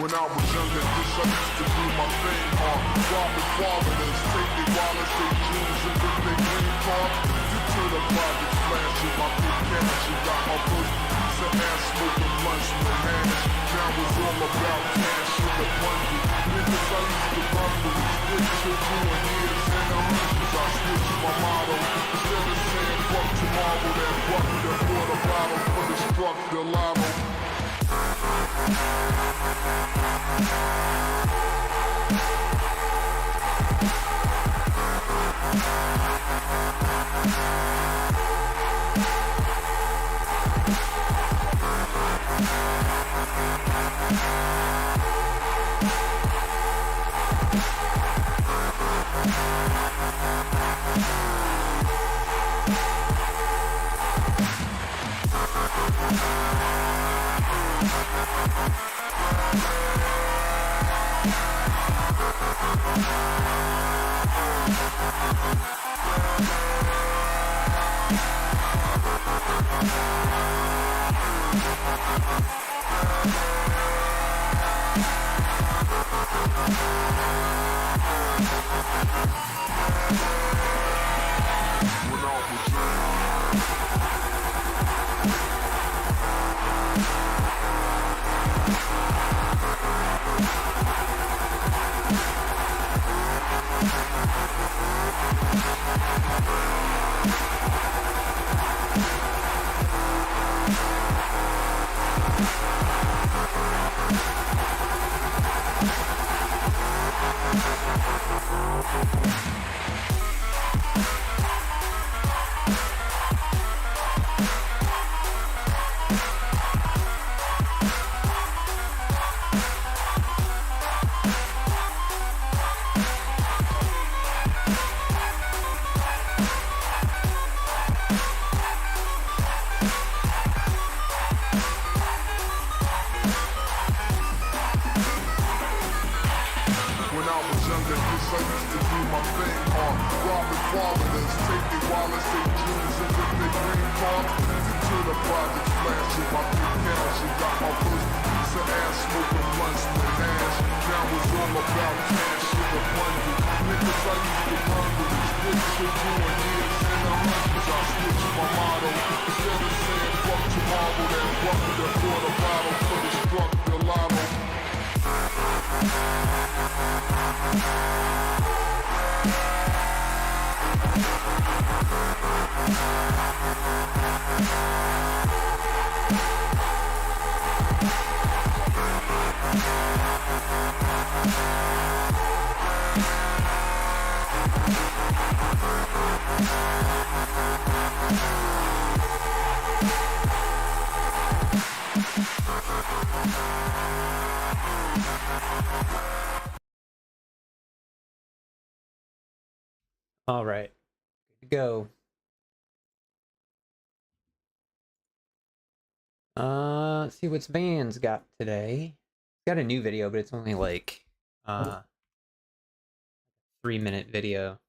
When I was younger, this I used to do my thing hard. Robbing foreigners, taking wallets, they jeans, and with their green card. Due to the project flashing my big cash, and got my first piece of ass smoking blunts with hash. Now it's all about cash in the bundle. Niggas I used to run with, switch to doing years and the hundreds. I switched my motto. Instead of saying fuck tomorrow, that fuck the quarter bottle for the struck the lotto. All right, good to go. Let's see what's Van's got today. He's got a new video, but it's only like 3-minute video.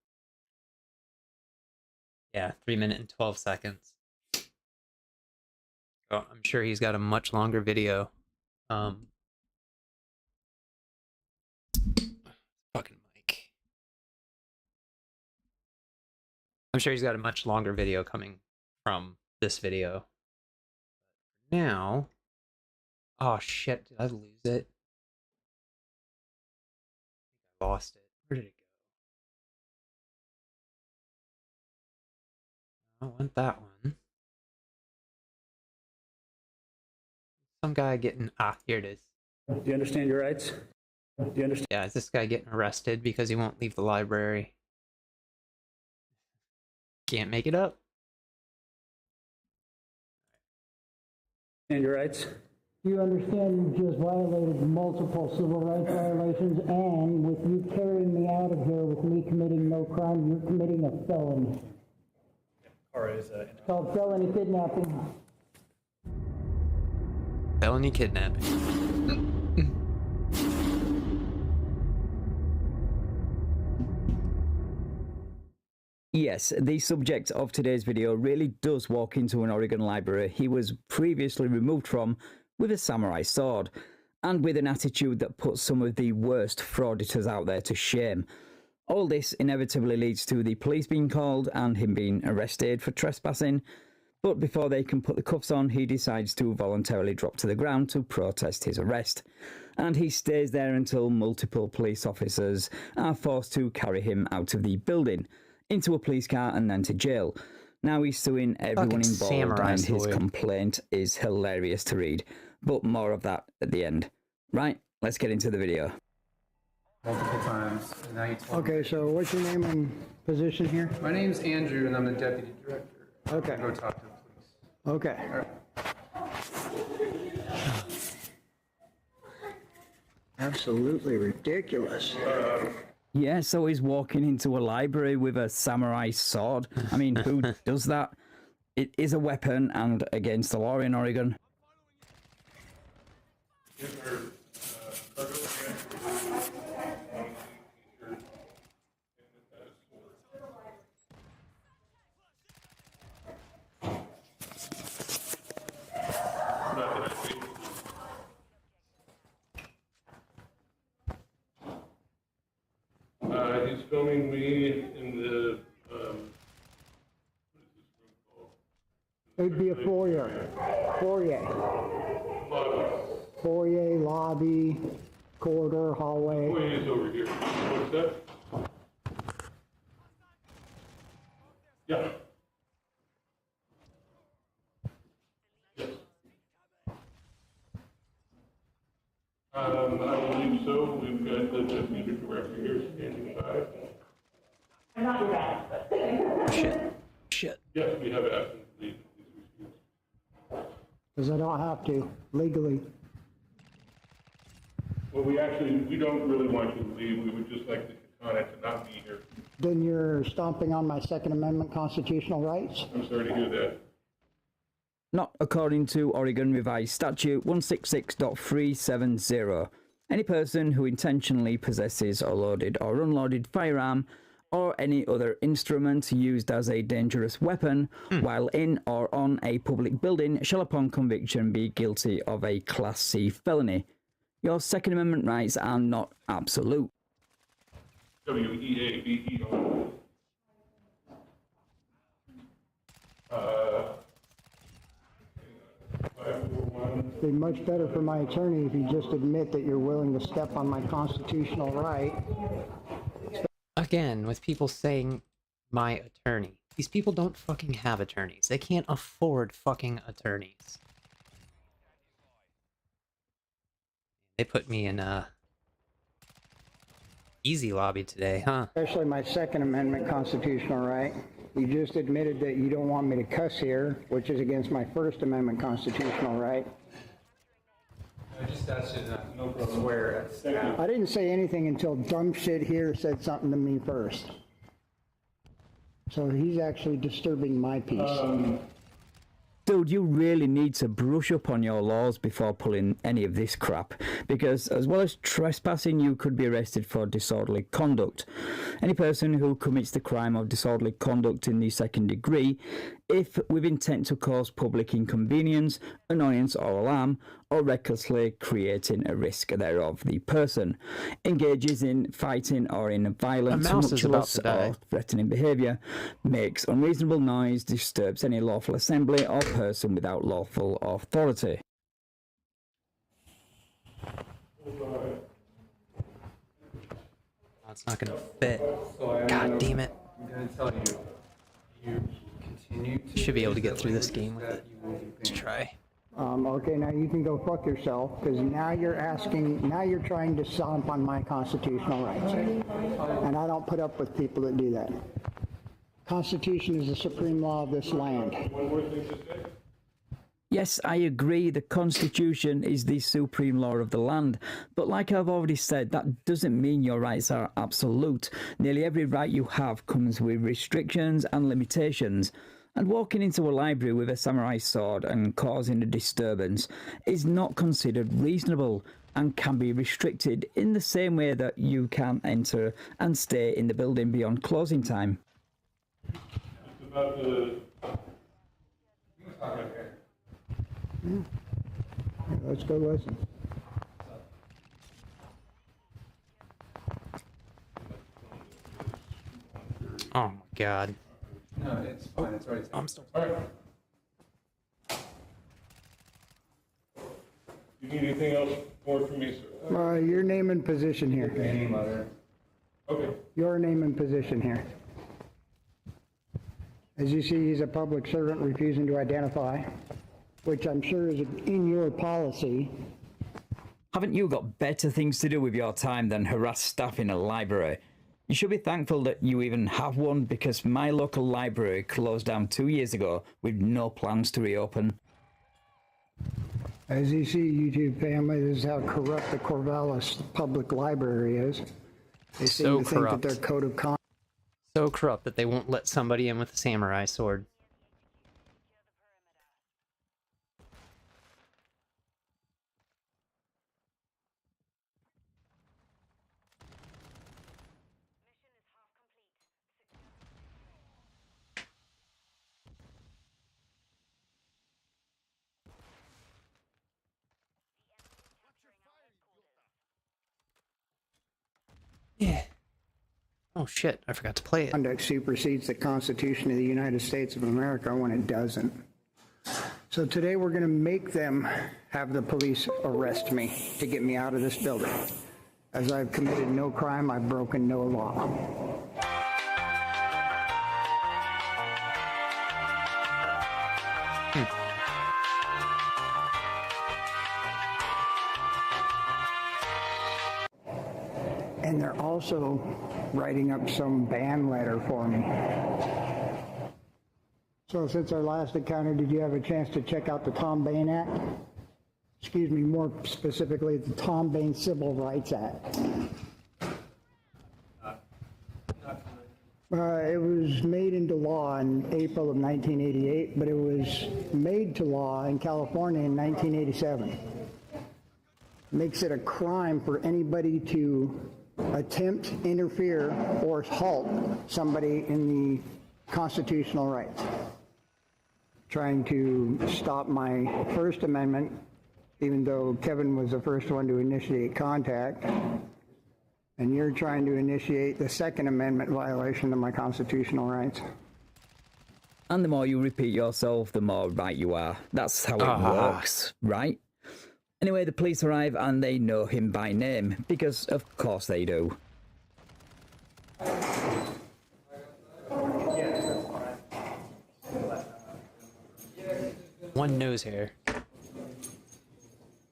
Yeah, 3 minutes and 12 seconds. Oh, I'm sure he's got a much longer video. Fucking mic. I'm sure he's got a much longer video coming from this video. Now, oh shit, did I lose it? I lost it. Where did it go? I want that one. Some guy getting, here it is. Do you understand your rights? Do you understand? Yeah, is this guy getting arrested because he won't leave the library? Can't make it up. And your rights? You understand you just violated multiple civil rights violations, and with you carrying me out of here with me committing no crime, you're committing a felony. It's called felony kidnapping. Felony kidnapping. Yes, the subject of today's video really does walk into an Oregon library he was previously removed from with a samurai sword. and with an attitude that puts some of the worst frauditors out there to shame. All this inevitably leads to the police being called and him being arrested for trespassing, but before they can put the cuffs on, he decides to voluntarily drop to the ground to protest his arrest, and he stays there until multiple police officers are forced to carry him out of the building, into a police car and then to jail. Now he's suing everyone Fucking involved, samurai and his sword. complaint is hilarious to read, but more of that at the end. Right, let's get into the video. Multiple times, and now you told me. Okay, so what's your name and position here? My name's Andrew, and I'm the deputy director. Okay. Go talk to the police. Okay. All right. Absolutely ridiculous. Yeah, so he's walking into a library with a samurai sword. I mean, who does that? It is a weapon and against the law in Oregon. He's filming me in the, what is this room called? It'd be a foyer. Foyer. Lobby. Foyer, lobby, corridor, hallway. Foyer is over here. What's that? Yeah. Yes. I believe so. We've got the deputy director here standing by. Shit. Yes, we have asked him to leave. He's refused. Because I don't have to, legally. Well, we don't really want you to leave. We would just like the katana to not be here. Then you're stomping on my Second Amendment constitutional rights? I'm sorry to hear that. Not according to Oregon Revised Statute 166.370. Any person who intentionally possesses a loaded or unloaded firearm or any other instrument used as a dangerous weapon while in or on a public building shall upon conviction be guilty of a Class C felony. Your Second Amendment rights are not absolute. WEAVEO. It'd be much better for my attorney if you just admit that you're willing to step on my constitutional right. Again, with people saying my attorney. These people don't fucking have attorneys. They can't afford fucking attorneys. They put me in a easy lobby today, huh? Especially my Second Amendment constitutional right. You just admitted that you don't want me to cuss here, which is against my First Amendment constitutional right. I just asked you not to swear at staff. I didn't say anything until dumb shit here said something to me first. So he's actually disturbing my peace. Dude, you really need to brush up on your laws before pulling any of this crap, because as well as trespassing, you could be arrested for disorderly conduct. Any person who commits the crime of disorderly conduct in the second degree, if with intent to cause public inconvenience, annoyance or alarm, or recklessly creating a risk thereof, the person engages in fighting or in violent, mouse is about tumultuous to die. or threatening behaviour, makes unreasonable noise, disturbs any lawful assembly or person without lawful authority. Oh, it's not gonna fit. So God damn it. I'm gonna tell you, you continue to. Should be able to get through this game with that it. you will be Let's banned. try. Okay, now you can go fuck yourself, because now you're trying to stomp on my constitutional rights. And I don't put up with people that do that. Constitution is the supreme law of this land. One more thing to say? Yes, I agree, the Constitution is the supreme law of the land, but like I've already said, that doesn't mean your rights are absolute. Nearly every right you have comes with restrictions and limitations, and walking into a library with a samurai sword and causing a disturbance is not considered reasonable and can be restricted in the same way that you can enter and stay in the building beyond closing time. It's about the, Let's go listen. Oh my god. No, it's fine. It's already. I'm still. All right. You need anything else more from me, sir? Your name and position here. Name, mother. Okay. Your name and position here. As you see, he's a public servant refusing to identify, which I'm sure is in your policy. Haven't you got better things to do with your time than harass staff in a library? You should be thankful that you even have one, because my local library closed down 2 years ago with no plans to reopen. As you see, YouTube family, this is how corrupt the Corvallis Public Library is. They seem So to think corrupt. that their code of conduct. So corrupt that they won't let somebody in with a samurai sword. Yeah. Oh shit, I forgot to play it. Conduct supersedes the Constitution of the United States of America when it doesn't. So today we're going to make them have the police arrest me to get me out of this building. As I've committed no crime, I've broken no law. And they're also writing up some ban letter for me. So since our last encounter, did you have a chance to check out the Tom Bain Act? Excuse me, more specifically, the Tom Bain Civil Rights Act. It was made into law in April of 1988, but it was made to law in California in 1987. Makes it a crime for anybody to attempt, interfere, or halt somebody in the constitutional rights. Trying to stop my First Amendment, even though Kevin was the first one to initiate contact, and you're trying to initiate the Second Amendment violation of my constitutional rights. And the more you repeat yourself, the more right you are. That's how it works, right? Anyway, the police arrive and they know him by name, because of course they do. One nose hair.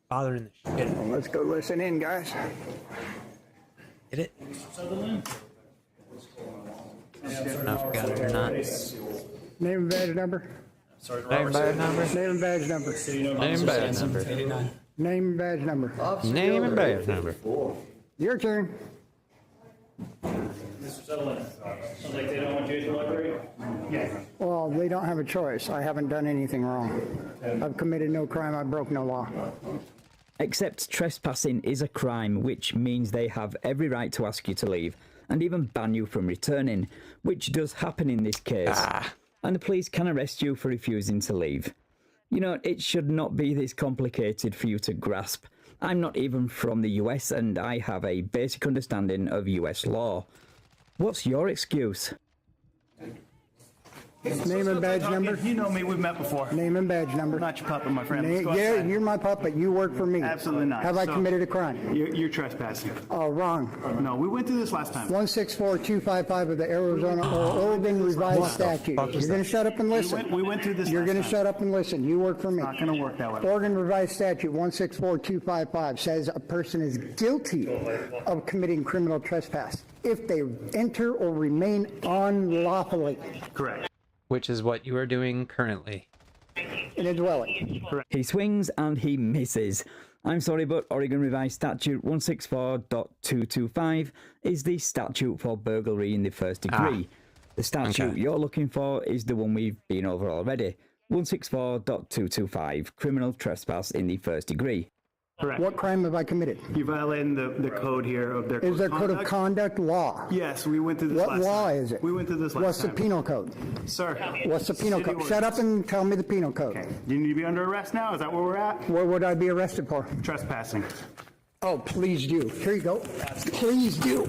Bothering the shit. Well, let's go listen in, guys. Get it? I don't know if I got it or not. Name and badge number. Name badge number. Name and badge number. Name badge number. Name and badge number. Name and badge number. Your turn. Mr. Sutherland, sounds like they don't want you at the library? Yes. Well, they don't have a choice. I haven't done anything wrong. I've committed no crime. I broke no law. Except trespassing is a crime, which means they have every right to ask you to leave and even ban you from returning, which does happen in this case. And the police can arrest you for refusing to leave. You know, it should not be this complicated for you to grasp. I'm not even from the US and I have a basic understanding of US law. What's your excuse? Name and badge number. You know me, we've met before. Name and badge number. I'm not your puppet, my friend. Let's go Yeah, outside. you're my puppet. You work for me. Absolutely not. Have I So- committed a crime? You're trespassing. Oh, wrong. No, we went through this last time. 164255 of the Arizona or Oregon Revised Statute. You're going to shut up and listen. We went through this You're last going to time. shut up and listen. You work for me. Not going to work that way. Oregon Revised Statute 164255 says a person is guilty of committing criminal trespass if they enter or remain unlawfully Correct. Which is what you are doing currently. in a dwelling. He swings and he misses. I'm sorry, but Oregon Revised Statute 164.225 is the statute for burglary in the first degree. The statute you're looking for is the one we've been over already. 164.225, criminal trespass in the first degree. Correct. What crime have I committed? You're violating the code here of their Is there code of conduct. conduct law? Yes, we went through this What last law time. is it? We went through this last What's the time. penal code? Sir. What's the penal City code? Shut up ordinance. and tell me the penal code. Okay. Do you need to be under arrest now? Is that where we're at? What would I be arrested for? Trespassing. Oh, please do. Here you go. Please do.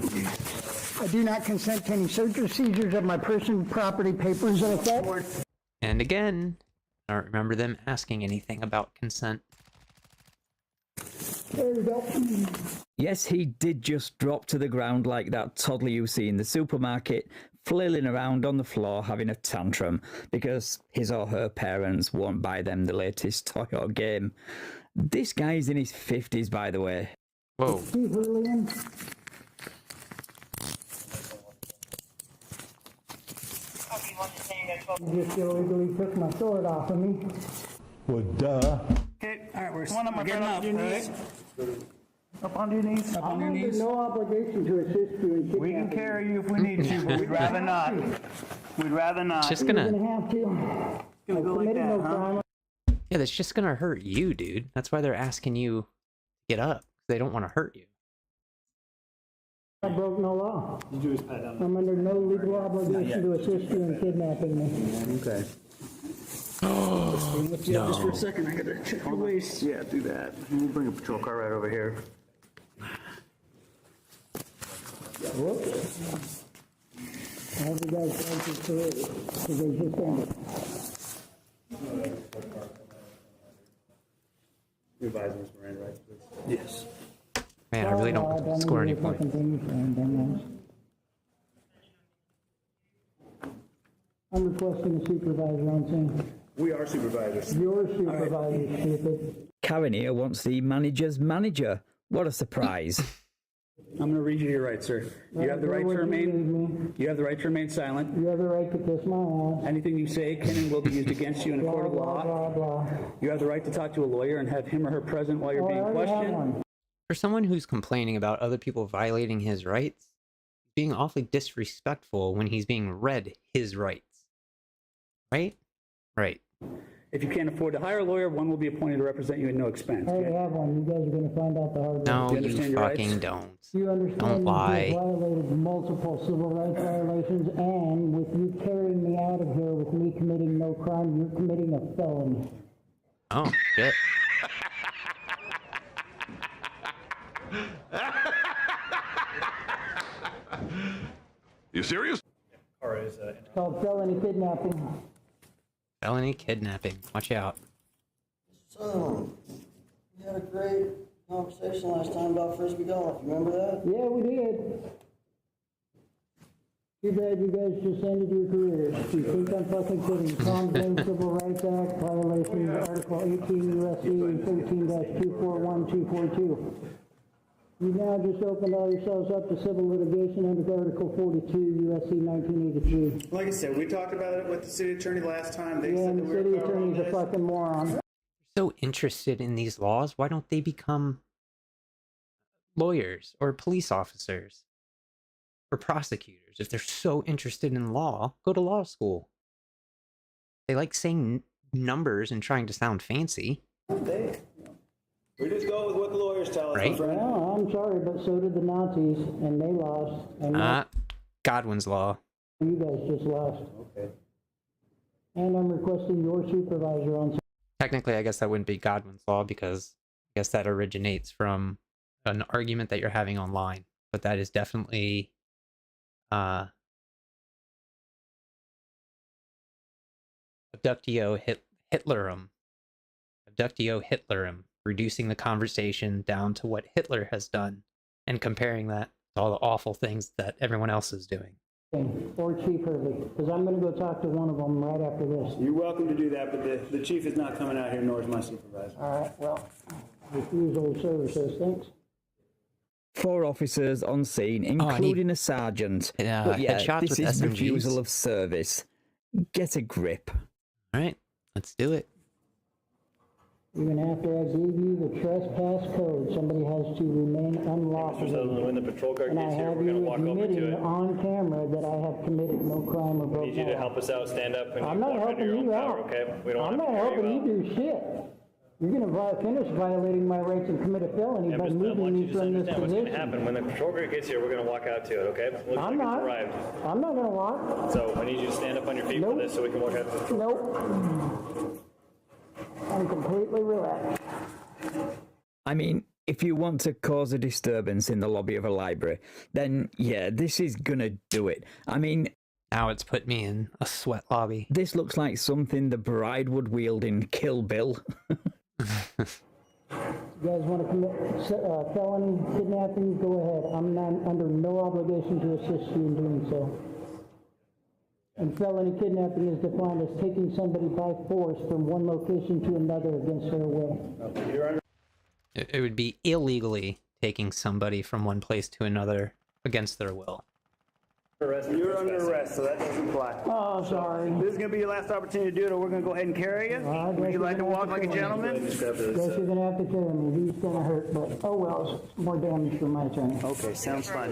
I do not consent to any search or seizures of my person, property, papers, and effect. And again, I don't remember them asking anything about consent. There we go. Yes, he did just drop to the ground like that toddler you see in the supermarket, flailing around on the floor having a tantrum because his or her parents won't buy them the latest toy or game. This guy's in his 50s, by the way. Whoa. You just illegally took my sword off of me. Well, duh. Okay, all right, we're getting up, all right? Up onto your knees. Up on your I'm under knees. no obligation to assist you in kidnapping. We can carry you if we need to, but we'd rather not. We'd rather not. Just You're gonna, gonna have to. Gonna go like Committed that, no huh? crime. yeah, that's just gonna hurt you, dude. That's why they're asking you to get up. They don't want to hurt you. I broke no law. Did you just pat down? I'm under no legal obligation to assist you in kidnapping me. Okay. No. Just for a second, I gotta check your waist. Yeah, do that. We'll bring a patrol car right over here. Whoops. I hope you guys like this parade, because they just ended. Revise Ms. Miranda rights, please. Yes. Man, I really don't score any points. I'm requesting a supervisor on scene. We are supervisors. Your supervisor, stupid. Karen here wants the manager's manager. What a surprise. I'm gonna read you your rights, sir. You have the right to remain. You have the right to remain silent. You have the right to kiss my ass. Anything you say can and will be used against you in a Blah, court of blah, law. blah, blah. You have the right to talk to a lawyer and have him or her present while you're Oh, I being already have questioned. one. For someone who's complaining about other people violating his rights, he's being awfully disrespectful when he's being read his rights. Right? Right. If you can't afford to hire a lawyer, one will be appointed to represent you at no expense. I already Okay? have one. You guys are gonna find out the hard way. No, Do you you understand your fucking rights? don't. You understand Don't you lie. just violated multiple civil rights violations, and with you carrying me out of here with me committing no crime, you're committing a felony. Oh, shit. You serious? It's called felony kidnapping. Felony kidnapping. Watch out. So, we had a great conversation last time about Frisbee golf. You remember that? Yeah, we did. Too bad you guys just ended your careers. You think I'm fucking kidding? Convict Civil Rights Act, violation of Article 18 U.S.C. 13-241242. You now just opened all yourselves up to civil litigation under Article 42 U.S.C. 1983. Like I said, we talked about it with the city attorney last time. They Yeah, said and that the we were city covered on attorney's a this. fucking moron. So interested in these laws, why don't they become lawyers or police officers or prosecutors? If they're so interested in law, go to law school. They like saying numbers and trying to sound fancy. We just go with what the lawyers tell us, Right. my friend. Well, I'm sorry, but so did the Nazis, and they lost. And Godwin's law. you guys just lost. Okay. And I'm requesting your supervisor on. Technically, I guess that wouldn't be Godwin's law because I guess that originates from an argument that you're having online. But that is definitely Abductio Hitlerum. Abductio Hitlerum, reducing the conversation down to what Hitler has done and comparing that to all the awful things that everyone else is doing. Or Chief Hurley, because I'm going to go talk to one of them right after this. You're welcome to do that, but the chief is not coming out here, nor is my supervisor. All right, well, refusal of services, thanks. 4 officers on scene, including a sergeant. But yeah, headshots this with is SMGs. refusal of service. Get a grip. All right, let's do it. Even after I gave you the trespass code, somebody has to remain unlawfully. When the patrol car And I gets here, have we're gonna you walk over to admitting it. on camera that I have committed no crime or Need broken you to law. help us out, stand up, and I'm you not walk under helping your own you power, out. okay? We don't I'm want not to carry helping you you out. do shit. You're gonna finish violating my rights and commit a felony by I moving want you me to from this understand what's gonna position. happen. When the patrol car gets here, we're gonna walk out to it, okay? Looks I'm like not. it's arrived. I'm not gonna walk. So I need you to stand up on your feet Nope. for this so we can walk out to the patrol. Nope. I'm completely relaxed. I mean, if you want to cause a disturbance in the lobby of a library, then yeah, this is gonna do it. I mean, now it's put me in a sweat lobby. This looks like something the bride would wield in Kill Bill. You guys want to commit felony kidnapping? Go ahead. I'm not under no obligation to assist you in doing so. And felony kidnapping is defined as taking somebody by force from one location to another against their will. It would be illegally taking somebody from one place to another against their will. You're under arrest, so that doesn't apply. Oh, sorry. This is going to be your last opportunity to do it, or we're going to go ahead and carry you. Would you like to walk like a gentleman? Guess you're going to have to carry me. He's going to hurt, but oh well, it's more damage for my attorney. Okay, sounds fine.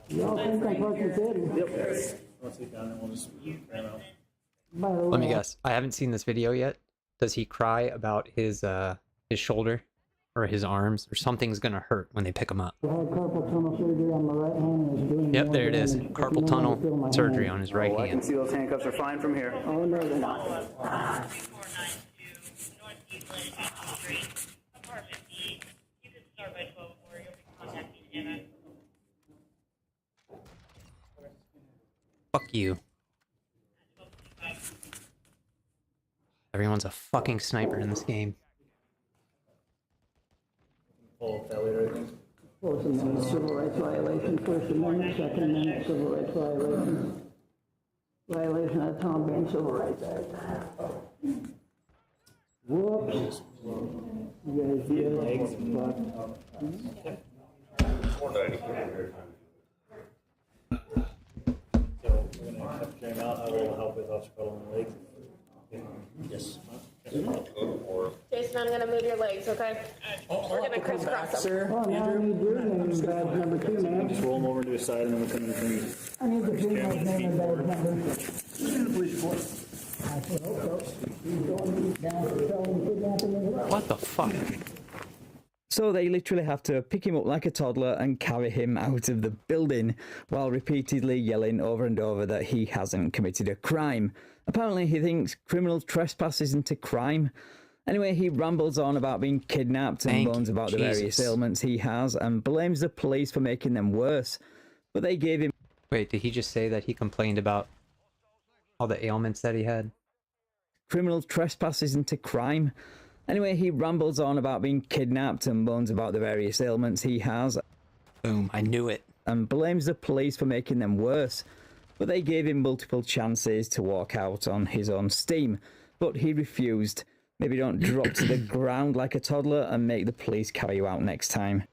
You don't think I'm fucking kidding? Yep. Let me guess. I haven't seen this video yet. Does he cry about his shoulder or his arms or something's gonna hurt when they pick him up? I had carpal tunnel surgery on my right hand and is doing Yep, more there it is. damage. Carpal tunnel surgery on his right I can hand. see those handcuffs are fine from here. Oh no, they're not. Fuck you. Everyone's a fucking sniper in this game. Fourth Amendment civil rights violation, First Amendment, Second Amendment civil rights violation. Violation of the Tom Bain Civil Rights Act. Whoops. You guys did. I will help with Officer Cuddle on the legs. Yes. Jason, I'm gonna move your legs, okay? We're gonna crisscross them. Oh, now I need your name and badge number 2, man. Just roll them over to his side and then we'll come in between you. I need the female's name and badge number. Police report. I should hope so. He's going down for felony kidnapping as well. What the fuck? So they literally have to pick him up like a toddler and carry him out of the building while repeatedly yelling over and over that he hasn't committed a crime. Apparently he thinks criminal trespass isn't a crime. Anyway, he rambles on about being kidnapped and moans about the various ailments he has and blames the police for making them worse. But they gave him... Wait, did he just say that he complained about all the ailments that he had? Criminal trespass isn't a crime. Anyway, he rambles on about being kidnapped and moans about the various ailments he has. Boom, I knew it. And blames the police for making them worse. But they gave him multiple chances to walk out on his own steam. But he refused. Maybe don't drop to the ground like a toddler and make the police carry you out next time.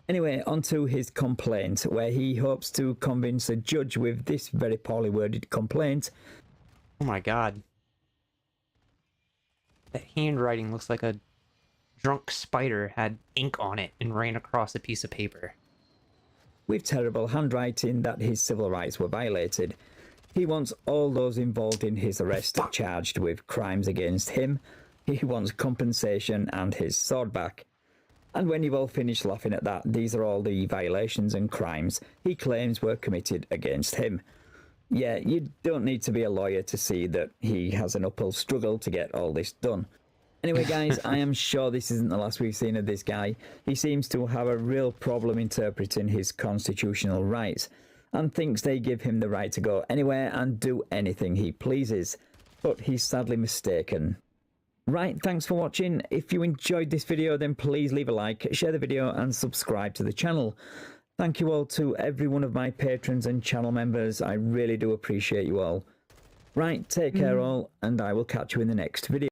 Anyway, on to his complaint, where he hopes to convince a judge with this very poorly worded complaint. Oh my god. That handwriting looks like a drunk spider had ink on it and ran across a piece of paper. With terrible handwriting that his civil rights were violated. He wants all those involved in his arrest charged with crimes against him. He wants compensation and his sword back. And when you've all finished laughing at that, these are all the violations and crimes he claims were committed against him. Yeah, you don't need to be a lawyer to see that he has an uphill struggle to get all this done. Anyway, guys, I am sure this isn't the last we've seen of this guy. He seems to have a real problem interpreting his constitutional rights and thinks they give him the right to go anywhere and do anything he pleases. But he's sadly mistaken. Right, thanks for watching. If you enjoyed this video, then please leave a like, share the video and subscribe to the channel. Thank you all to every one of my patrons and channel members. I really do appreciate you all. Right, take care all, and I will catch you in the next video.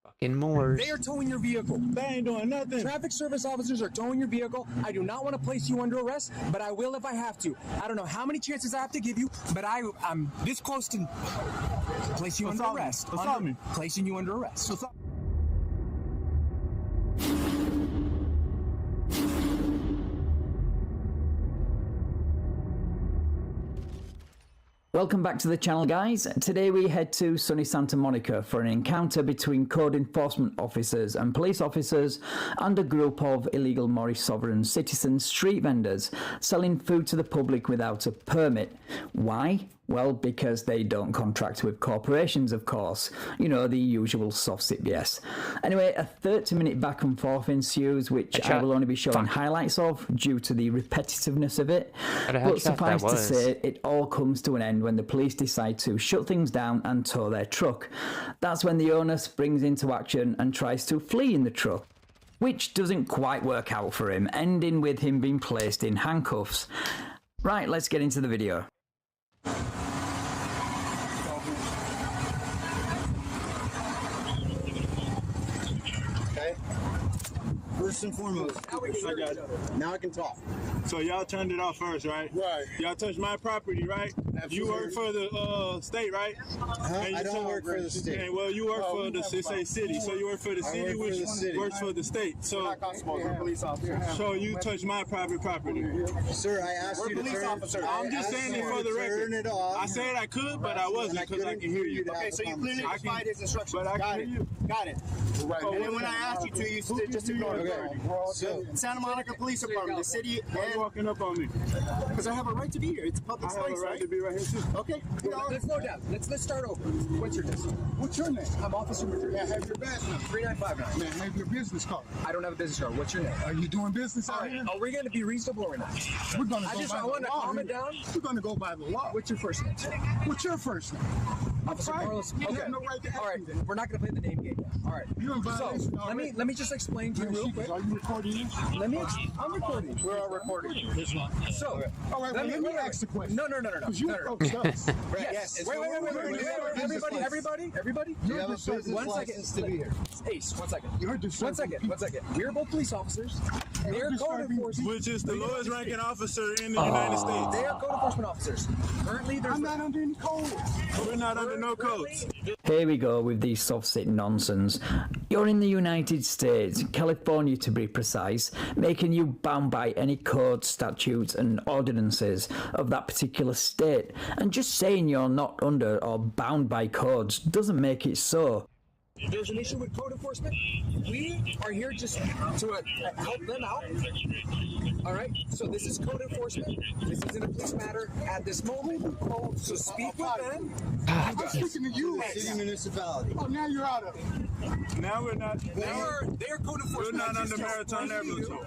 Fucking Moors. They are towing your vehicle. They ain't doing nothing. Traffic service officers are towing your vehicle. I do not want to place you under arrest, but I will if I have to. I don't know how many chances I have to give you, but I'm this close to place you under arrest. Placing you under arrest. Welcome back to the channel, guys. Today we head to sunny Santa Monica for an encounter between code enforcement officers and police officers and a group of illegal Morris sovereign citizen street vendors selling food to the public without a permit. Why? Well, because they don't contract with corporations, of course. You know, the usual SovCit BS. Anyway, a 30-minute back and forth ensues, which I will only be showing highlights of due to the repetitiveness of it. But suffice to say, it all comes to an end when the police decide to shut things down and tow their truck. That's when the owner springs into action and tries to flee in the truck, which doesn't quite work out for him, ending with him being placed in handcuffs. Right, let's get into the video. Okay. First and foremost, now I can talk. So y'all turned it off first, right? Right. Y'all touched my property, right? Absolutely. You work for the state, right? I don't work for the state. And, well, you work for the city, so you work for the city, which works for the state. So, you touched my private property. Sir, I asked you to turn. I'm just saying it for the record. Turn it off. I said I could, but I wasn't because I can hear you. Okay, so you clearly defied his instructions. But I can hear you. Got it. Right. And then when I asked you to, you just ignored it. So, Santa Monica Police Department, the city. Why are you walking up on me? Because I have a right to be here. It's a public space, I have a right to be right here too. Okay. Let's slow down. Let's start over. What's your name? What's your name? I'm Officer Madrid. May I have your badge number? 3959. May I have your business card? I don't have a business card. What's your name? Are you doing business out here? Are we going to be reasonable or not? We're going to go by the law. I want to calm it down. We're going to go by the law. What's your first name? What's your first name? Officer Carlos. Okay. You have no right to ask. All right. We're not going to play the name game yet. All right. You're in violation. So let me just explain to you real quick. Are you recording? I'm recording. We're all recording. So, all right. Let me ask the question. No. Because you approached us. Yes. Wait. Everybody. You have a business license to be here. Ace, 1 second. 1 second. We're both police officers. They're code enforcement. Which is the lowest ranking officer in the United States. They are code enforcement officers. Currently, I'm not under any code. We're not under no codes. Here we go with these SovCit nonsense. You're in the United States, California to be precise, making you bound by any codes, statutes and ordinances of that particular state. And just saying you're not under or bound by codes doesn't make it so. There's an issue with code enforcement. We are here just to help them out. All right? So this is code enforcement. This isn't a police matter at this moment. So speak with them. I'm speaking to you, city municipality. Oh, now you're out of it. Now we're not. They are code enforcement. We're not under Maritime Avenue.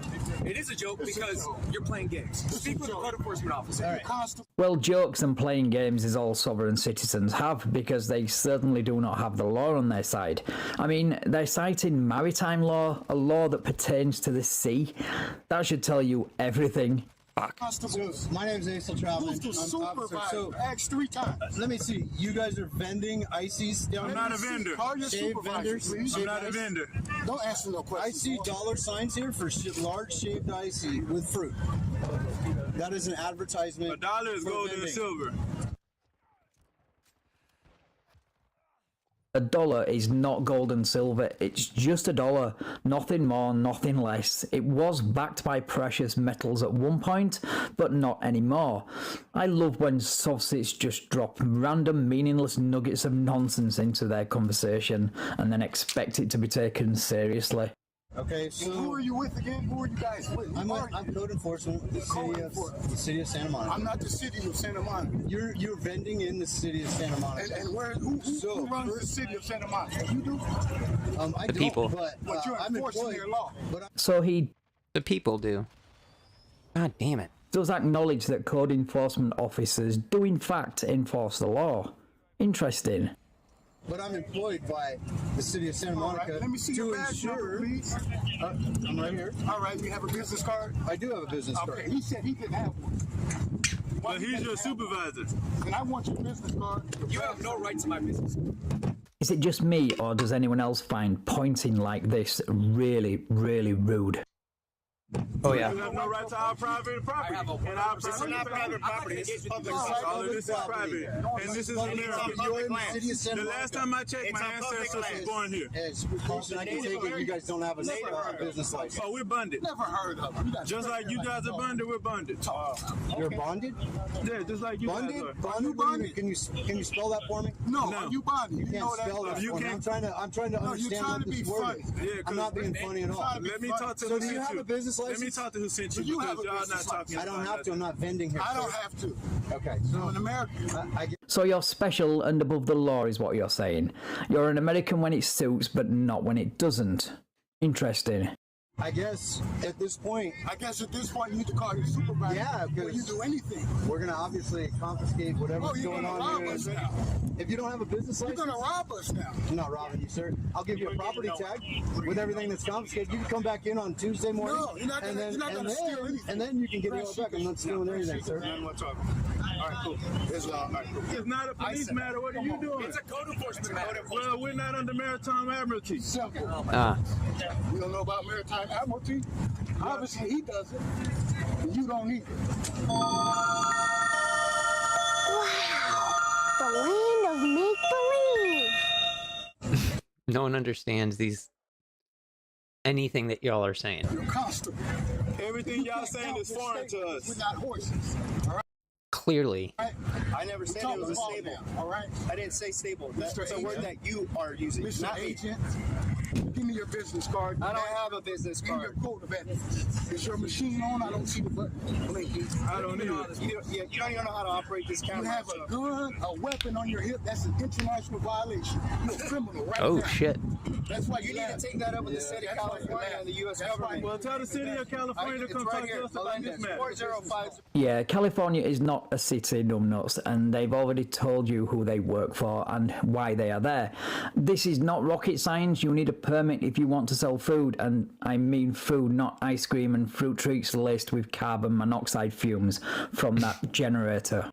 It is a joke because you're playing games. Speak with a code enforcement officer. Right. Well, jokes and playing games is all sovereign citizens have, because they certainly do not have the law on their side. I mean, they're citing maritime law, a law that pertains to the sea. That should tell you everything. Fuck. My name's Ace Travel. Who's the supervisor? Ask 3 times. Let me see. You guys are vending ices down I'm not a vendor. Call your supervisor, please. I'm not a vendor. Don't answer no questions. I see dollar signs here for large shaved icy with fruit. That is an advertisement. $1 is gold and silver. $1 is not gold and silver, it's just $1, nothing more, nothing less. It was backed by precious metals at one point, but not anymore. I love when SovCits just drop random meaningless nuggets of nonsense into their conversation and then expect it to be taken seriously. Okay, so who are you with again? Who are you guys with? I'm code enforcement, the city of Santa Monica. I'm not the city of Santa Monica. You're vending in the city of Santa Monica. And who runs the city of Santa Monica? You do? I the people. But you're enforcing their law. The people do. God damn it. Does acknowledge that code enforcement officers do in fact enforce the law. Interesting. But I'm employed by the city of Santa Monica. Right, let me see your badge number, please. I'm right here. All right, you have a business card? I do have a business card. Okay, he said he didn't have one. But he's your supervisor. And I want your business card. You have no right to my business. Is it just me, or does anyone else find pointing like this really, really rude? Oh yeah. You have no right to our private property. And our This is not private property. This is public all of this is private. And this is America. The last time I checked, my ancestors was born here. As precaution, I can take it. You guys don't have a business license. Oh, we're bonded. Never heard of them. Just like you guys are bonded, we're bonded. You're bonded? Yeah, just like you guys are. Bonded? Can you spell that for me? No. Are you bonded? You can't spell that for me. I'm trying to understand what this word is. I'm not being funny at all. Let me talk to So do you have a business Let me talk to who sent you because y'all not talking. I don't have to. I'm not vending here. I don't have to. Okay. So I'm an American. So you're special and above the law is what you're saying. You're an American when it suits, but not when it doesn't. Interesting. I guess at this point you need to call your supervisor. Yeah, before you do anything. We're gonna obviously confiscate whatever's you're going gonna on rob here. us now. If you don't have a business license, You're gonna rob us now. I'm not robbing you, sir. I'll give you a property tag with everything that's confiscated. You can come back in on Tuesday morning. No, you're not gonna steal anything. And then you can get it all back. I'm not stealing anything, sir. All right, cool. It's not a police matter. What are you doing? It's a code enforcement matter. Well, we're not under maritime admiralty. Simple. You don't know about maritime admiralty? Obviously, he doesn't. You don't either. Wow, the land of make-believe. No one understands anything that y'all are saying. You're constable. Everything y'all saying is foreign to us. We're not horses. All right. Clearly. I never said it was a stable. All right. I didn't say stable. That's a word that you are using. Mr. Not Agent, give me your business card. I don't have a business Give me card. your code of ethics. Is your machine on? I don't see the button blinking. I don't either. You don't even know how to operate this camera. You have a gun, a weapon on your hip. That's an international violation. You're a criminal right Oh now. shit. That's why You need to take that up with the city of California and the U.S. government. Well, tell the city of California to come talk to us about this matter. 405. Yeah, California is not a city, numbnuts, and they've already told you who they work for and why they are there. This is not rocket science. You need a permit if you want to sell food, and I mean food, not ice cream and fruit treats laced with carbon monoxide fumes from that generator.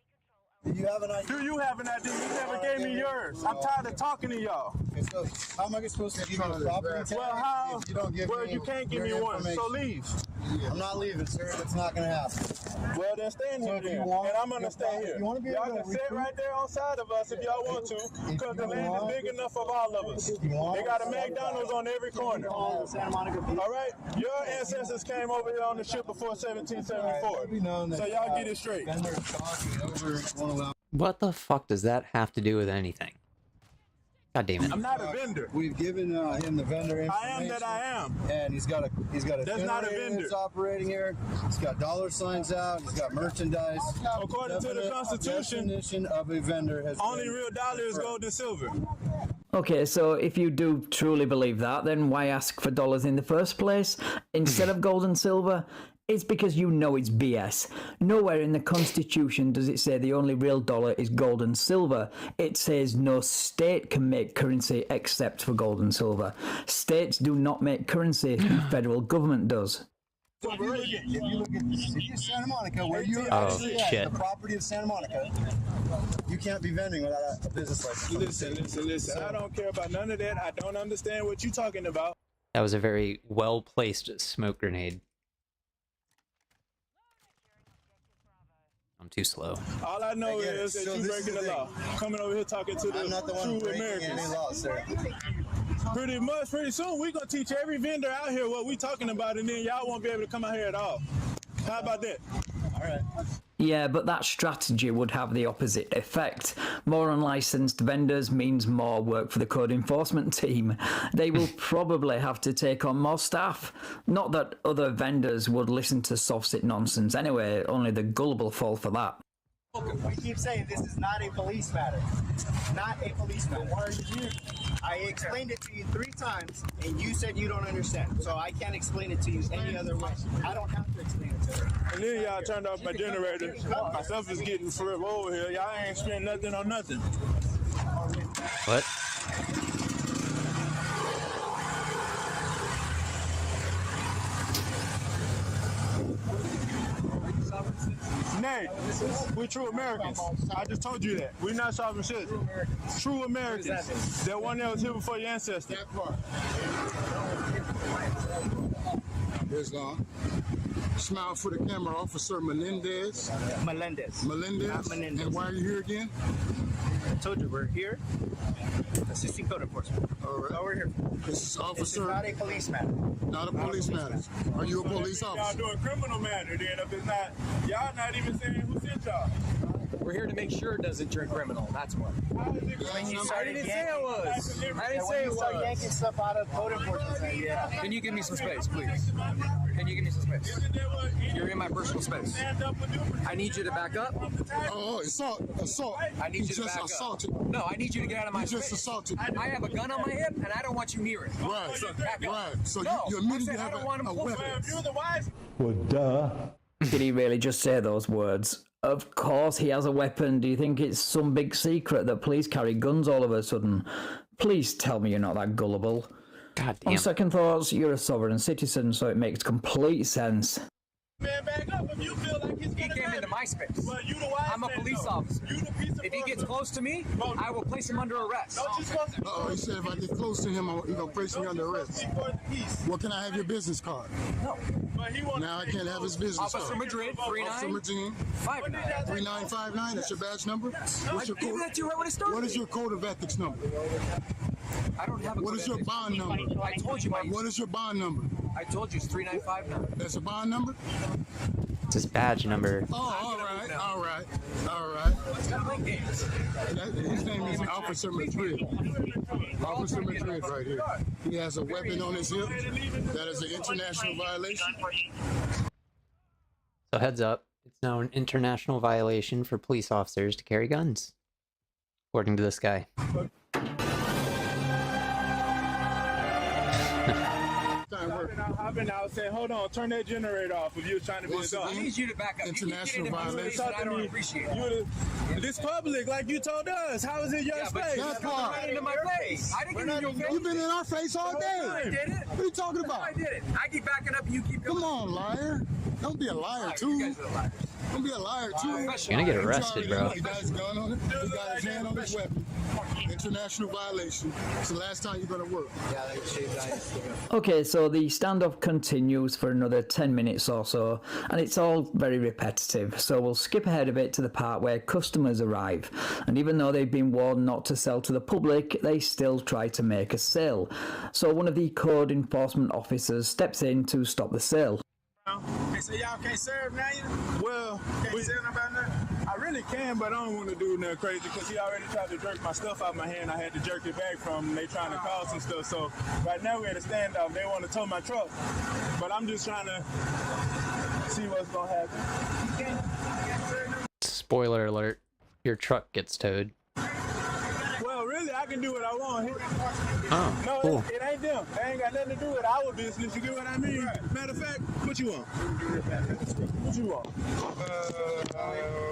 Do you have an ID? Do you have an ID? You never gave me yours. I'm tired of talking to y'all. So how am I supposed to give you a property tag? Well, how? If you don't give Well, me you can't give me your one, so information? leave. I'm not leaving, sir. That's not going to happen. Well, then stay in here, if you then. want- And I'm going to stay here. you wanna be Y'all able to can sit recruit- right there on side of us if y'all want to, because the land is big enough for all of us. They got a McDonald's on every corner. All right? Your ancestors came over here on the ship before 1774. So y'all get it straight. What the fuck does that have to do with anything? God damn it. I'm not a vendor. We've given him the vendor information. I am that I am. And he's got a That's not a generator vendor. that's operating here. He's got dollar signs out. He's got merchandise. According to the Definite Constitution, definition of a vendor has only been real dollar is confirmed. gold and silver. Okay, so if you do truly believe that, then why ask for dollars in the first place instead of gold and silver? It's because you know it's BS. Nowhere in the Constitution does it say the only real dollar is gold and silver. It says no state can make currency except for gold and silver. States do not make currency, the federal government does. So if you look at the city of Santa Monica, where you're Oh, actually at, shit. the property of Santa Monica, you can't be vending without a business license. Listen. I don't care about none of that. I don't understand what you're talking about. That was a very well-placed smoke grenade. I'm too slow. All I know is that you're breaking the law. Coming over here talking to I'm not the one true breaking any Americans. laws, sir. Pretty soon we're going to teach every vendor out here what we talking about, and then y'all won't be able to come out here at all. How about that? All right. Yeah, but that strategy would have the opposite effect. More unlicensed vendors means more work for the code enforcement team. They will probably have to take on more staff. Not that other vendors would listen to SovCits nonsense anyway, only the gullible fall for that. We keep saying this is not a police matter. Not a police matter. Why are you here? I explained it to you 3 times, and you said you don't understand. So I can't explain it to you any other way. I don't have to explain it to you. And then y'all turned off my generator. My stuff is getting forever over here. Y'all ain't spent nothing on nothing. What? Nay, we're true Americans. I just told you that. We're not sovereign citizens. True Americans. That one that was here before your ancestors. There's smile for the camera, Officer Melendez. Melendez. Melendez. Menendez. And why are you here again? I told you we're here. Assisting code enforcement. All right. All we're here for. This is Officer. This is not a police matter. Not a police matter. Are you a police Y'all officer? doing criminal matter then if it's not. Y'all not even saying who sent y'all. We're here to make sure it doesn't turn criminal. That's what. When you I started didn't say it was. I didn't say it start was. yanking stuff out of code enforcement. Can you give me some space, please? Then you give me some space. You're in my personal space. I need you to back up. Oh, assault. I need you to back assaulted. up. No, I need you to get out of my space. Just assaulted. I have a gun on my hip, and I don't want you near it. Right, So back up. right. So No, you admitted I you said I have don't want him a close. weapon. You're the wise. Well, duh. Did he really just say those words? Of course he has a weapon. Do you think it's some big secret that police carry guns all of a sudden? Please tell me you're not that gullible. God On damn. second thoughts, you're a sovereign citizen, so it makes complete sense. Man, back up if you feel like he's He came into my space. I'm a police officer. If he gets close to me, I will place him under arrest. He said if I get close to him, he's going to place me under arrest. Well, can I have your business card? No. Now I can't have his business Officer card. Madrid, Officer Madrid, 3959, that's your badge number? What's your gave code? that to you right when it started. What is your code of ethics number? I don't have a What is your bond number? I told you my. What is your bond number? I told you it's 3959. That's a bond number? It's his badge number. Oh, all right. His name is Officer Madrid. Officer Madrid right here. He has a weapon on his hip. That is an international violation. So heads up, it's now an international violation for police officers to carry guns, according to this guy. I've been out saying, hold on, turn that generator off if you was trying to be a dog. I need you to back up. International violation. I don't appreciate it. This public, like you told us. How is it your space? That part. Right into my face. I didn't get in your face. You've been in our face all day. I did it. What are you talking about? I did it. I keep backing up, you keep going. Come on, liar. Don't be a liar, too. You guys are liars. Don't be a liar, too. You're gonna get arrested, bro. He got his gun on it. He got his hand on his weapon. International violation. It's the last time you're going to work. Okay, so the standoff continues for another 10 minutes or so, and it's all very repetitive, so we'll skip ahead a bit to the part where customers arrive, and even though they've been warned not to sell to the public, they still try to make a sale. So one of the code enforcement officers steps in to stop the sale. Hey, so y'all can't serve now? Well, we saying about nothing? I really can, but I don't want to do nothing crazy because he already tried to jerk my stuff out of my hand. I had to jerk it back from him. They trying to call some stuff. So right now we're at a standoff. They want to tow my truck, but I'm just trying to see what's going to happen. Spoiler alert, your truck gets towed. Well, really, I can do what I want here. Oh, No, cool. it ain't them. They ain't got nothing to do with our business. You get what I mean? Matter of fact, what you want? What you want?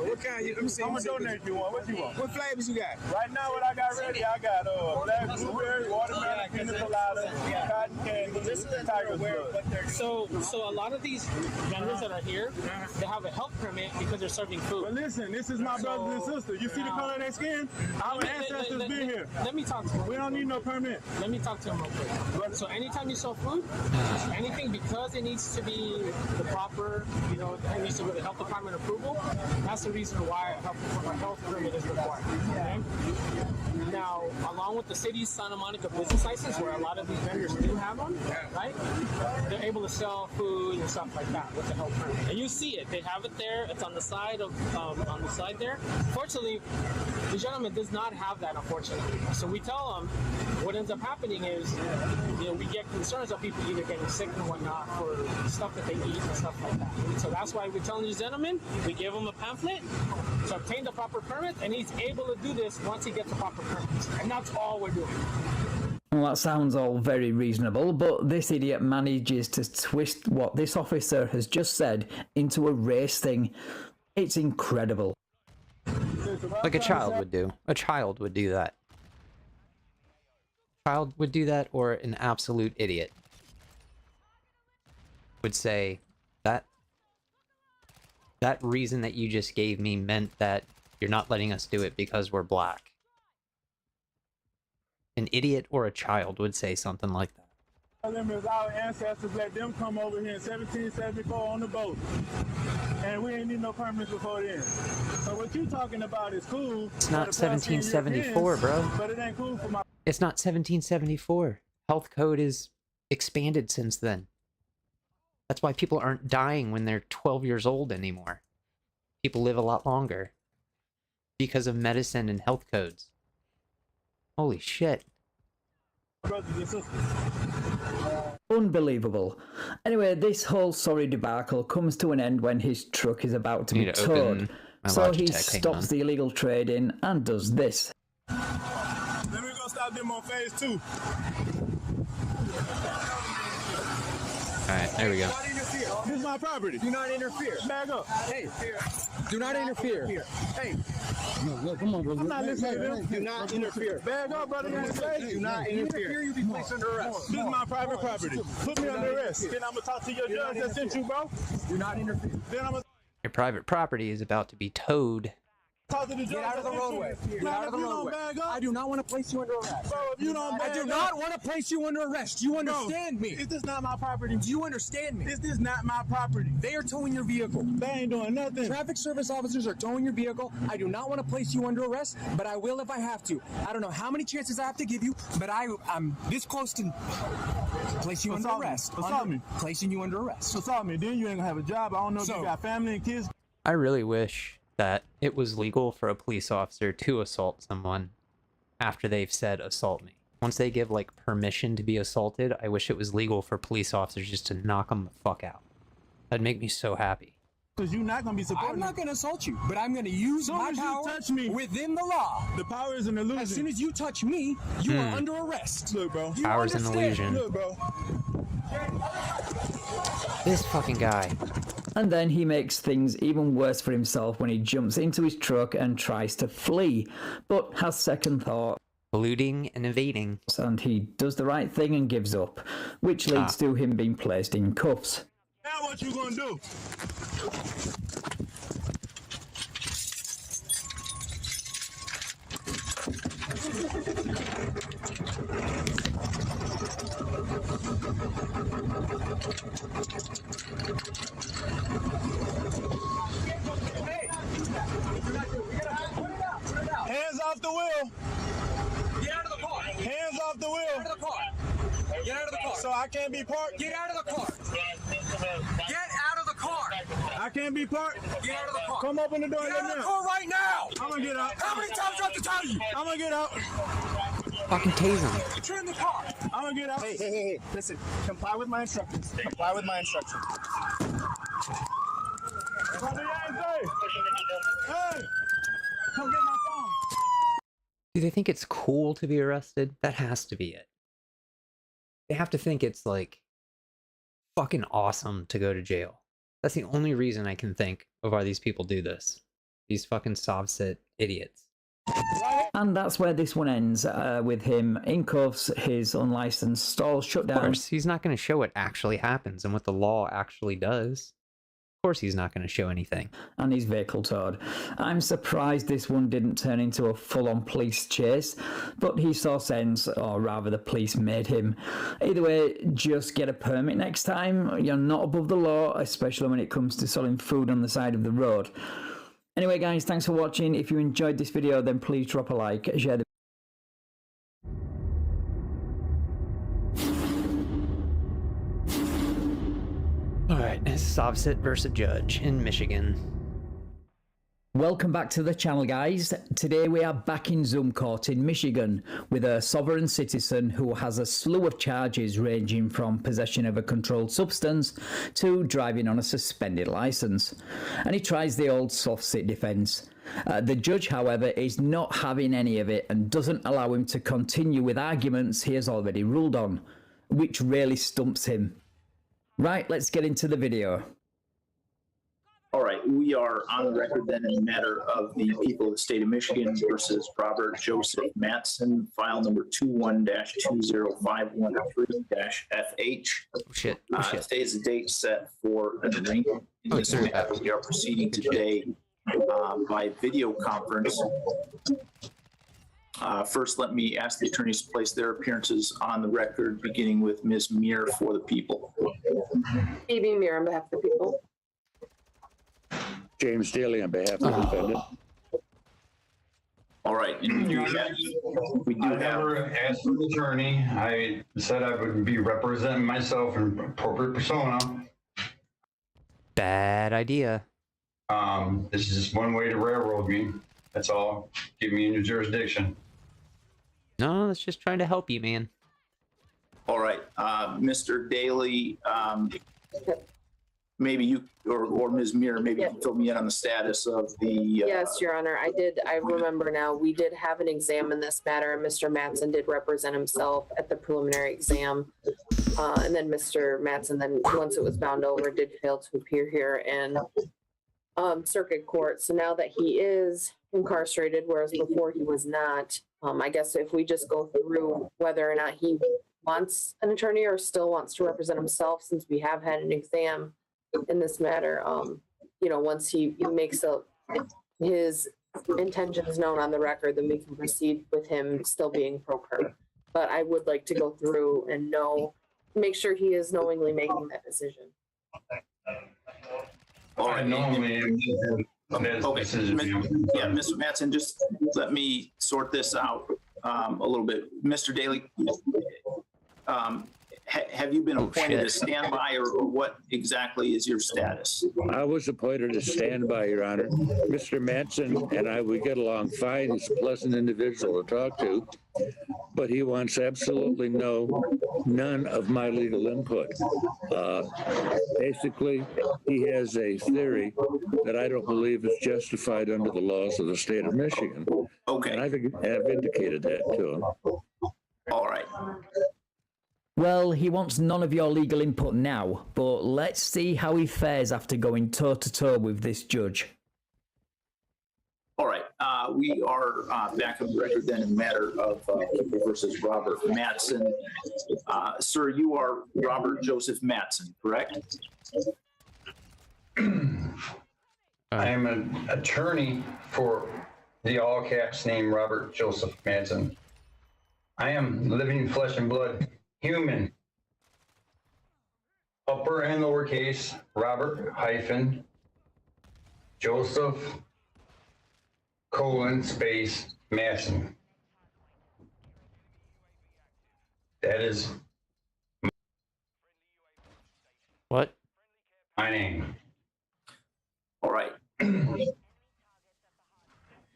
What kind? Let me see. I'm gonna donate you one. What you want? What flavors you got? Right now, what I got ready, I got black blueberry, watermelon, pina colada, cotton candy, tiger blood. So a lot of these vendors that are here, they have a health permit because they're serving food. But listen, this is my brothers and sisters. You see the color of their skin? Our ancestors been here. Let me talk to him. We don't need no permit. Let me talk to him real quick. So anytime you sell food, anything because it needs to be the proper, it needs to go to health department approval. That's the reason why a health permit is required. Okay? Now, along with the city's Santa Monica business license, where a lot of these vendors do have them, right? They're able to sell food and stuff like that with the health permit. And you see it. They have it there. It's on the side there. Fortunately, the gentleman does not have that, unfortunately. So we tell them what ends up happening is, we get concerns of people either getting sick and whatnot for stuff that they eat and stuff like that. So that's why we're telling these gentlemen, we give him a pamphlet to obtain the proper permit, and he's able to do this once he gets the proper permit. And that's all we're doing. Well, that sounds all very reasonable, but this idiot manages to twist what this officer has just said into a race thing. It's incredible. Like a child would do. A child would do that. A child would do that, or an absolute idiot would say that reason that you just gave me meant that you're not letting us do it because we're black. An idiot or a child would say something like that. Them is our ancestors let them come over here in 1774 on the boat, and we ain't need no permits before then. So what you talking about is cool. It's not 1774, bro. But it ain't cool for my. It's not 1774. Health code is expanded since then. That's why people aren't dying when they're 12 years old anymore. People live a lot longer because of medicine and health codes. Holy shit. Brothers and sisters. Unbelievable. Anyway, this whole sorry debacle comes to an end when his truck is about to be towed. So he stops the illegal trading and does this. Then we're gonna stop them on phase 2. Alright, there we go. This is my property. Do not interfere. Back up. Hey, do not interfere. Hey. No, come on, bro. I'm not listening to them. Do not interfere. Back up, brother. Do not interfere. You'll be placed under arrest. This is my private property. Put me under arrest. Then I'm gonna talk to your judge that sent you, bro. Do not interfere. Then I'm gonna Your private property is about to be towed. talk to the judge. Get out of the roadway. Get out of the roadway. I do not want to place you under arrest. Bro, if you don't I do not want to place you under arrest. You understand me? Is this not my property? Do you understand me? This is not my property. They are towing your vehicle. They ain't doing nothing. Traffic service officers are towing your vehicle. I do not want to place you under arrest, but I will if I have to. I don't know how many chances I have to give you, but I'm this close to place you under arrest. Placing you under arrest. Assault me. Then you ain't gonna have a job. I don't know if you got family and kids. I really wish that it was legal for a police officer to assault someone after they've said assault me. Once they give like permission to be assaulted, I wish it was legal for police officers just to knock them the fuck out. That'd make me so happy. Because you're not gonna be supporting. I'm not gonna assault you, but I'm gonna use my power touch me within the law. The power is an illusion. As soon as you touch me, you are under arrest. Look, bro. Power's an illusion. Look, bro. This fucking guy. And then he makes things even worse for himself when he jumps into his truck and tries to flee, but has second thought. Eluding and evading. And he does the right thing and gives up, which leads to him being placed in cuffs. Now what you gonna do? Hands off the wheel. Get out of the car. Hands off the wheel. Get out of the car. Get out of the car. So I can't be parked? Get out of the car. Get out of the car. I can't be parked? Get out of the car. Come open the door. Get out of the car right now. I'm gonna get out. How many times do I have to tell you? I'm gonna get out. Fucking tase him. Get in the car. I'm gonna get out. Hey. Listen, comply with my instructions. Comply with my instructions. Hey, come get my phone. Do they think it's cool to be arrested? That has to be it. They have to think it's like fucking awesome to go to jail. That's the only reason I can think of why these people do this. These fucking SovCit idiots. And that's where this one ends, with him in cuffs, his unlicensed stall shut down. Of course, he's not going to show what actually happens and what the law actually does. Of course he's not going to show anything. And his vehicle towed. I'm surprised this one didn't turn into a full-on police chase, but he saw sense, or rather the police made him. Either way, just get a permit next time. You're not above the law, especially when it comes to selling food on the side of the road. Anyway guys, thanks for watching. If you enjoyed this video, then please drop a like, share the Alright, SovCit versus judge in Michigan. Welcome back to the channel, guys. Today we are back in Zoom court in Michigan with a sovereign citizen who has a slew of charges ranging from possession of a controlled substance to driving on a suspended license. And he tries the old SovCit defense. The judge, however, is not having any of it and doesn't allow him to continue with arguments he has already ruled on, which really stumps him. Right, let's get into the video. All right, we are on the record then in the matter of the people of the state of Michigan versus Robert Joseph Mattson, file number 21-20513-FH. Oh shit. Today is the date set for an arraignment in this matter. We are proceeding today by video conference. First, let me ask the attorneys to place their appearances on the record, beginning with Ms. Muir for the people. Phoebe Muir on behalf of the people. James Daly on behalf of the defendant. All right. And we do have. Never asked for the attorney. I said I would be representing myself in appropriate persona. Bad idea. This is just one way to railroad me. That's all. Get me in your jurisdiction. No, that's just trying to help you, man. All right. Mr. Daly, maybe you or Ms. Muir, maybe you can fill me in on the status of the. Yes, Your Honor, I remember now. We did have an exam in this matter, and Mr. Mattson did represent himself at the preliminary exam. And then Mr. Mattson, then once it was bound over, did fail to appear here in circuit court. So now that he is incarcerated, whereas before he was not, I guess if we just go through whether or not he wants an attorney or still wants to represent himself, since we have had an exam in this matter, once he makes his intentions known on the record, then we can proceed with him still being pro per. But I would like to go through and make sure he is knowingly making that decision. All right. Normally, Okay. Yeah, Mr. Mattson, just let me sort this out a little bit. Mr. Daly, have you been appointed as standby, or what exactly is your status? I was appointed as standby, Your Honor. Mr. Mattson and we get along fine. He's a pleasant individual to talk to, but he wants absolutely none of my legal input. Basically, he has a theory that I don't believe is justified under the laws of the state of Michigan. Okay. And I've indicated that to him. All right. Well, he wants none of your legal input now, but let's see how he fares after going toe-to-toe with this judge. All right. We are back on the record then in the matter of People versus Robert Mattson. Sir, you are Robert Joseph Mattson, correct? I am an attorney for the all caps name Robert Joseph Mattson. I am living flesh and blood, human. Upper and lowercase, Robert hyphen Joseph :space Mattson. That is what? My name. All right.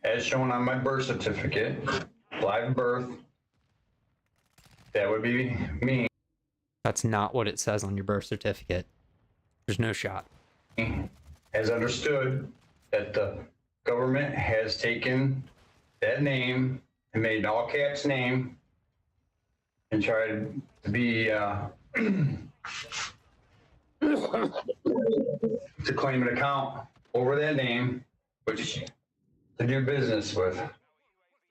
As shown on my birth certificate, live birth, that would be me. That's not what it says on your birth certificate. There's no shot. Has understood that the government has taken that name and made an all caps name and tried to be to claim an account over that name, which to do business with.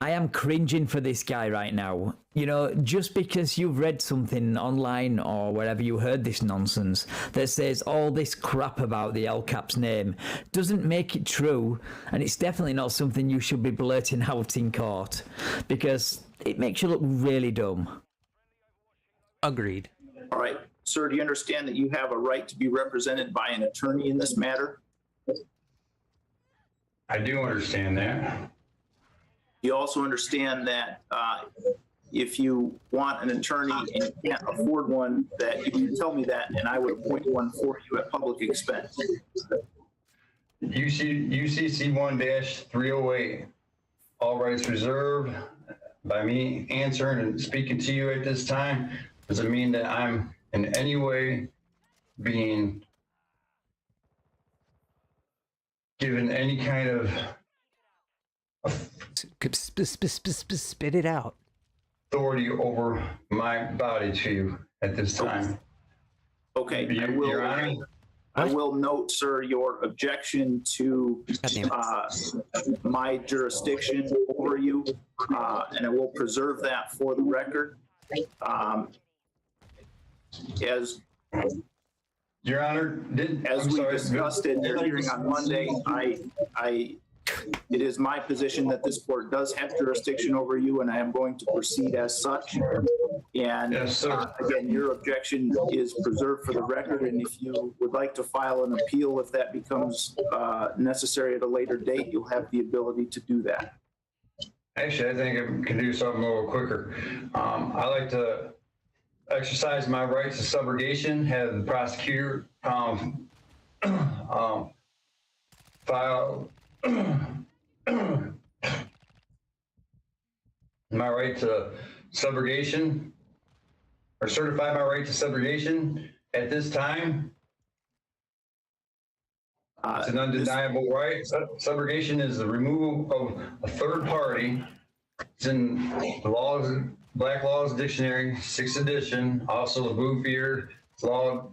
I am cringing for this guy right now. You know, just because you've read something online or wherever you heard this nonsense that says all this crap about the LCAP's name doesn't make it true, and it's definitely not something you should be blurting out in court, because it makes you look really dumb. Agreed. All right. Sir, do you understand that you have a right to be represented by an attorney in this matter? I do understand that. You also understand that if you want an attorney and you can't afford one, that you can tell me that and I would appoint one for you at public expense. UCC 1-308, all rights reserved. By me answering and speaking to you at this time, doesn't mean that I'm in any way being given any kind of spit it out. Authority over my body to you at this time. Okay, Your Honor. I will note, sir, your objection to my jurisdiction over you, and I will preserve that for the record. As Your Honor, as we discussed in your hearing on Monday, it is my position that this court does have jurisdiction over you, and I am going to proceed as such. And yes, again, your objection is preserved for the record, and if you would like to file an appeal, if that becomes necessary at a later date, you'll have the ability to do that. Actually, I think I can do something a little quicker. I like to exercise my rights of subrogation, have the prosecutor file my right to subrogation or certify my right to subrogation at this time. It's an undeniable right. Subrogation is the removal of a third party. It's in the laws, Black Laws Dictionary, 6th edition, also the Bouvier law.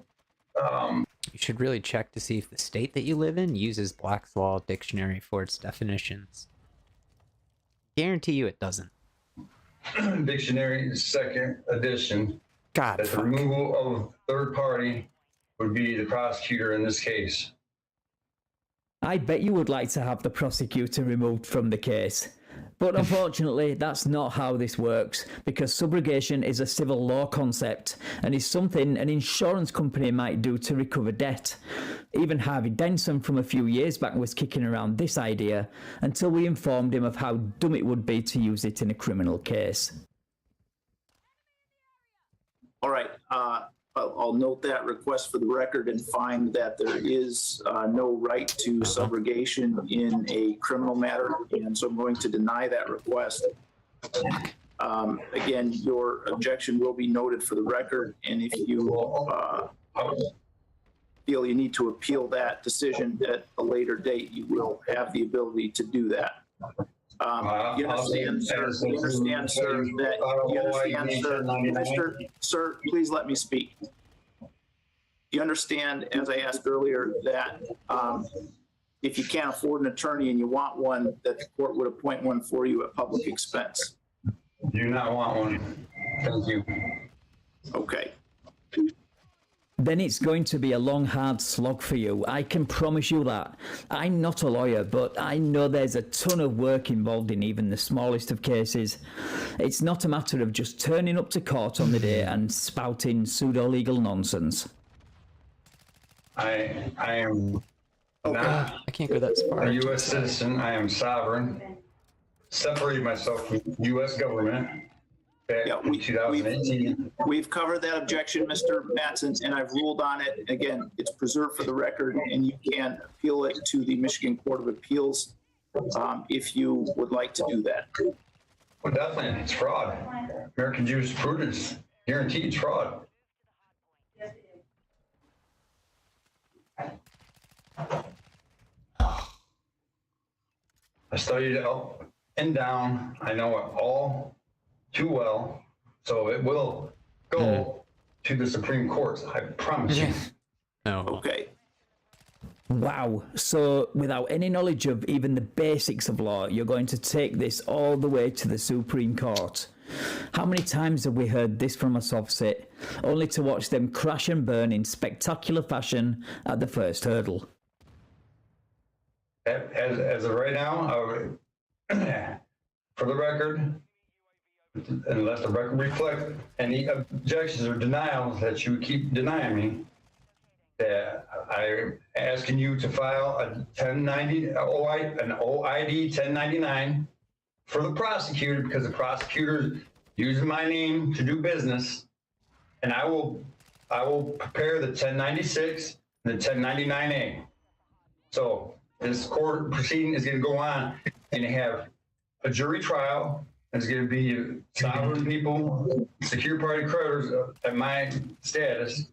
You should really check to see if the state that you live in uses Black's Law Dictionary for its definitions. Guarantee you it doesn't. Dictionary, 2nd edition. God, that the removal of third party would be the prosecutor in this case. I bet you would like to have the prosecutor removed from the case. But unfortunately, that's not how this works, because subrogation is a civil law concept and is something an insurance company might do to recover debt. Even Harvey Denson from a few years back was kicking around this idea until we informed him of how dumb it would be to use it in a criminal case. All right, I'll note that request for the record and find that there is no right to subrogation in a criminal matter, and so I'm going to deny that request. Again, your objection will be noted for the record, and if you feel you need to appeal that decision at a later date, you will have the ability to do that. You understand, sir, sir, please let me speak. You understand, as I asked earlier, that if you can't afford an attorney and you want one, that the court would appoint one for you at public expense. Do not want one. Thank you. Okay. Then it's going to be a long, hard slog for you. I can promise you that. I'm not a lawyer, but I know there's a ton of work involved in even the smallest of cases. It's not a matter of just turning up to court on the day and spouting pseudo-legal nonsense. I am I can't go that far. a U.S. citizen. I am sovereign. Separated myself from the U.S. government. In 2018. We've covered that objection, Mr. Mattson, and I've ruled on it. Again, it's preserved for the record, and you can appeal it to the Michigan Court of Appeals if you would like to do that. Well, definitely, it's fraud. American jurisprudence guarantees fraud. I studied up and down. I know it all too well, so it will go to the Supreme Court. I promise you. Oh. Okay. Wow. So without any knowledge of even the basics of law, you're going to take this all the way to the Supreme Court. How many times have we heard this from a SovCit, only to watch them crash and burn in spectacular fashion at the first hurdle? As of right now, for the record, and let the record reflect any objections or denials that you keep denying me, that I'm asking you to file a 1090, an OID 1099 for the prosecutor, because the prosecutor is using my name to do business, and I will prepare the 1096 and the 1099A. So this court proceeding is going to go on and have a jury trial. It's going to be sovereign people, secure party creditors at my status,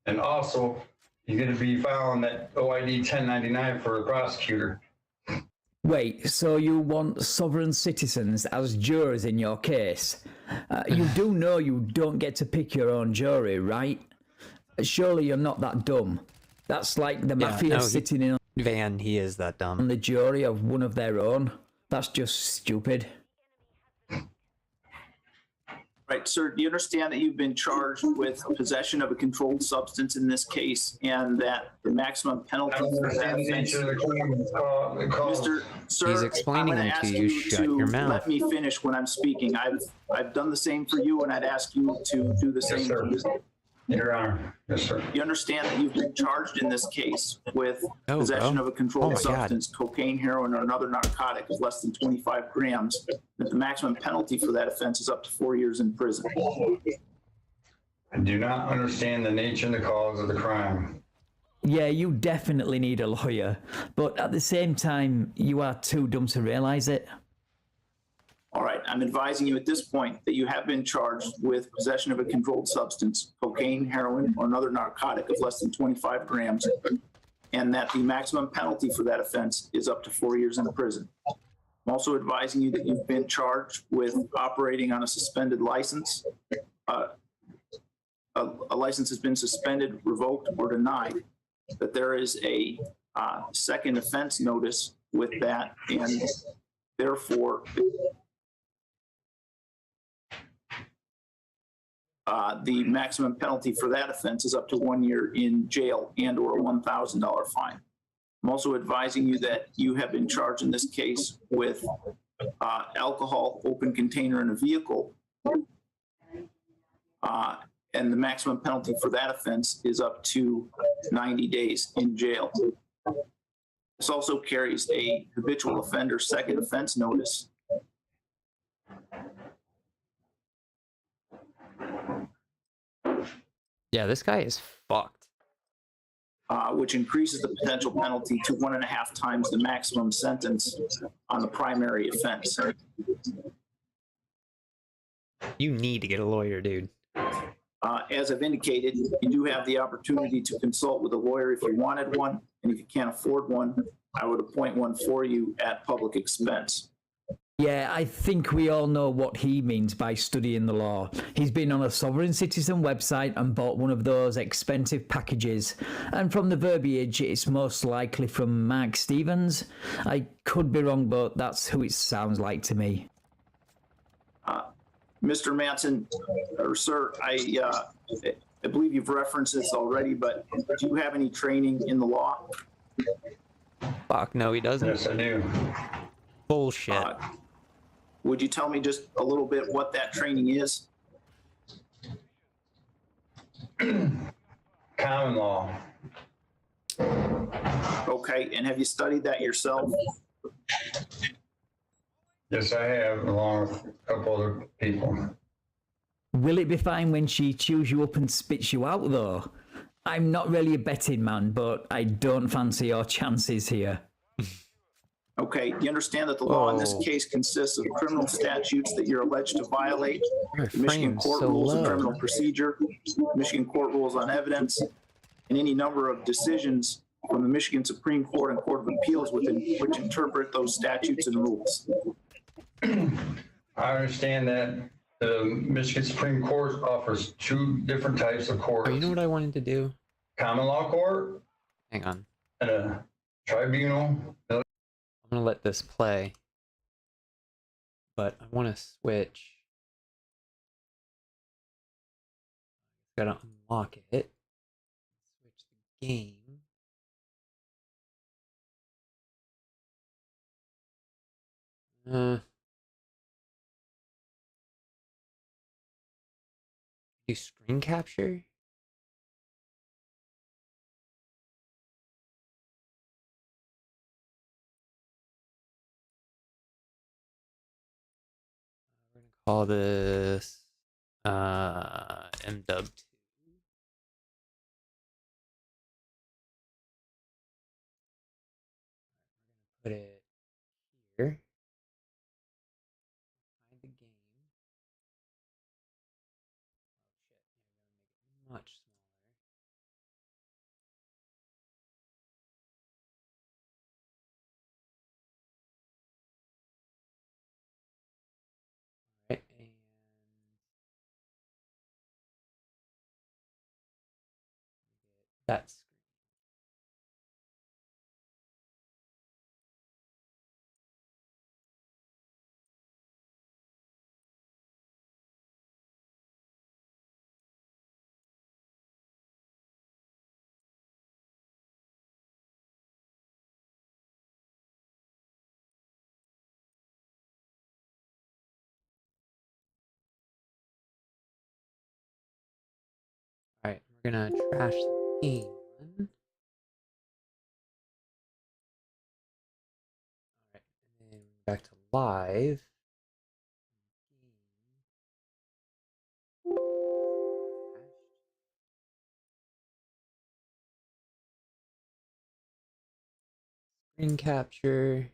and also you're going to be filing that OID 1099 for the prosecutor. Wait, so you want sovereign citizens as jurors in your case? You do know you don't get to pick your own jury, right? Surely you're not that dumb. That's like the mafia sitting in Van, he is that dumb. On the jury of one of their own. That's just stupid. Right, sir, do you understand that you've been charged with possession of a controlled substance in this case, and that the maximum penalty for that offense? Mr. Sir, he's explaining them to you. Shut your mouth. Let me finish when I'm speaking. I've done the same for you, and I'd ask you to do the same for me. Your Honor. Yes, sir. You understand that you've been charged in this case with possession of a controlled substance, cocaine, heroin, or another narcotic of less than 25 grams, that the maximum penalty for that offense is up to 4 years in prison. I do not understand the nature and the cause of the crime. Yeah, you definitely need a lawyer, but at the same time, you are too dumb to realize it. All right, I'm advising you at this point that you have been charged with possession of a controlled substance, cocaine, heroin, or another narcotic of less than 25 grams, and that the maximum penalty for that offense is up to 4 years in prison. I'm also advising you that you've been charged with operating on a suspended license. A license has been suspended, revoked, or denied, that there is a second offense notice with that, and therefore the maximum penalty for that offense is up to 1 year in jail and or a $1,000 fine. I'm also advising you that you have been charged in this case with alcohol, open container in a vehicle, and the maximum penalty for that offense is up to 90 days in jail. This also carries a habitual offender second offense notice. Yeah, this guy is fucked. Which increases the potential penalty to 1.5 times the maximum sentence on the primary offense. You need to get a lawyer, dude. As I've indicated, you do have the opportunity to consult with a lawyer if you wanted one, and if you can't afford one, I would appoint one for you at public expense. Yeah, I think we all know what he means by studying the law. He's been on a sovereign citizen website and bought one of those expensive packages. And from the verbiage, it's most likely from Mark Stevens. I could be wrong, but that's who it sounds like to me. Mr. Manson, or sir, I believe you've referenced this already, but do you have any training in the law? Fuck, no, he doesn't. Yes, I do. Bullshit. Would you tell me just a little bit what that training is? Common law. Okay, and have you studied that yourself? Yes, I have, along with a couple other people. Will it be fine when she chews you up and spits you out, though? I'm not really a betting man, but I don't fancy your chances here. Okay, you understand that the law in this case consists of criminal statutes that you're alleged to violate, the Michigan court rules of criminal procedure, Michigan court rules on evidence, and any number of decisions from the Michigan Supreme Court and Court of Appeals which interpret those statutes and rules. I understand that the Michigan Supreme Court offers 2 different types of courts. Oh, you know what I wanted to do? Common law court. Hang on. And a tribunal. I'm gonna let this play, but I want to switch. Gotta unlock it. Switch the game. Do screen capture? Call this MW2. Put it here. Find the game. Oh shit, much smaller. Right, and that's Alright, we're gonna trash the game. Alright, and then back to live. Screen capture.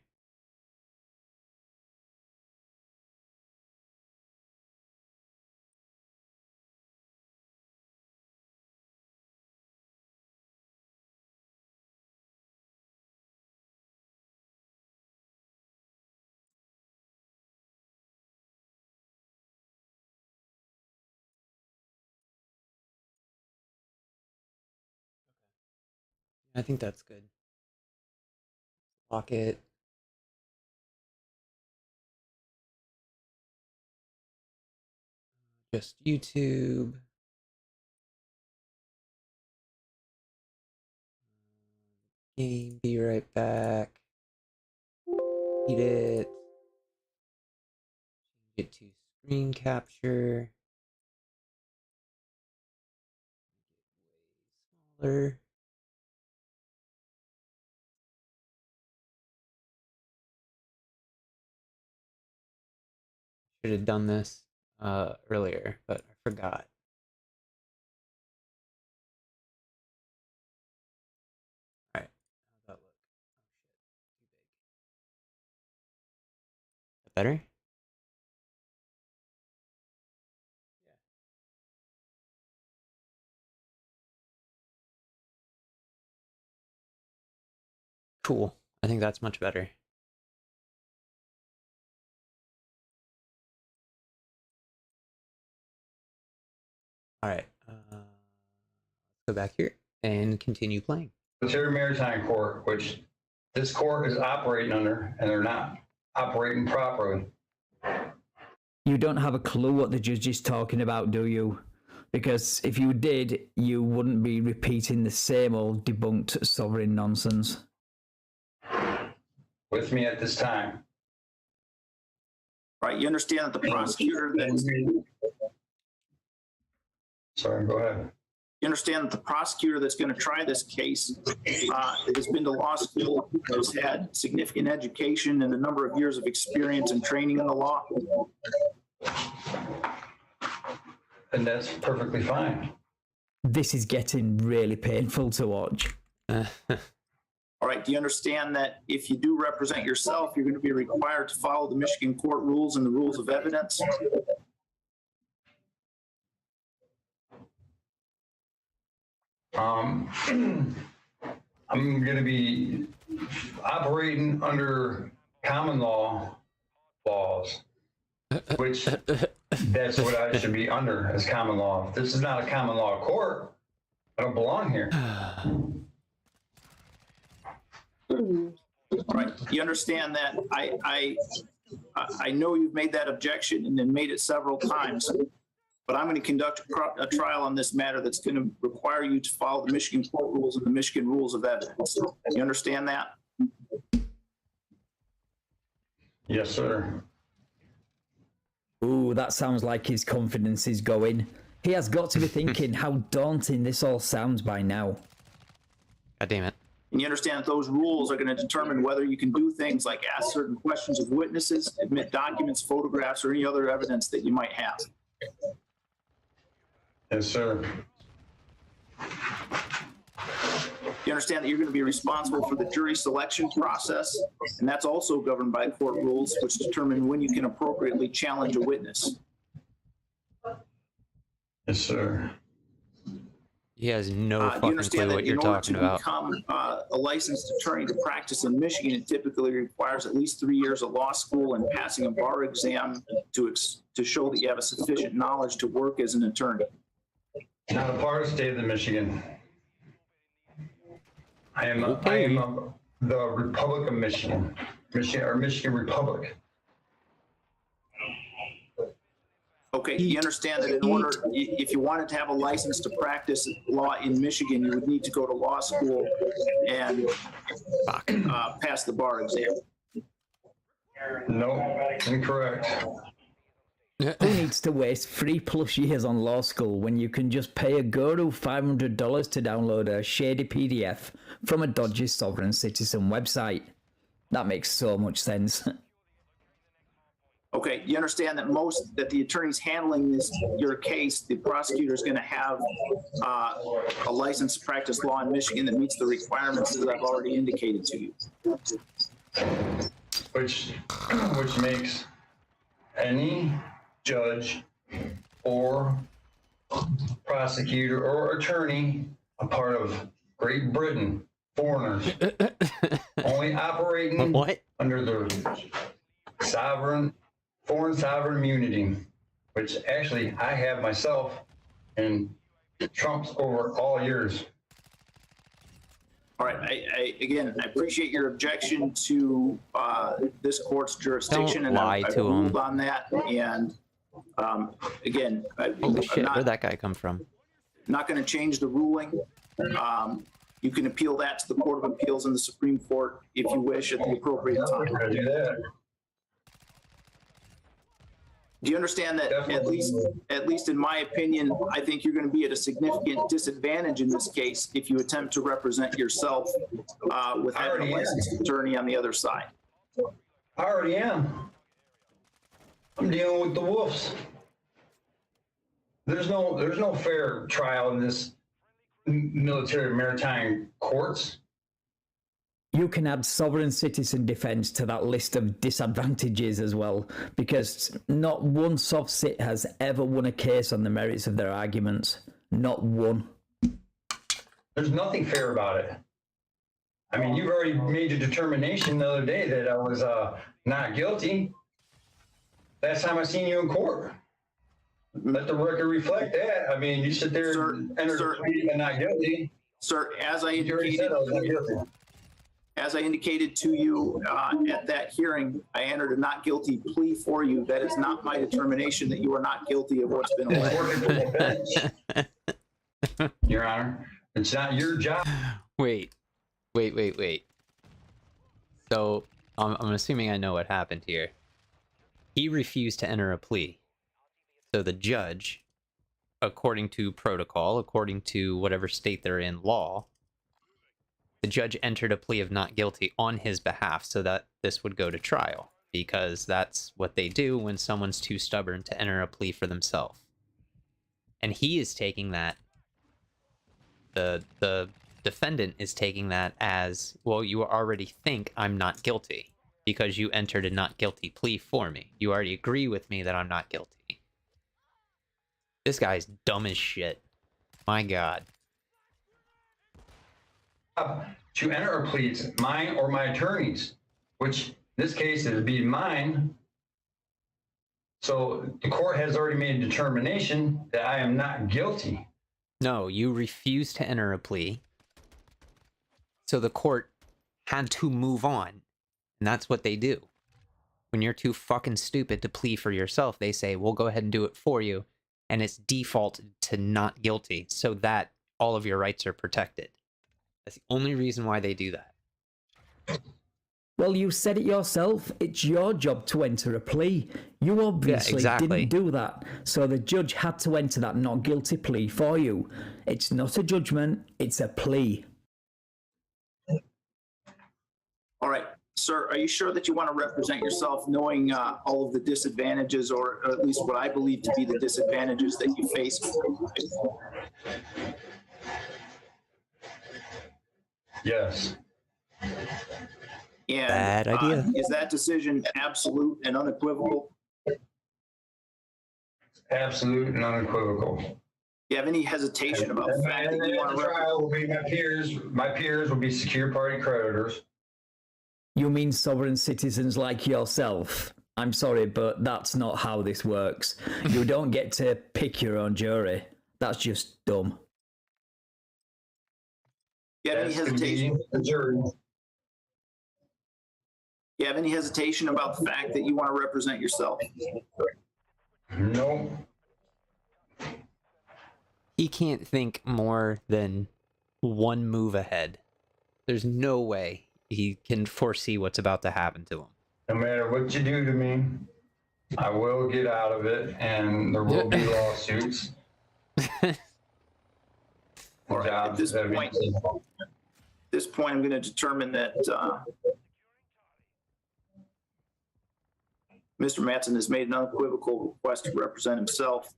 I think that's good. Lock it. Just YouTube. Game, be right back. Eat it. Change it to screen capture. Smaller. Should have done this earlier, but I forgot. All right, how's that look? Oh shit, too big. That better? Cool. I think that's much better. All right, let's go back here and continue playing. Military Maritime Court, which this court is operating under, and they're not operating properly. You don't have a clue what the judge is talking about, do you? Because if you did, you wouldn't be repeating the same old debunked sovereign nonsense. With me at this time. Right, you understand that the prosecutor that's... Sorry, go ahead. You understand that the prosecutor that's going to try this case has been to law school, has had significant education and a number of years of experience and training in the law. And that's perfectly fine. This is getting really painful to watch. All right, do you understand that if you do represent yourself, you're going to be required to follow the Michigan court rules and the rules of evidence? I'm going to be operating under common law laws, which that's what I should be under as common law. If this is not a common law court, I don't belong here. All right, you understand that I know you've made that objection and then made it several times, but I'm going to conduct a trial on this matter that's going to require you to follow the Michigan court rules and the Michigan rules of evidence. You understand that? Yes, sir. Ooh, that sounds like his confidence is going. He has got to be thinking how daunting this all sounds by now. God damn it. And you understand that those rules are going to determine whether you can do things like ask certain questions of witnesses, admit documents, photographs, or any other evidence that you might have. Yes, sir. You understand that you're going to be responsible for the jury selection process, and that's also governed by court rules, which determine when you can appropriately challenge a witness. Yes, sir. He has no fucking clue what you're talking about. In order to become a licensed attorney to practice in Michigan, it typically requires at least 3 years of law school and passing a bar exam to show that you have a sufficient knowledge to work as an attorney. Not a part of the state of Michigan. I am the Republic of Michigan, Michigan Republic. Okay, you understand that in order, if you wanted to have a license to practice law in Michigan, you would need to go to law school and pass the bar exam. No, incorrect. Who needs to waste 3+ years on law school when you can just pay a guru $500 to download a shady PDF from a dodgy sovereign citizen website? That makes so much sense. Okay, you understand that the attorneys handling your case, the prosecutor is going to have a license to practice law in Michigan that meets the requirements that I've already indicated to you. Which makes any judge or prosecutor or attorney a part of Great Britain, foreigners, only operating under the foreign sovereign immunity, which actually I have myself and trumps over all years. All right, again, I appreciate your objection to this court's jurisdiction. Don't and lie I've to him. ruled on that. And again, Holy shit, where'd that guy come from? Not going to change the ruling. You can appeal that to the Court of Appeals in the Supreme Court if you wish at the appropriate time. Do that. Do you understand that at least in my opinion, I think you're going to be at a significant disadvantage in this case if you attempt to represent yourself with having a licensed attorney on the other side? I already am. I'm dealing with the wolves. There's no fair trial in this military maritime courts. You can add sovereign citizen defense to that list of disadvantages as well, because not one SovCit has ever won a case on the merits of their arguments. Not one. There's nothing fair about it. I mean, you've already made your determination the other day that I was not guilty. Last time I seen you in court. Let the record reflect that. I mean, you sit there and enter a plea and not guilty. Sir, as I You already indicated, said I was not guilty. as I indicated to you at that hearing, I entered a not guilty plea for you. That is not my determination that you are not guilty of what's been alleged. Your Honor, it's not your job. Wait. So, I'm assuming I know what happened here. He refused to enter a plea. So the judge, according to protocol, according to whatever state they're in law, the judge entered a plea of not guilty on his behalf so that this would go to trial, because that's what they do when someone's too stubborn to enter a plea for themselves. And he is taking that, the defendant is taking that as, well, you already think I'm not guilty because you entered a not guilty plea for me. You already agree with me that I'm not guilty. This guy's dumb as shit. My God. To enter a plea, it's mine or my attorney's, which in this case it would be mine. So the court has already made a determination that I am not guilty. No, you refused to enter a plea. So the court had to move on. And that's what they do. When you're too fucking stupid to plea for yourself, they say, we'll go ahead and do it for you. And it's default to not guilty so that all of your rights are protected. That's the only reason why they do that. Well, you said it yourself. It's your job to enter a plea. You obviously didn't do that. So the judge had to enter that not guilty plea for you. It's not a judgment, it's a plea. All right, sir, are you sure that you want to represent yourself knowing all of the disadvantages, or at least what I believe to be the disadvantages that you face? Yes. And, bad idea. Is that decision absolute and unequivocal? Absolute and unequivocal. Do you have any hesitation about the fact that you want to trial will be my peers will be secure party creditors. You mean sovereign citizens like yourself? I'm sorry, but that's not how this works. You don't get to pick your own jury. That's just dumb. Do you have any hesitation? You have any hesitation about the fact that you want to represent yourself? No. He can't think more than one move ahead. There's no way he can foresee what's about to happen to him. No matter what you do to me, I will get out of it, and there will be lawsuits. All right, at this point, I'm going to determine that Mr. Matson has made an unequivocal request to represent himself.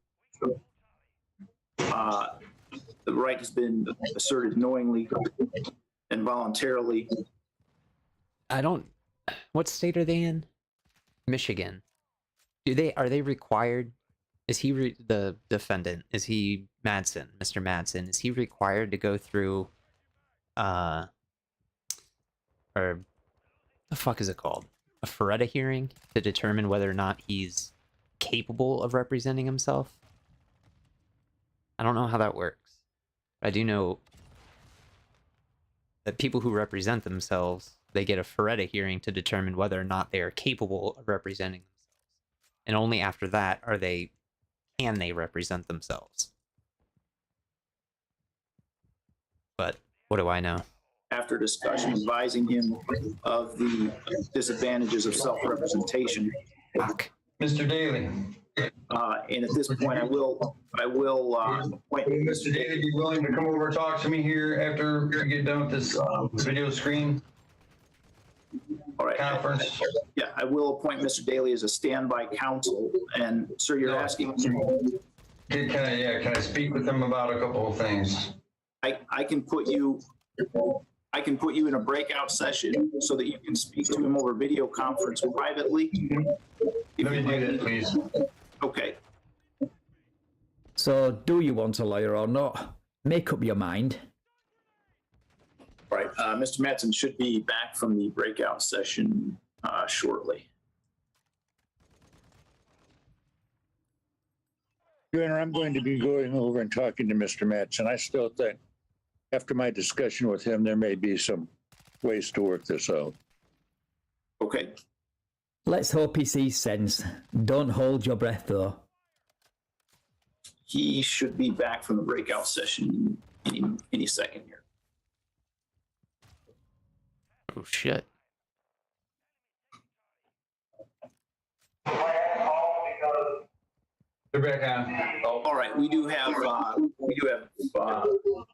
The right has been asserted knowingly and voluntarily. What state are they in? Michigan. Are they required? Is he the defendant? Is he Madsen, Mr. Madsen? Is he required to go through, or the fuck is it called? A Feretta hearing to determine whether or not he's capable of representing himself? I don't know how that works. I do know that people who represent themselves, they get a FRERETA hearing to determine whether or not they are capable of representing themselves. And only after that can they represent themselves. But what do I know? After discussion, advising him of the disadvantages of self-representation. Fuck. Mr. Daly. And at this point, I will appoint. Would Mr. Daly be willing to come over and talk to me here after we get done with this video screen? All right. Conference. Yeah, I will appoint Mr. Daly as a standby counsel. And sir, you're asking. Can I speak with him about a couple of things? I can put you in a breakout session so that you can speak to him over video conference privately. Let me do that, please. Okay. So, do you want a lawyer or not? Make up your mind. All right. Mr. Mattson should be back from the breakout session shortly. Your Honor, I'm going to be going over and talking to Mr. Mattson. I still think, after my discussion with him, there may be some ways to work this out. Okay. Let's hope he sees sense. Don't hold your breath, though. He should be back from the breakout session any second here. Oh, shit. They're back on. All right, we do have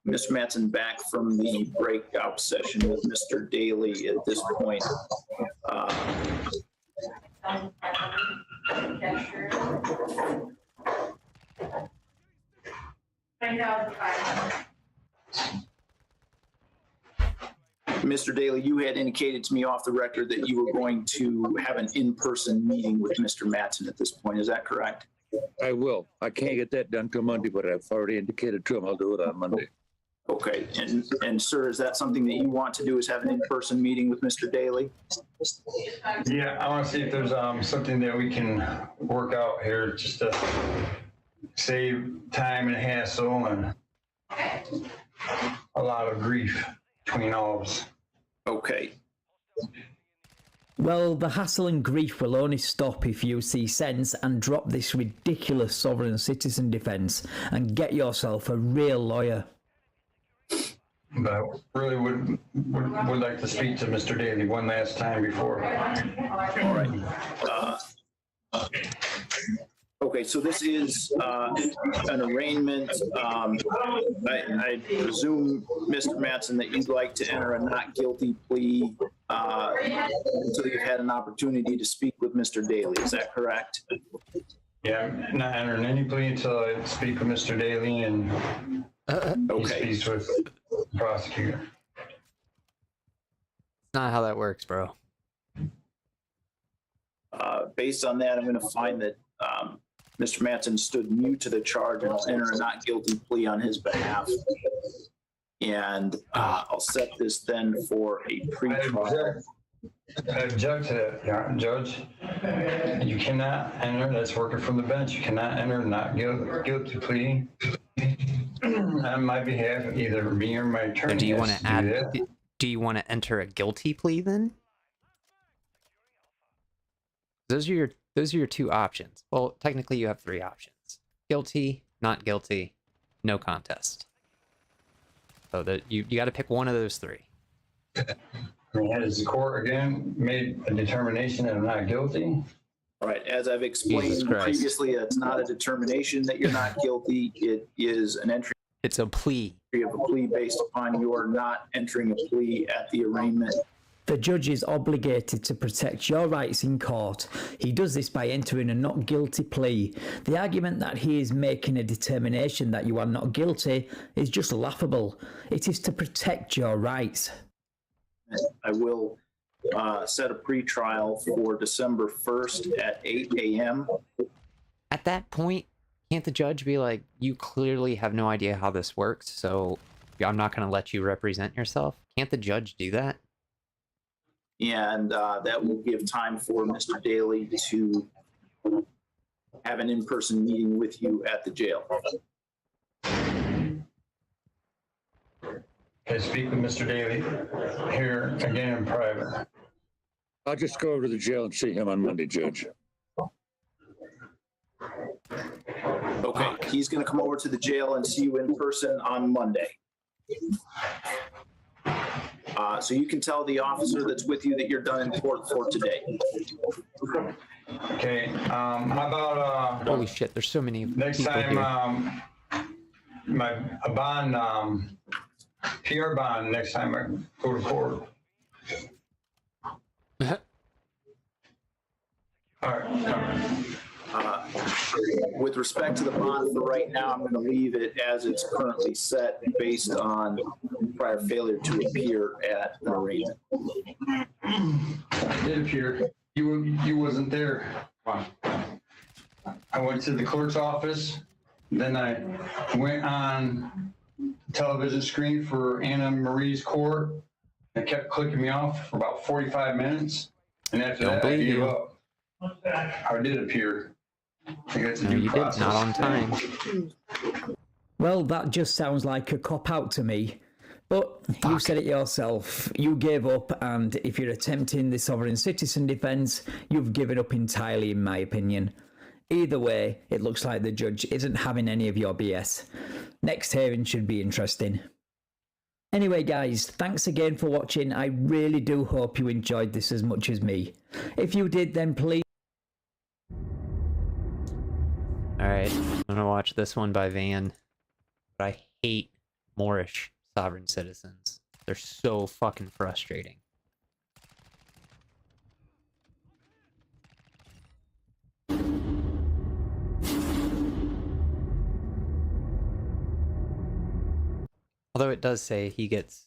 Mr. Mattson back from the breakout session with Mr. Daly at this point. Mr. Daly, you had indicated to me off the record that you were going to have an in-person meeting with Mr. Mattson at this point. Is that correct? I will. I can't get that done till Monday, but I've already indicated to him I'll do it on Monday. Okay, and sir, is that something that you want to do, is have an in-person meeting with Mr. Daly? Yeah, I want to see if there's something that we can work out here just to save time and hassle and a lot of grief between all of us. Okay. Well, the hassle and grief will only stop if you see sense and drop this ridiculous sovereign citizen defense and get yourself a real lawyer. But I really would like to speak to Mr. Daly one last time before. All right. Okay, so this is an arraignment. I presume, Mr. Mattson, that you'd like to enter a not guilty plea until you've had an opportunity to speak with Mr. Daly. Is that correct? Yeah, I'm not entering any plea until I speak with Mr. Daly and he speaks with the prosecutor. Not how that works, bro. Based on that, I'm going to find that Mr. Mattson stood mute to the charge and I'll enter a not guilty plea on his behalf. And I'll set this then for a pre-trial. I object to that, Judge. You cannot enter, that's working from the bench, you cannot enter not guilty plea on my behalf, either me or my attorney. So do you want to add? that. Do you want to enter a guilty plea then? Those are your two options. Well, technically you have three options: guilty, not guilty, no contest. So that you got to pick one of those three. Has the court again made a determination that I'm not guilty? All right, as I've explained previously, it's not a determination that you're not guilty. It is an entry. It's a plea. Of a plea based upon your not entering a plea at the arraignment. The judge is obligated to protect your rights in court. He does this by entering a not guilty plea. The argument that he is making a determination that you are not guilty is just laughable. It is to protect your rights. I will set a pre-trial for December 1st at 8 a.m. At that point, can't the judge be like, you clearly have no idea how this works, so I'm not going to let you represent yourself? Can't the judge do that? And that will give time for Mr. Daly to have an in-person meeting with you at the jail. Okay, I speak with Mr. Daly here again in private. I'll just go over to the jail and see him on Monday, Judge. Okay, he's going to come over to the jail and see you in person on Monday. So you can tell the officer that's with you that you're done in court for today. Okay, how about Holy shit, there's so many next people time here. a bond, PR bond next time I go to court. All right. With respect to the bond for right now, I'm going to leave it as it's currently set based on prior failure to appear at an arraignment. I did appear. You wasn't there. I went to the clerk's office, then I went on television screen for Anna Marie's court. They kept clicking me off for about 45 minutes, and after that I gave up. I did appear. I think that's a due process. Not on time. Well, that just sounds like a cop-out to me. But you said it yourself. You gave up, and if you're attempting the sovereign citizen defence, you've given up entirely, in my opinion. Either way, it looks like the judge isn't having any of your BS. Next hearing should be interesting. Anyway, guys, thanks again for watching. I really do hope you enjoyed this as much as me. If you did, then please... Alright, I'm gonna watch this one by Van. But I hate Moorish sovereign citizens. They're so fucking frustrating. Although it does say he gets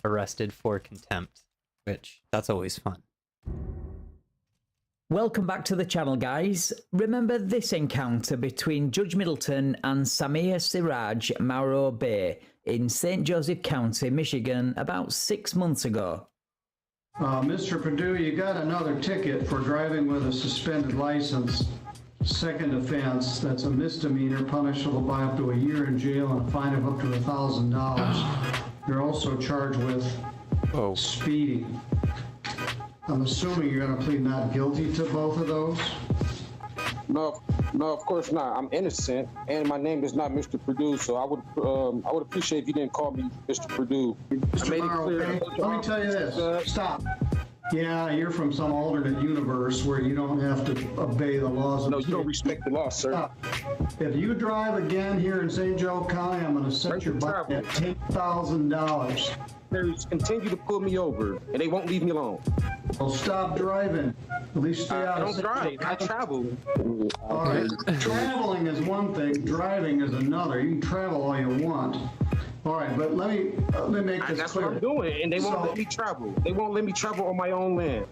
arrested for contempt, which that's always fun. Welcome back to the channel, guys. Remember this encounter between Judge Middleton and Samir Siraj Mauro Bay in St. Joseph County, Michigan, about 6 months ago. Mr. Perdue, you got another ticket for driving with a suspended license. Second offense, that's a misdemeanor punishable by up to a year in jail and a fine of up to $1,000. You're also charged with speeding. I'm assuming you're going to plead not guilty to both of those? No, of course not. I'm innocent, and my name is not Mr. Perdue, so I would appreciate if you didn't call me Mr. Perdue. Mr. Morrow, let me tell you this. Stop. Yeah, you're from some alternate universe where you don't have to obey the laws of the state. No, you don't respect the law, sir. Stop. If you drive again here in St. Joe County, I'm going to set your butt at $10,000. They continue to pull me over, and they won't leave me alone. Well, stop driving. At least stay out of... I don't drive. I travel. All right. Traveling is one thing. Driving is another. You can travel all you want. All right, but let me make this That's clear. what I'm doing, and they won't let me travel. They won't let me travel on my own land.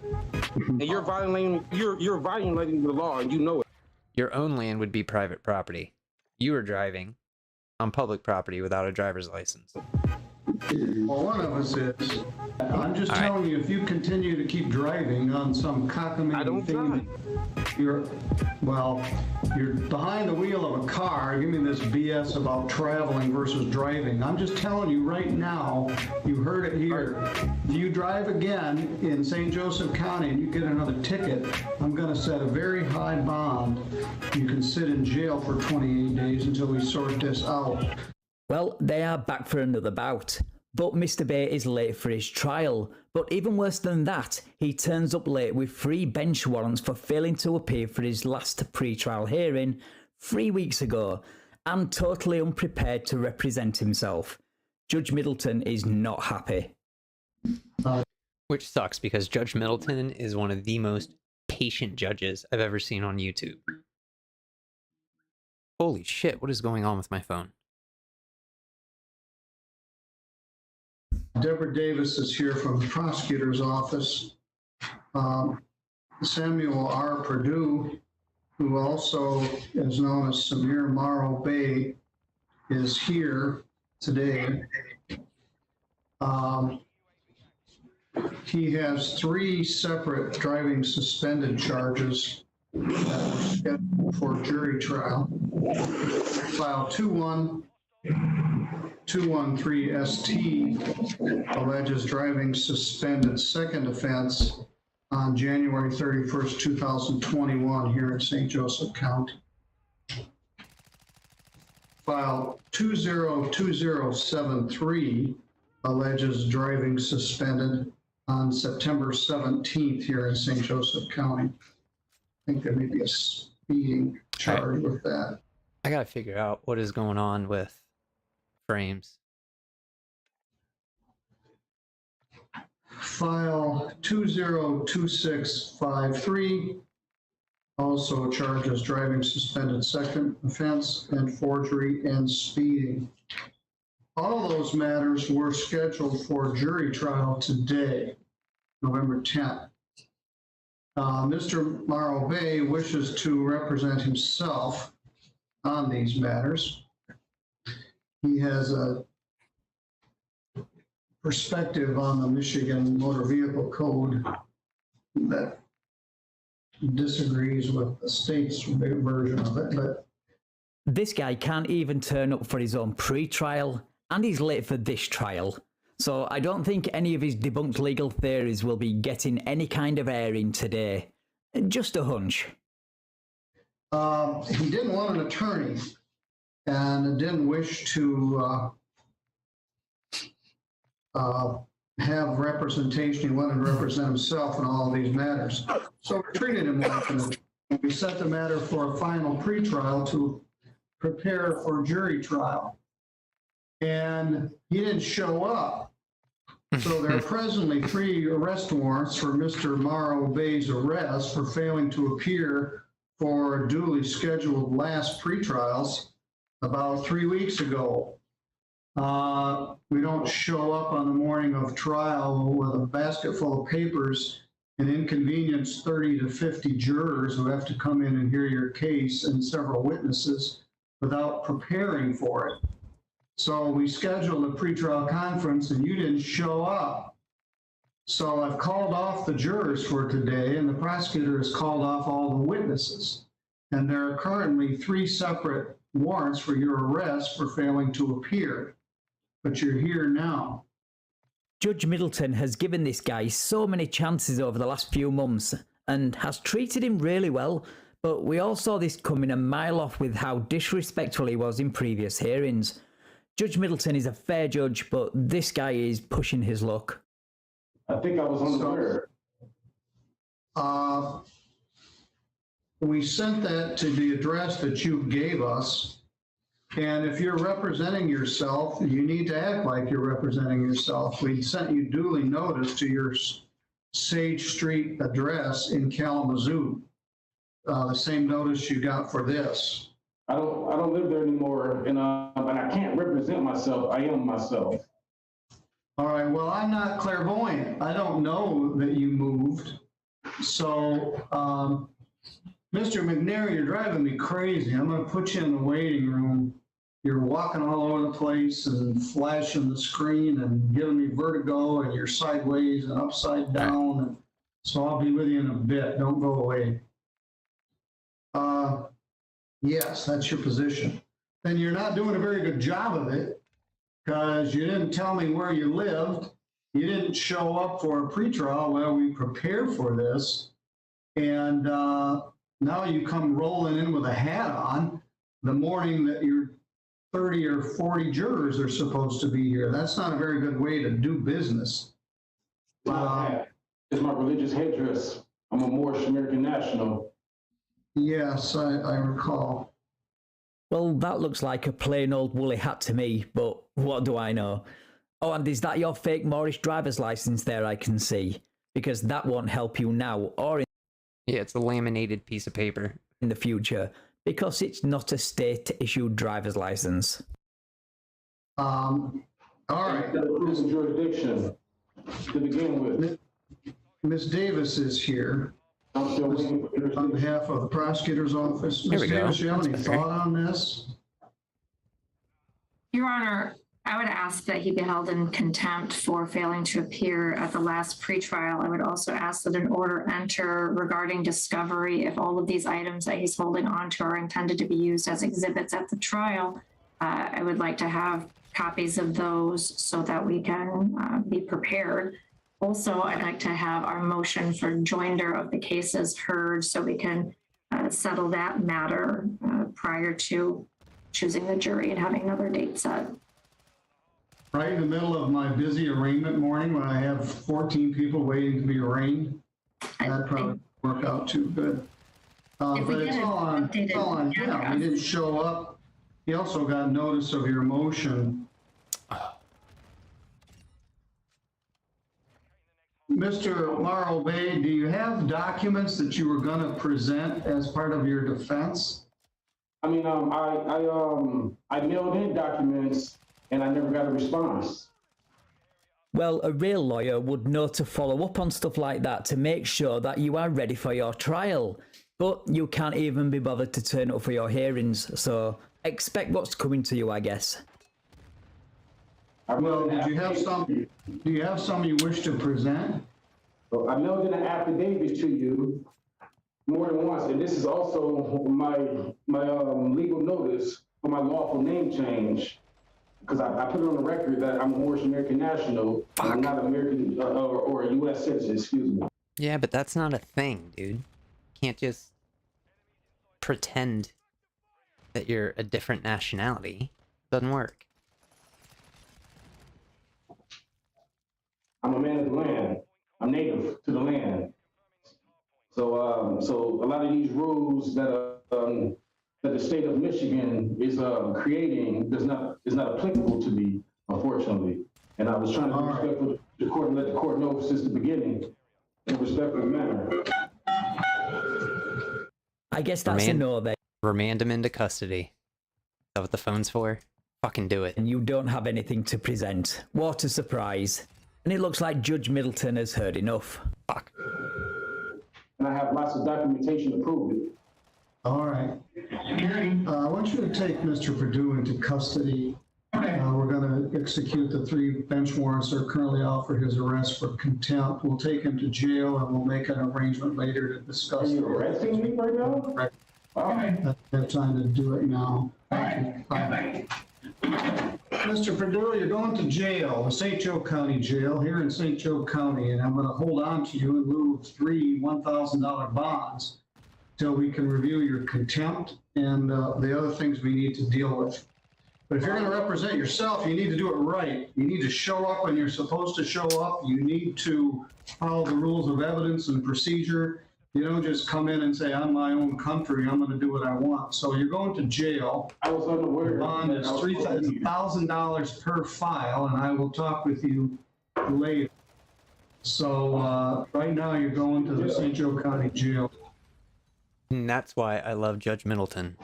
And you're violating the law, and you know it. Your own land would be private property. You are driving on public property without a driver's license. Well, one of us is. I'm just telling you, if you continue to keep driving on some cockamamie thing, you're behind the wheel of a car. Give me this BS about traveling versus driving. I'm just telling you right now, you heard it here. If you drive again in St. Joseph County and you get another ticket, I'm going to set a very high bond. You can sit in jail for 28 days until we sort this out. Well, they are back for another bout. But Mr. Bay is late for his trial. But even worse than that, he turns up late with 3 bench warrants for failing to appear for his last pre-trial hearing 3 weeks ago, and totally unprepared to represent himself. Judge Middleton is not happy. Which sucks, because Judge Middleton is one of the most patient judges I've ever seen on YouTube. Holy shit, what is going on with my phone? Deborah Davis is here from the prosecutor's office. Samuel R. Perdue, who also is known as Samir Morrow Bay, is here today. He has 3 separate driving suspended charges that were scheduled for jury trial. File 2-1 213ST alleges driving suspended second offense on January 31st, 2021 here in St. Joseph County. File 202073 alleges driving suspended on September 17th here in St. Joseph County. I think there may be a speeding charge with that. I gotta figure out what is going on with frames. File 202653 also charges driving suspended second offense and forgery and speeding. All of those matters were scheduled for jury trial today, November 10th. Mr. Morrow Bay wishes to represent himself on these matters. He has a perspective on the Michigan Motor Vehicle Code that disagrees with the state's version of it, but this guy can't even turn up for his own pre-trial, and he's late for this trial. So I don't think any of his debunked legal theories will be getting any kind of airing today. Just a hunch. He didn't want an attorney and didn't wish to have representation. He wanted to represent himself in all of these matters. So we treated him like an attorney. We set the matter for a final pretrial to prepare for jury trial. And he didn't show up. So there are presently 3 arrest warrants for Mr. Morrow Bay's arrest for failing to appear for duly scheduled last pretrials about 3 weeks ago. We don't show up on the morning of trial with a basket full of papers and inconvenience 30 to 50 jurors who have to come in and hear your case and several witnesses without preparing for it. So we scheduled a pretrial conference and you didn't show up. So I've called off the jurors for today and the prosecutor has called off all the witnesses. And there are currently 3 separate warrants for your arrest for failing to appear. But you're here now. Judge Middleton has given this guy so many chances over the last few months and has treated him really well, but we all saw this coming a mile off with how disrespectful he was in previous hearings. Judge Middleton is a fair judge, but this guy is pushing his luck. I think I was unaware. We sent that to the address that you gave us. And if you're representing yourself, you need to act like you're representing yourself. We sent you duly notice to your Sage Street address in Kalamazoo. The same notice you got for this. I don't live there anymore, and I can't represent myself. I am myself. All right, well, I'm not clairvoyant. I don't know that you moved. So, Mr. McNair, you're driving me crazy. I'm gonna put you in the waiting room. You're walking all over the place and flashing the screen and giving me vertigo, and you're sideways and upside down. And so I'll be with you in a bit. Don't go away. Yes, that's your position. Then you're not doing a very good job of it because you didn't tell me where you lived. You didn't show up for a pretrial while we prepared for this. And now you come rolling in with a hat on the morning that your 30 or 40 jurors are supposed to be here. That's not a very good way to do business. It's my religious headdress. I'm a Moorish American national. Yes, I recall. Well, that looks like a plain old woolly hat to me, but what do I know? Oh, and is that your fake Moorish driver's license there I can see? Because that won't help you now or in... Yeah, it's a laminated piece of paper. In the future, because it's not a state-issued driver's license. All right. Prison jurisdiction to begin with. Ms. Davis is here. On behalf of the prosecutor's office. Ms. Davis, do you have any thought on this? Your Honor, I would ask that he be held in contempt for failing to appear at the last pretrial. I would also ask that an order enter regarding discovery if all of these items that he's holding on to are intended to be used as exhibits at the trial. I would like to have copies of those so that we can be prepared. Also, I'd like to have our motion for joinder of the cases heard so we can settle that matter prior to choosing the jury and having another date set. Right in the middle of my busy arraignment morning when I have 14 people waiting to be arraigned, that'd probably work out too good. But it's all on him. He didn't show up. He also got notice of your motion. Mr. Morrow Bay, do you have documents that you were going to present as part of your defense? I mean, I mailed in documents and I never got a response. Well, a real lawyer would know to follow up on stuff like that to make sure that you are ready for your trial. But you can't even be bothered to turn up for your hearings, so expect what's coming to you, I guess. Well, do you have some you wish to present? Well, I mailed in an affidavit to you more than once, and this is also my legal notice for my lawful name change, because I put it on the record that I'm a Moorish American national, I'm not American or a U.S. citizen, excuse me. Yeah, but that's not a thing, dude. Can't just pretend that you're a different nationality. Doesn't work. I'm a man of the land. I'm native to the land. So, so a lot of these rules that the state of Michigan is creating is not applicable to me, unfortunately. And I was trying to be respectful to the court and let the court know since the beginning in a respectful manner. I guess that's a no then. Remand him into custody. Is that what the phone's for? Fucking do it. And you don't have anything to present. What a surprise. And it looks like Judge Middleton has heard enough. Fuck. And I have lots of documentation to prove it. All right. I want you to take Mr. Perdue into custody. We're going to execute the 3 bench warrants that are currently out for his arrest for contempt. We'll take him to jail and we'll make an arrangement later to discuss. Are you arresting me right now? Right. I have time to do it now. Thank you. Bye. Mr. Perdue, you're going to jail, the St. Joe County Jail here in St. Joe County, and I'm going to hold on to you in lieu of 3 $1,000 bonds till we can review your contempt and the other things we need to deal with. But if you're going to represent yourself, you need to do it right. You need to show up when you're supposed to show up. You need to follow the rules of evidence and procedure. You don't just come in and say, I'm my own country, I'm going to do what I want. So you're going to jail. I was unaware. The bond is $1,000 per file, and I will talk with you later. So right now you're going to the St. Joe County Jail. And that's why I love Judge Middleton.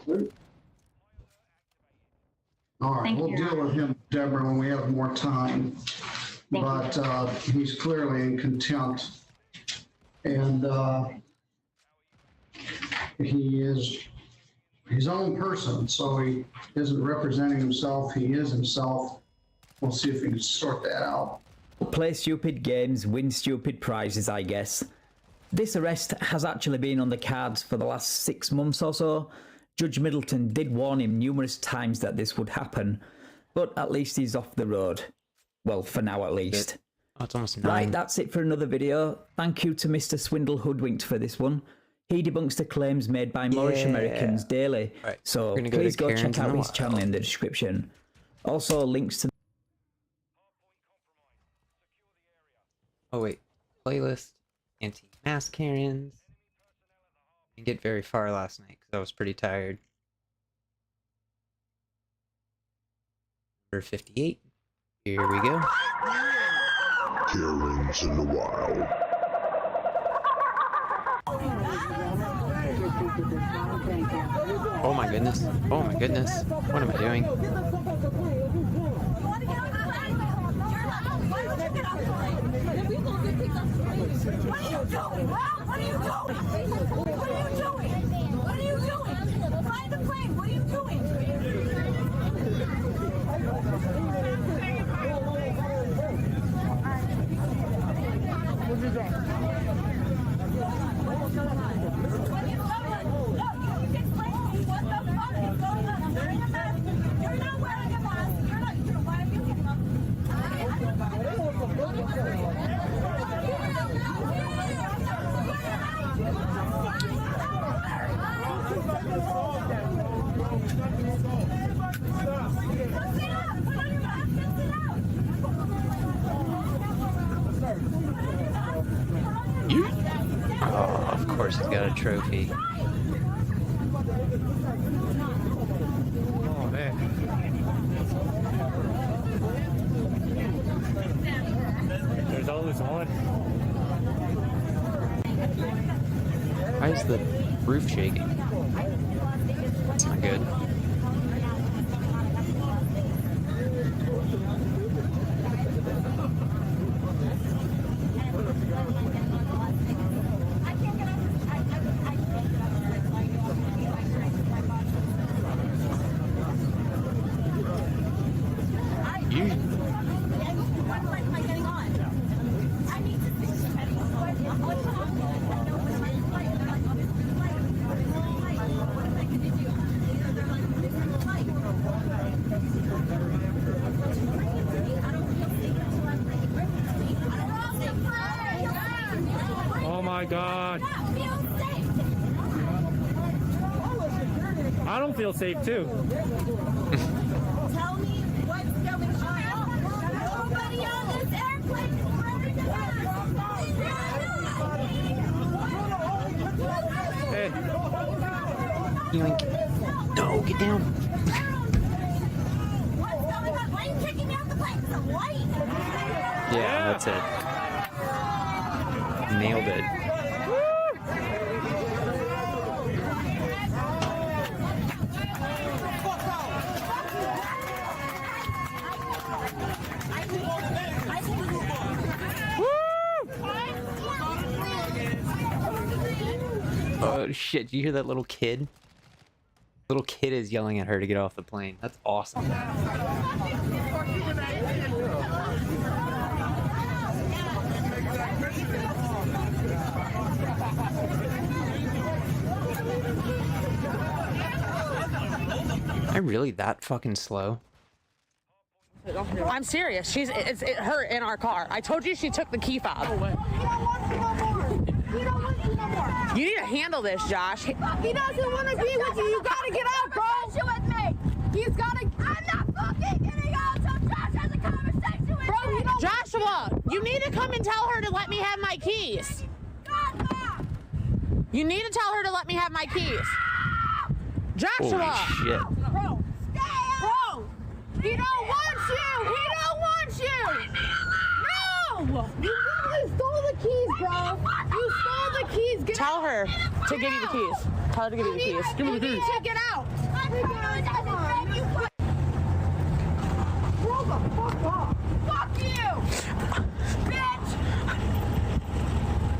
All right, we'll deal with him, Deborah, when we have more time. But he's clearly in contempt. And he is his own person, so he isn't representing himself, he is himself. We'll see if we can sort that out. Play stupid games, win stupid prizes, I guess. This arrest has actually been on the cards for the last 6 months or so. Judge Middleton did warn him numerous times that this would happen, but at least he's off the road. Well, for now at least. Oh, it's almost 9. Right, that's it for another video. Thank you to Mr. Swindle Hoodwinked for this one. He debunks the claims made by Moorish Americans daily. Right. So please go check out his channel in the description. Also, links to... Oh wait, playlist, anti-mask Karens. Didn't get very far last night because I was pretty tired. Number 58. Here we go. Karens in the wild. Oh my goodness. Oh my goodness. What am I doing? You're not wearing a mask. You're not. Why Oh, of course he's got a trophy. Oh, man. There's always one. Why is the roof shaking? That's not good. Oh my God. I don't feel safe too. Tell me what's going on. Nobody on this airplane is ready to Hey. Yoink. No, get down. What's going on? Why are you kicking me out the plane? It's a light. Yeah, that's it. Nailed it. Oh shit, did you hear that little kid? Little kid is yelling at her to get off the plane. That's awesome. Am I really that fucking slow? I'm serious. It's her in our car. I told you she took the key fob. You need to handle this, Josh. He doesn't want to be with you. You gotta get out, bro. With me. He's gotta. I'm not fucking getting out until Josh has a conversation with me. Joshua, you need to come and tell her to let me have my keys. You need to tell her to let me have my keys. Joshua. Holy shit. Bro, he don't want you. He don't want you. No. You literally stole the keys, bro. You stole the keys. Get Tell out. her to give you the keys. Tell her to give you the keys. Give me the keys. Get out. Roll the fuck off. Fuck you.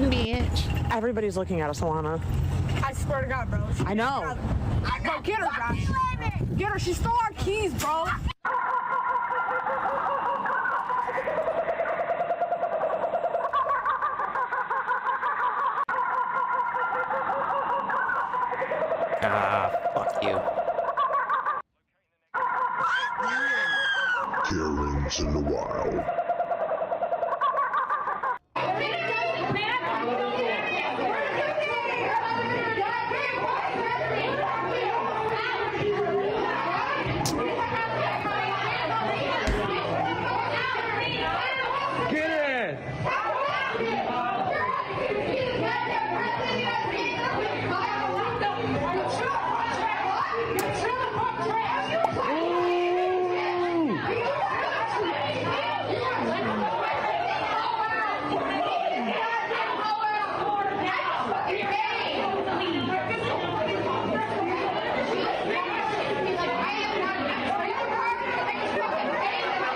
Bitch. Everybody's looking at us, Alana. I swear to God, bro. I know. Bro, get her, Josh. Get her. She stole our keys, bro. Fuck you. Karens in the wild.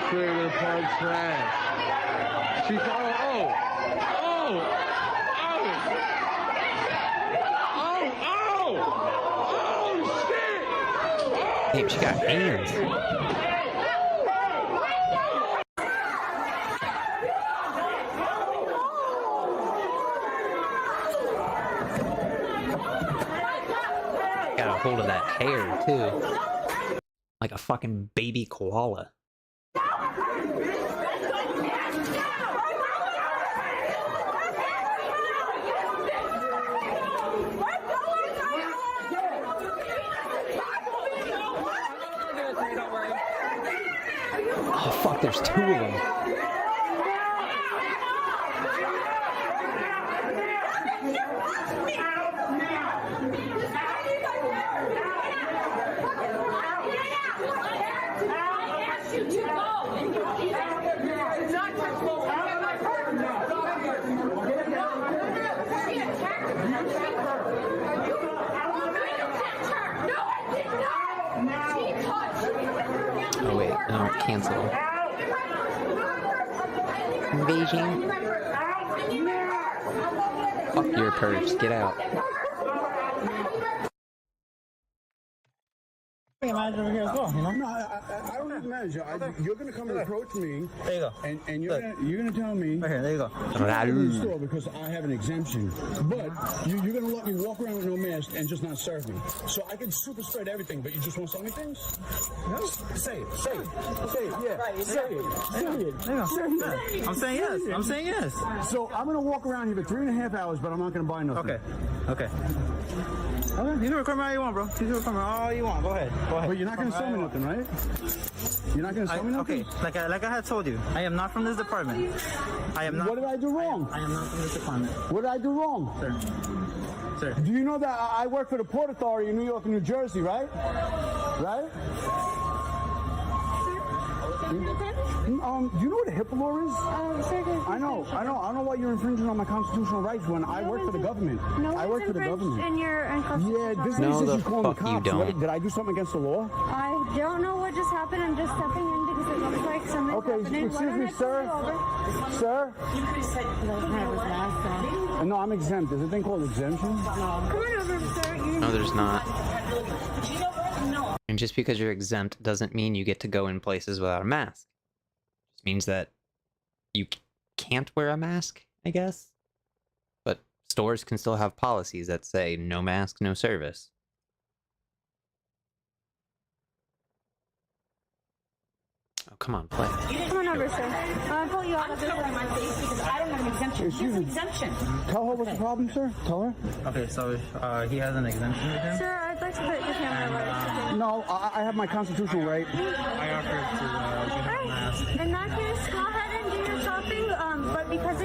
Clear the park trash. She's Damn, she got hands. Got a hold of that hair, too. Like a fucking baby koala. Oh fuck, there's two of them. Oh wait, no, cancel. Invasion. Fuck your purse, get out. Manager over here as well, you know? No, I don't need the manager. You're gonna come and approach me. There you go. And you're gonna tell me. Right here, there you go. I'm in the store because I have an exemption. But you're gonna let me walk around with no mask and just not serve me. So I can super spread everything, but you just won't sell me things? No. Say it. Say it. Say it. Yeah. Say it. Say it. There you go. Say it. I'm saying yes. I'm saying yes. So I'm gonna walk around here for 3.5 hours, but I'm not gonna buy nothing. Okay. Okay. Okay. You can record me all you want, bro. You can record me all you want. Go ahead. Go ahead. But you're not gonna sell me nothing, right? You're not gonna sell me nothing? Okay. Like I had told you, I am not from this department. I am not. What did I do wrong? I am not from this department. What did I do wrong? Sir. Do you know that I work for the Port Authority in New York and New Jersey, right? Right? Do you know what a HIPAA law is? I know. I don't know why you're infringing on my constitutional rights when I work for the government. I work for the government. Yeah, this No, is the you calling the fuck you cops. don't. Did I do something against the law? I don't know what just happened. I'm just stepping in because it looks like something's happening. Excuse me, sir. Sir? No, I'm exempt. There's a thing called exemption. Come on over, sir. No, there's not. And just because you're exempt doesn't mean you get to go in places without a mask. It just means that you can't wear a mask, I guess. But stores can still have policies that say no mask, no service. Oh, come on, play. Come on over, sir. I'll pull you out of this one. Because I don't have an exemption. He has an exemption. Tell her what's the problem, sir. Tell her. Okay, so he has an exemption with him? Sir, I'd like to put the camera away. No, I have my constitutional right. I offered to give him a mask. In that case, go ahead and do your shopping. But because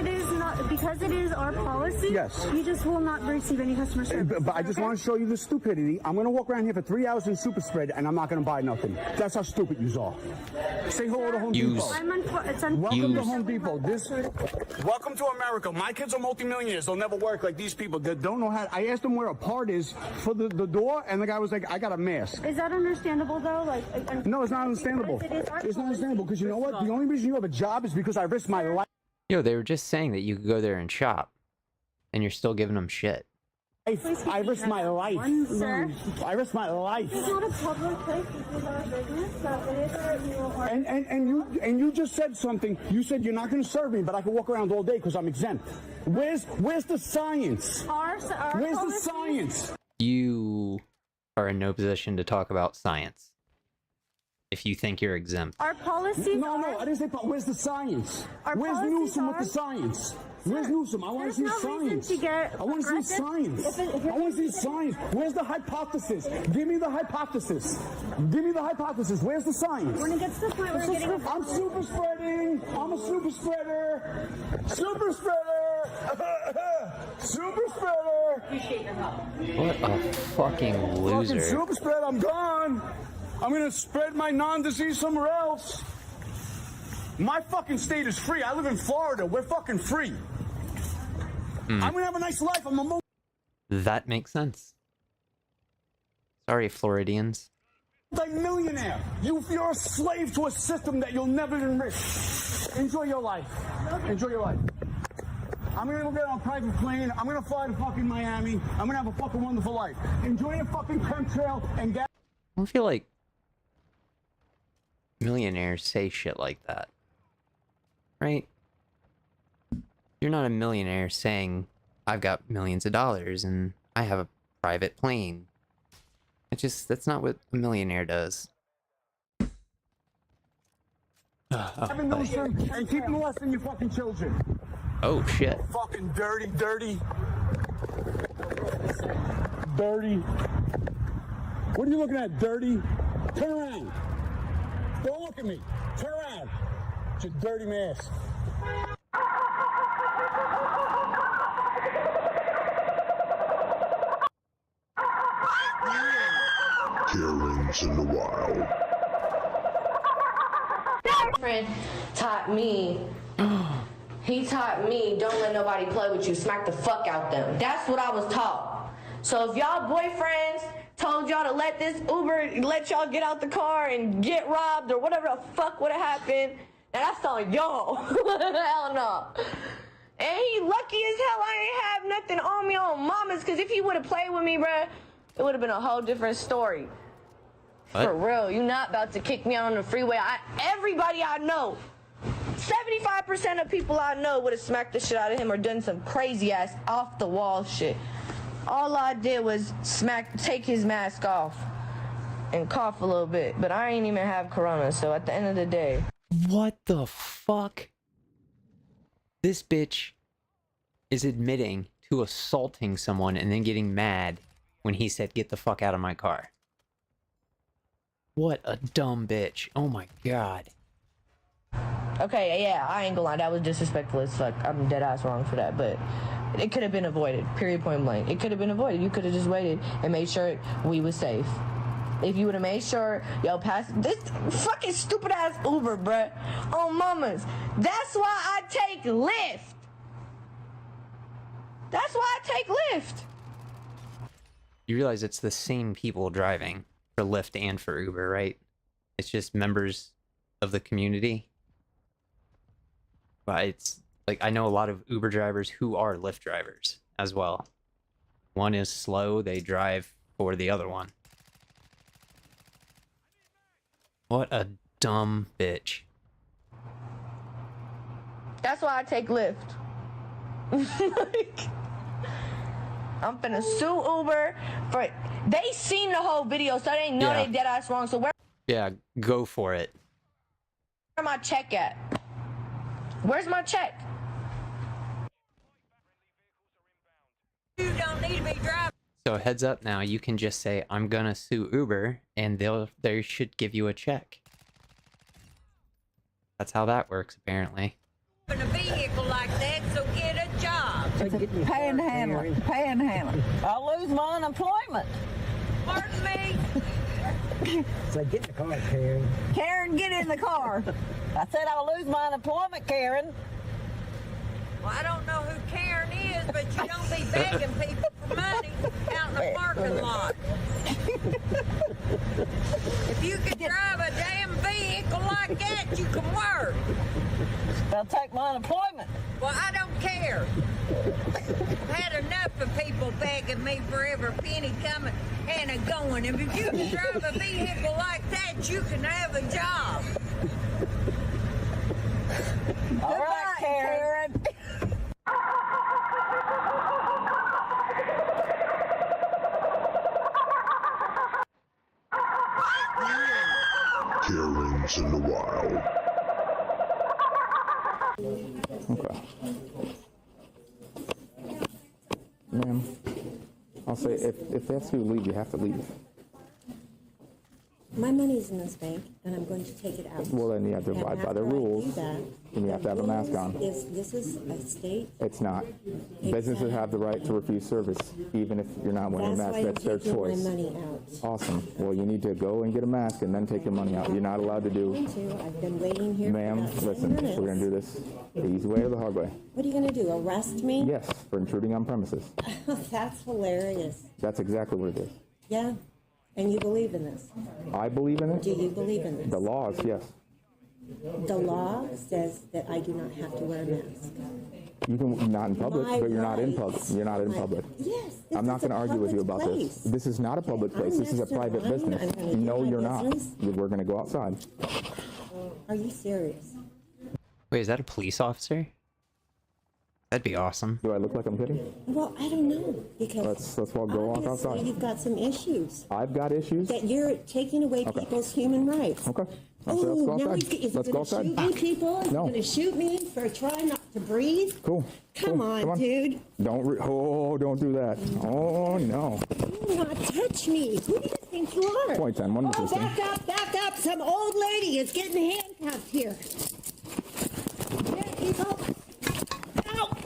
it is our policy, Yes. you just will not receive any customer service. But I just want to show you the stupidity. I'm going to walk around here for 3 hours in super spread, and I'm not going to buy nothing. That's how stupid you are. Say hello to Home Depot. Welcome to Home Depot. Welcome to America. My kids are multimillionaires. They'll never work like these people that don't know how. I asked them where a part is for the door, and the guy was like, "I got a mask." Is that understandable though? No, it's not understandable. It's not understandable because you know what? The only reason you have a job is because I risked my life. Yo, they were just saying that you could go there and shop, and you're still giving them shit. I risked my life. I risked my life. It's not a public place. This is our business. So it is And you just said something. You said you're not going to serve me, but I can walk around all day because I'm exempt. Where's the science? Where's the science? You are in no position to talk about science if you think you're exempt. Our policies No, I didn't say. Where's the science? Where's Newsom with the science? Where's Newsom? I want to see science. I want to see science. I want to see science. Where's the hypothesis? Give me the hypothesis. Give me the hypothesis. Where's the science? When it gets to the point where we're getting... I'm super spreading. I'm a super spreader. Super spreader. Super spreader. What a fucking loser. Fucking super spread. I'm gone. I'm going to spread my non-disease somewhere else. My fucking state is free. I live in Florida. We're fucking free. I'm going to have a nice life. I'm a That makes sense. Sorry, Floridians. multi-millionaire. You're a slave to a system that you'll never enrich. Enjoy your life. Enjoy your life. I'm going to go get on a private plane. I'm going to fly to fucking Miami. I'm going to have a fucking wonderful life. Enjoy your fucking chemtrail and gas. I don't feel like millionaires say shit like that. Right? You're not a millionaire saying, I've got millions of dollars and I have a private plane. That's not what a millionaire does. Having no shame and keep molesting your fucking children. Oh, shit. Fucking dirty. What are you looking at, dirty? Turn around. Don't look at me. Turn around. It's a dirty mask. Karens in the wild. Friend taught me He taught me, don't let nobody play with you, smack the fuck out them. That's what I was taught. So if y'all boyfriends told y'all to let this Uber, let y'all get out the car and get robbed or whatever the fuck would have happened, now that's on y'all. Hell no. And he lucky as hell I ain't have nothing on me on mamas, because if he would have played with me, bruh, it would have been a whole different story. What? For real, you not about to kick me out on the freeway. Everybody I know, 75% of people I know would have smacked the shit out of him or done some crazy ass off the wall shit. All I did was take his mask off and cough a little bit, but I ain't even have corona, so at the end of the day. What the fuck? This bitch is admitting to assaulting someone and then getting mad when he said, get the fuck out of my car. What a dumb bitch. Oh my god. Okay, yeah, I ain't gonna lie, that was disrespectful as fuck. I'm dead ass wrong for that, but it could have been avoided, period, point blank. It could have been avoided. You could have just waited and made sure we was safe. If you would have made sure, yo, pass this fucking stupid ass Uber, bruh. Oh, mamas. That's why I take Lyft. That's why I take Lyft. You realize it's the same people driving for Lyft and for Uber, right? It's just members of the community. But it's like, I know a lot of Uber drivers who are Lyft drivers as well. One is slow, they drive for the other one. What a dumb bitch. That's why I take Lyft. I'm finna sue Uber for... They seen the whole video, so they know they dead ass wrong. So where... Yeah, go for it. Where's my check at? Where's my check? You don't need to be driving. So heads up now, you can just say, I'm gonna sue Uber, and they should give you a check. That's how that works, apparently. In a vehicle like that, so get a job. Panhandling. Panhandling. I'll lose my unemployment. Pardon me? So get in the car, Karen. Karen, get in the car. I said I'll lose my unemployment, Karen. Well, I don't know who Karen is, but you don't be begging people for money out in the parking lot. If you could drive a damn vehicle like that, you can work. They'll take my unemployment. Well, I don't care. I've had enough of people begging me for every penny coming and a going. And if you can drive a vehicle like that, you can have a job. All right, Karen. Karen's in the wild. Okay. Ma'am, I'll say if that's you leave, you have to leave. My money's in this bank, and I'm going to take it out. Well, then you have to abide by the rules, and you have to have a mask on. This is a state. It's not. Businesses have the right to refuse service, even if you're not wearing a mask. That's their choice. My money out. Awesome. Well, you need to go and get a mask and then take your money out. You're not allowed to do. I've been waiting here. Ma'am, listen. So we're gonna do this the easy way or the hard way. What are you going to do? Arrest me? Yes, for intruding on premises. That's hilarious. That's exactly what it is. Yeah. And you believe in this? I believe in it. Do you believe in this? The laws, yes. The law says that I do not have to wear a mask. You can not in public, My but you're not in public. rights. You're not in public. Yes. I'm not going to argue with you about this. This is not a public place. This is a private business. No, you're not. We're going to go outside. Are you serious? Wait, is that a police officer? That'd be awesome. Do I look like I'm kidding? Well, I don't know, because Let's walk, go walk obviously outside. you've got some issues. I've got issues. That you're taking away people's human rights. Okay. Oh, Let's go now outside. he's Let's go outside. shoot me, people? He's No. going to shoot me for trying not to breathe? Cool. Come on, dude. Don't do that. Oh, no. Do not touch me. Who do you think you are? 2010, one Oh, system. back up. Some old lady is getting handcuffed here. Here, people. Ow.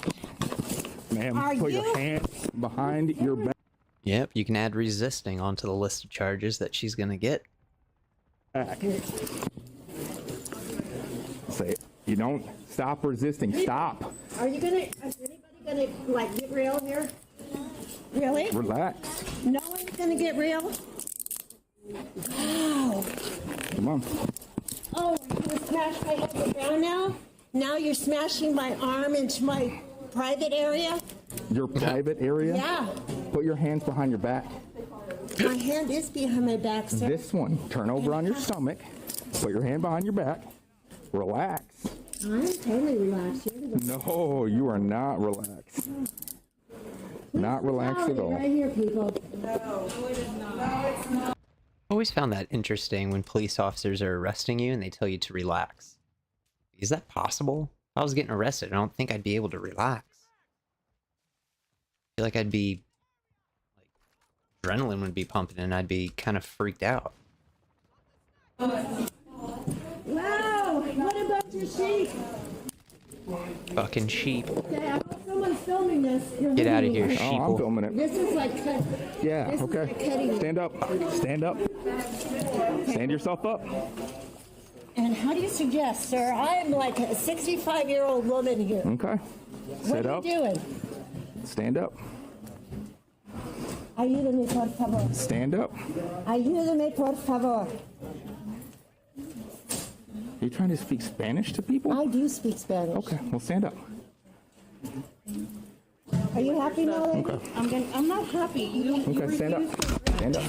Ma'am, Are put you- your hands behind your back. Yep, you can add resisting onto the list of charges that she's gonna get. Say it. You don't stop resisting. Stop. Are you gonna, is anybody gonna, like, get real here? Really? Relax. No one's gonna get real? Wow. Come on. Oh, you're gonna smash my head to the ground now? Now you're smashing my arm into my private area? Your private area? Yeah. Put your hands behind your back. My hand is behind my back, sir. This one. Turn over on your stomach. Put your hand behind your back. Relax. I'm totally relaxed. No, you are not relaxed. Not relaxed at all. Right here, people. I always found that interesting when police officers are arresting you and they tell you to relax. Is that possible? If I was getting arrested, I don't think I'd be able to relax. I feel like I'd be, like, adrenaline would be pumping and I'd be kind of freaked out. Wow, what about your sheep? Fucking sheep. Okay, I hope someone's filming this. Get out of here, Oh, sheeple. I'm filming it. This is like Yeah, this is okay. like cutting. Stand up. Stand up. Stand yourself up. And how do you suggest, sir? I am like a 65-year-old woman here. Okay. What Sit are up. you doing? Stand up. Ayúdame, por favor. Stand up. Ayúdame, por favor. Are you trying to speak Spanish to people? I do speak Spanish. Okay, well stand up. Are you happy now, lady? Okay. I'm not happy. You Okay, stand up. Stand up.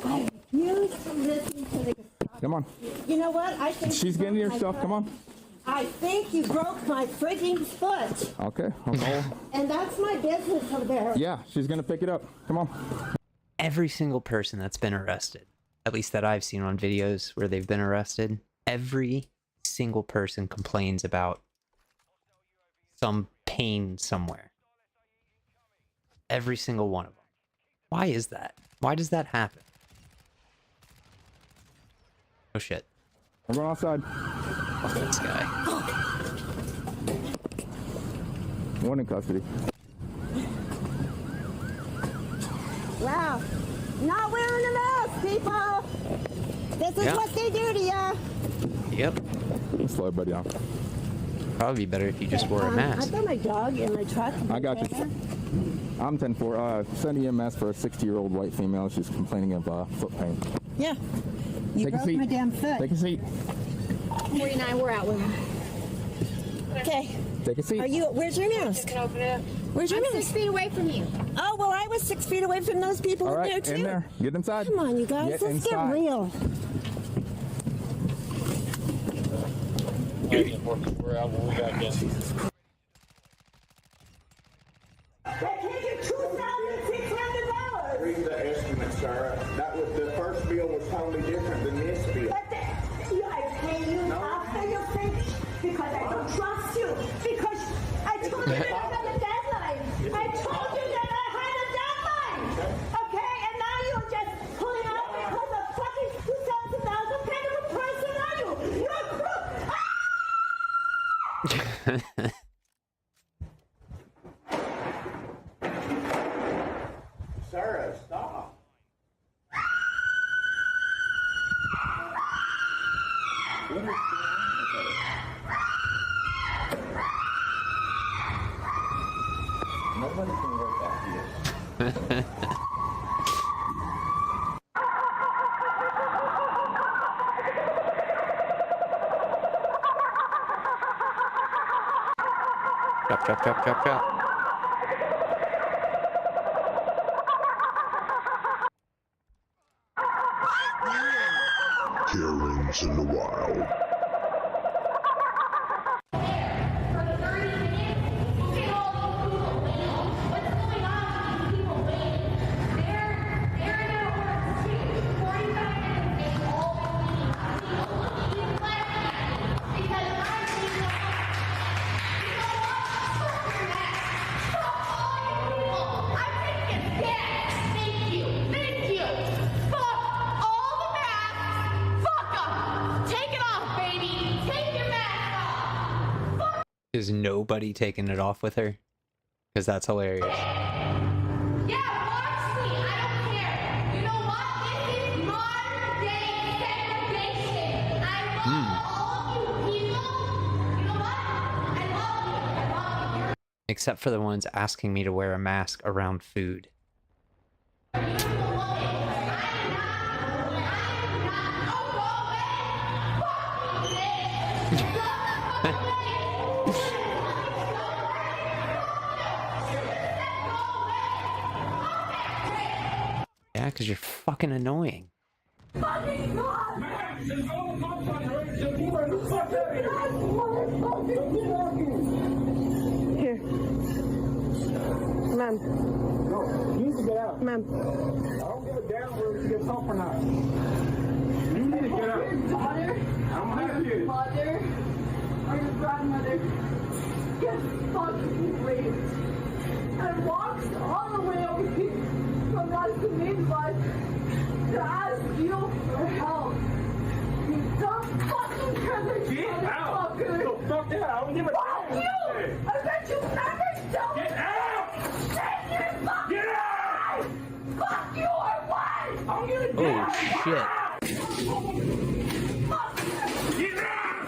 I refuse to listen to the... Come on. You know what? I think She's getting herself. Come on. I think you broke my frigging foot. Okay. I'll call. And that's my business over there. Yeah, she's gonna pick it up. Come on. Every single person that's been arrested, at least that I've seen on videos where they've been arrested, every single person complains about some pain somewhere. Every single one of them. Why is that? Why does that happen? Oh shit. I'm going outside. Fuck this guy. One in custody. Wow. Not wearing a mask, people. This is Yeah. what they do to you. Yep. Slow everybody down. Probably be better if you just wore a I've mask. got my dog in my truck. I got you. I'm 10-4. Send EMS for a 60-year-old white female. She's complaining of foot pain. Yeah. You Take a broke seat. my damn foot. Take a seat. 49, we're out with him. Okay. Take a seat. Where's your mask? Where's your mask? 6 feet away from you. Oh, well, I was 6 feet away from those people All in right, there, too. in there. Get inside. Come on, you guys. Get Let's inside. get real. We're out. We'll be back in. They're taking $2,600. Read the estimate, Sarah. That was the first bill was totally different than this bill. But I pay you after you finish because I don't trust you. Because I told you that I had a deadline. I told you that I had a deadline. Okay, and now you're just pulling out because of fucking $2,000. What kind of a person are you? You're a crook. Sarah, stop. What is going on with her? Nobody can work out here. Chop, chop, chop, chop, chop. Karens in the wild. Is nobody taking it off with her? Because that's hilarious. except for the ones asking me to wear a mask around food. Yeah, because you're fucking annoying. Here. Ma'am. No, you need to get out. Ma'am. I don't give a damn whether you get off or not. You need to get out. Father? I'm happy. Father? Or your grandmother? Get fucking raped. And walks all the way over here from us to midwife to ask you for help. You dumb fucking cousin. Get out! Fucker. No, fuck that. I don't give a Fuck damn. you! I bet you never show me. Get out! Take your fucking Get out! life! Fuck you or what? I don't give a damn. Oh, shit. Get out!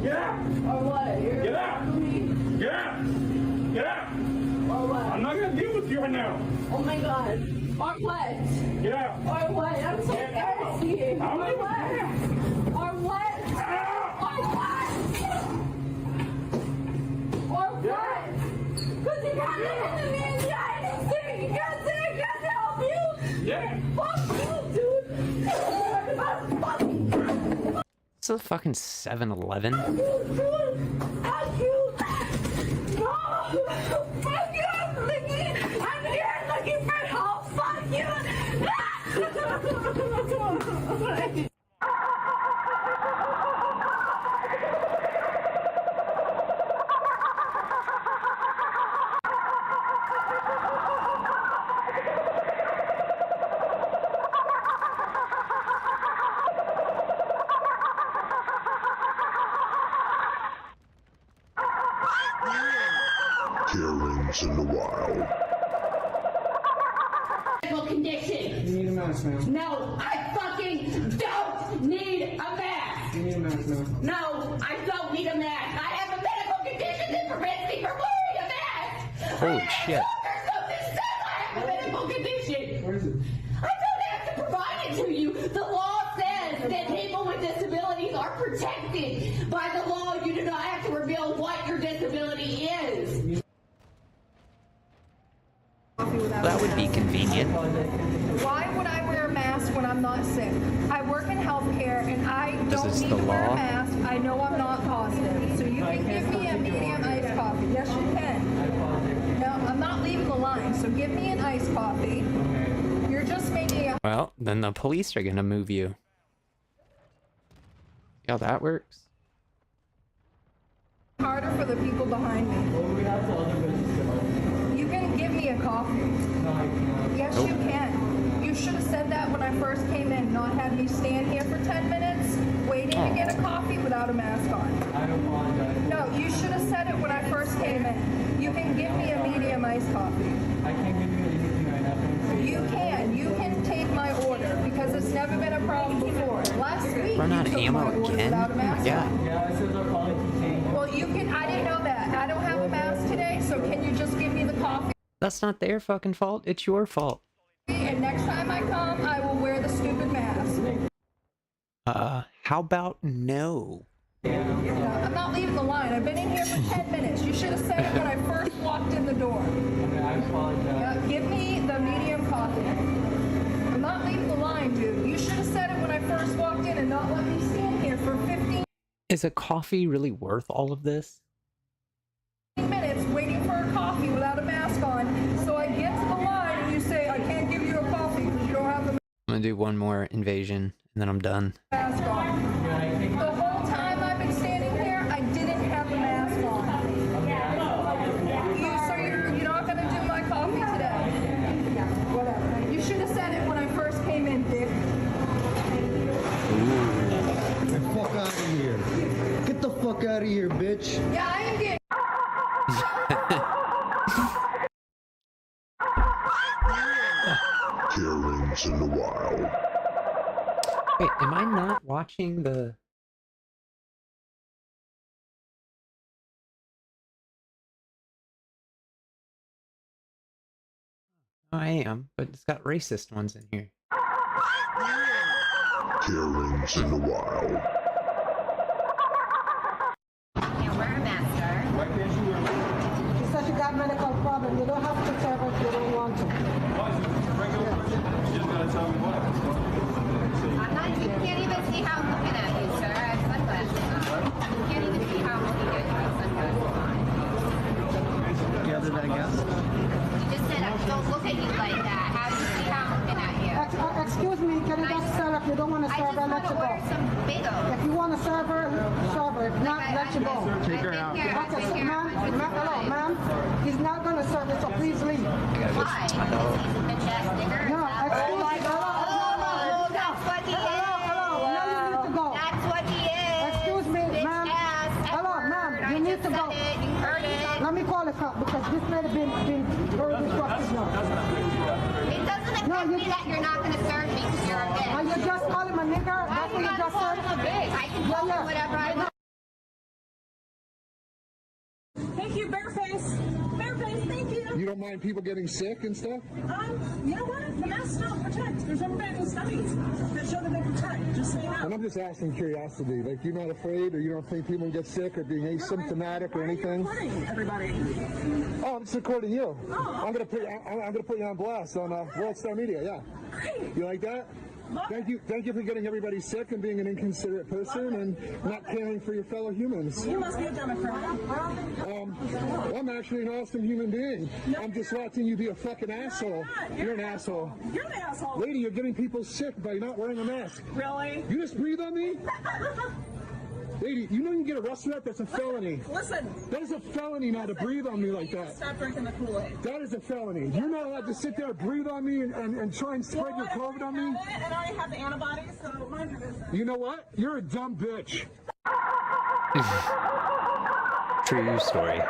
Get out! Or what? You're Get out! Get out! Get out! Or what? I'm not gonna deal with you right now. Oh my god. Or what? Get out! Or what? I'm so Get out. thirsty. I don't Or give a what? damn. Or what? Or what? Or what? Because you can't look at me in the eye and say you can't say I can't help you. Yeah. Fuck you, dude. It's a fucking 7-Eleven. Fuck you. No. Fuck you. I'm here looking for help. Fuck you. Karen's in the wild. Condition. You need a mask, ma'am. No, I fucking don't need a mask. You need a mask, ma'am. No, I don't need a mask. I have a medical condition that prevents me from wearing a mask. Holy shit. Something says I have a medical condition. Where is it? I don't have to provide it to you. The law says that people with disabilities are protected. By the law, you do not have to reveal what your disability is. That would be convenient. Why would I wear a mask when I'm not sick? I work in healthcare and I don't it's need the to wear law. a mask. I know I'm not positive. So you can give me a medium iced coffee. Yes, you can. No, I'm not leaving the line. So give me an iced coffee. You're just making a... Well, then the police are gonna move you. See how that works? harder for the people behind me. Well, we have the other business. You can give me a coffee. No, I can't. Yes, you can. You should have said that when I first came in, not had me stand here for 10 minutes waiting to get a coffee without a mask on. I apologize. No, you should have said it when I first came in. You can give me a medium iced coffee. I can't give you anything right now. You can. You can take my order because it's never been a problem before. Last week, Run out you of took ammo my order again? without a mask Yeah. on. Yeah, it says our policy changed. Well, you can. I didn't know that. I don't have a mask today, so can you just give me the coffee? That's not their fucking fault. It's your fault. And next time I come, I will wear the stupid mask. How about no? I'm not leaving the line. I've been in here for 10 minutes. You should have said it when I first walked in the door. Okay, I apologize. Yeah, give me the medium coffee. I'm not leaving the line, dude. You should have said it when I first walked in and not let me stand here for 15 Is a coffee really worth all of this? minutes waiting for a coffee without a mask on. So I get to the line and you say, I can't give you a coffee because you don't have the I'm gonna do one more invasion and then I'm done. mask on. The whole time I've been standing here, I didn't have the mask on. So you're not going to do my coffee today? Whatever. You should have said it when I first came in, dick. Get the fuck out of here. Get the fuck out of here, bitch. Yeah, I am getting... Karen's in the wild. Am I not watching the... I am, but it's got racist ones in here. Karens in the wild. Can't wear a mask, sir. Why can't you wear a mask? It's such a got medical problem. You don't have to serve if you don't want to. Why is it a regular person? You just gotta tell me what. I'm not, you can't even see how I'm looking at you, sir. I have sunglasses on. You can't even see how I'm looking at you. I have sunglasses on. Gather that gas. You just said, don't look at you like that. How do you see how I'm looking at you? Excuse me, can you just serve? If you don't want to serve her, let you go. If you want to serve her, if not, let you go. Take her out. Okay, hello, ma'am. He's not going to serve it, so please leave. Why? Because he's a bitch ass nigger? No, excuse me. Oh, that's what he is. Hello, now you need to go. That's what he is. Excuse me, ma'am. Hello, ma'am, you need to go. You heard it. Let me call the cop because this man has been very disruptive now. It doesn't affect me that you're not going to serve me because you're a bitch. Are you just call him a nigger? That's what you just said? I can call him whatever I want. Thank you, Bareface. Bareface, thank you. You don't mind people getting sick and stuff? You know what? The masks don't protect. There's never been any studies that show that they protect. Just say that. And I'm just asking curiosity. Like, you're not afraid, or you don't think people get sick, or being asymptomatic, or anything? Everybody. Oh, I'm just recording you. Oh. I'm gonna put you on blast on World Star Media. Yeah. Great. You like that? Thank you for getting everybody sick and being an inconsiderate person and not caring for your fellow humans. You must be a Democrat. I'm actually an awesome human being. No, I'm just watching you be a fucking asshole. You're an asshole. You're an asshole. Lady, you're getting people sick by not wearing a mask. Really? You just breathe on me? Lady, you know you can get arrested for that? That's a felony. Listen. That is a felony now to breathe on me like that. Stop drinking the Kool-Aid. That is a felony. You're not allowed to sit there, breathe on me, and try and spread your COVID on me. And I already have the antibodies, so mind your business. You know what? You're a dumb bitch. True story.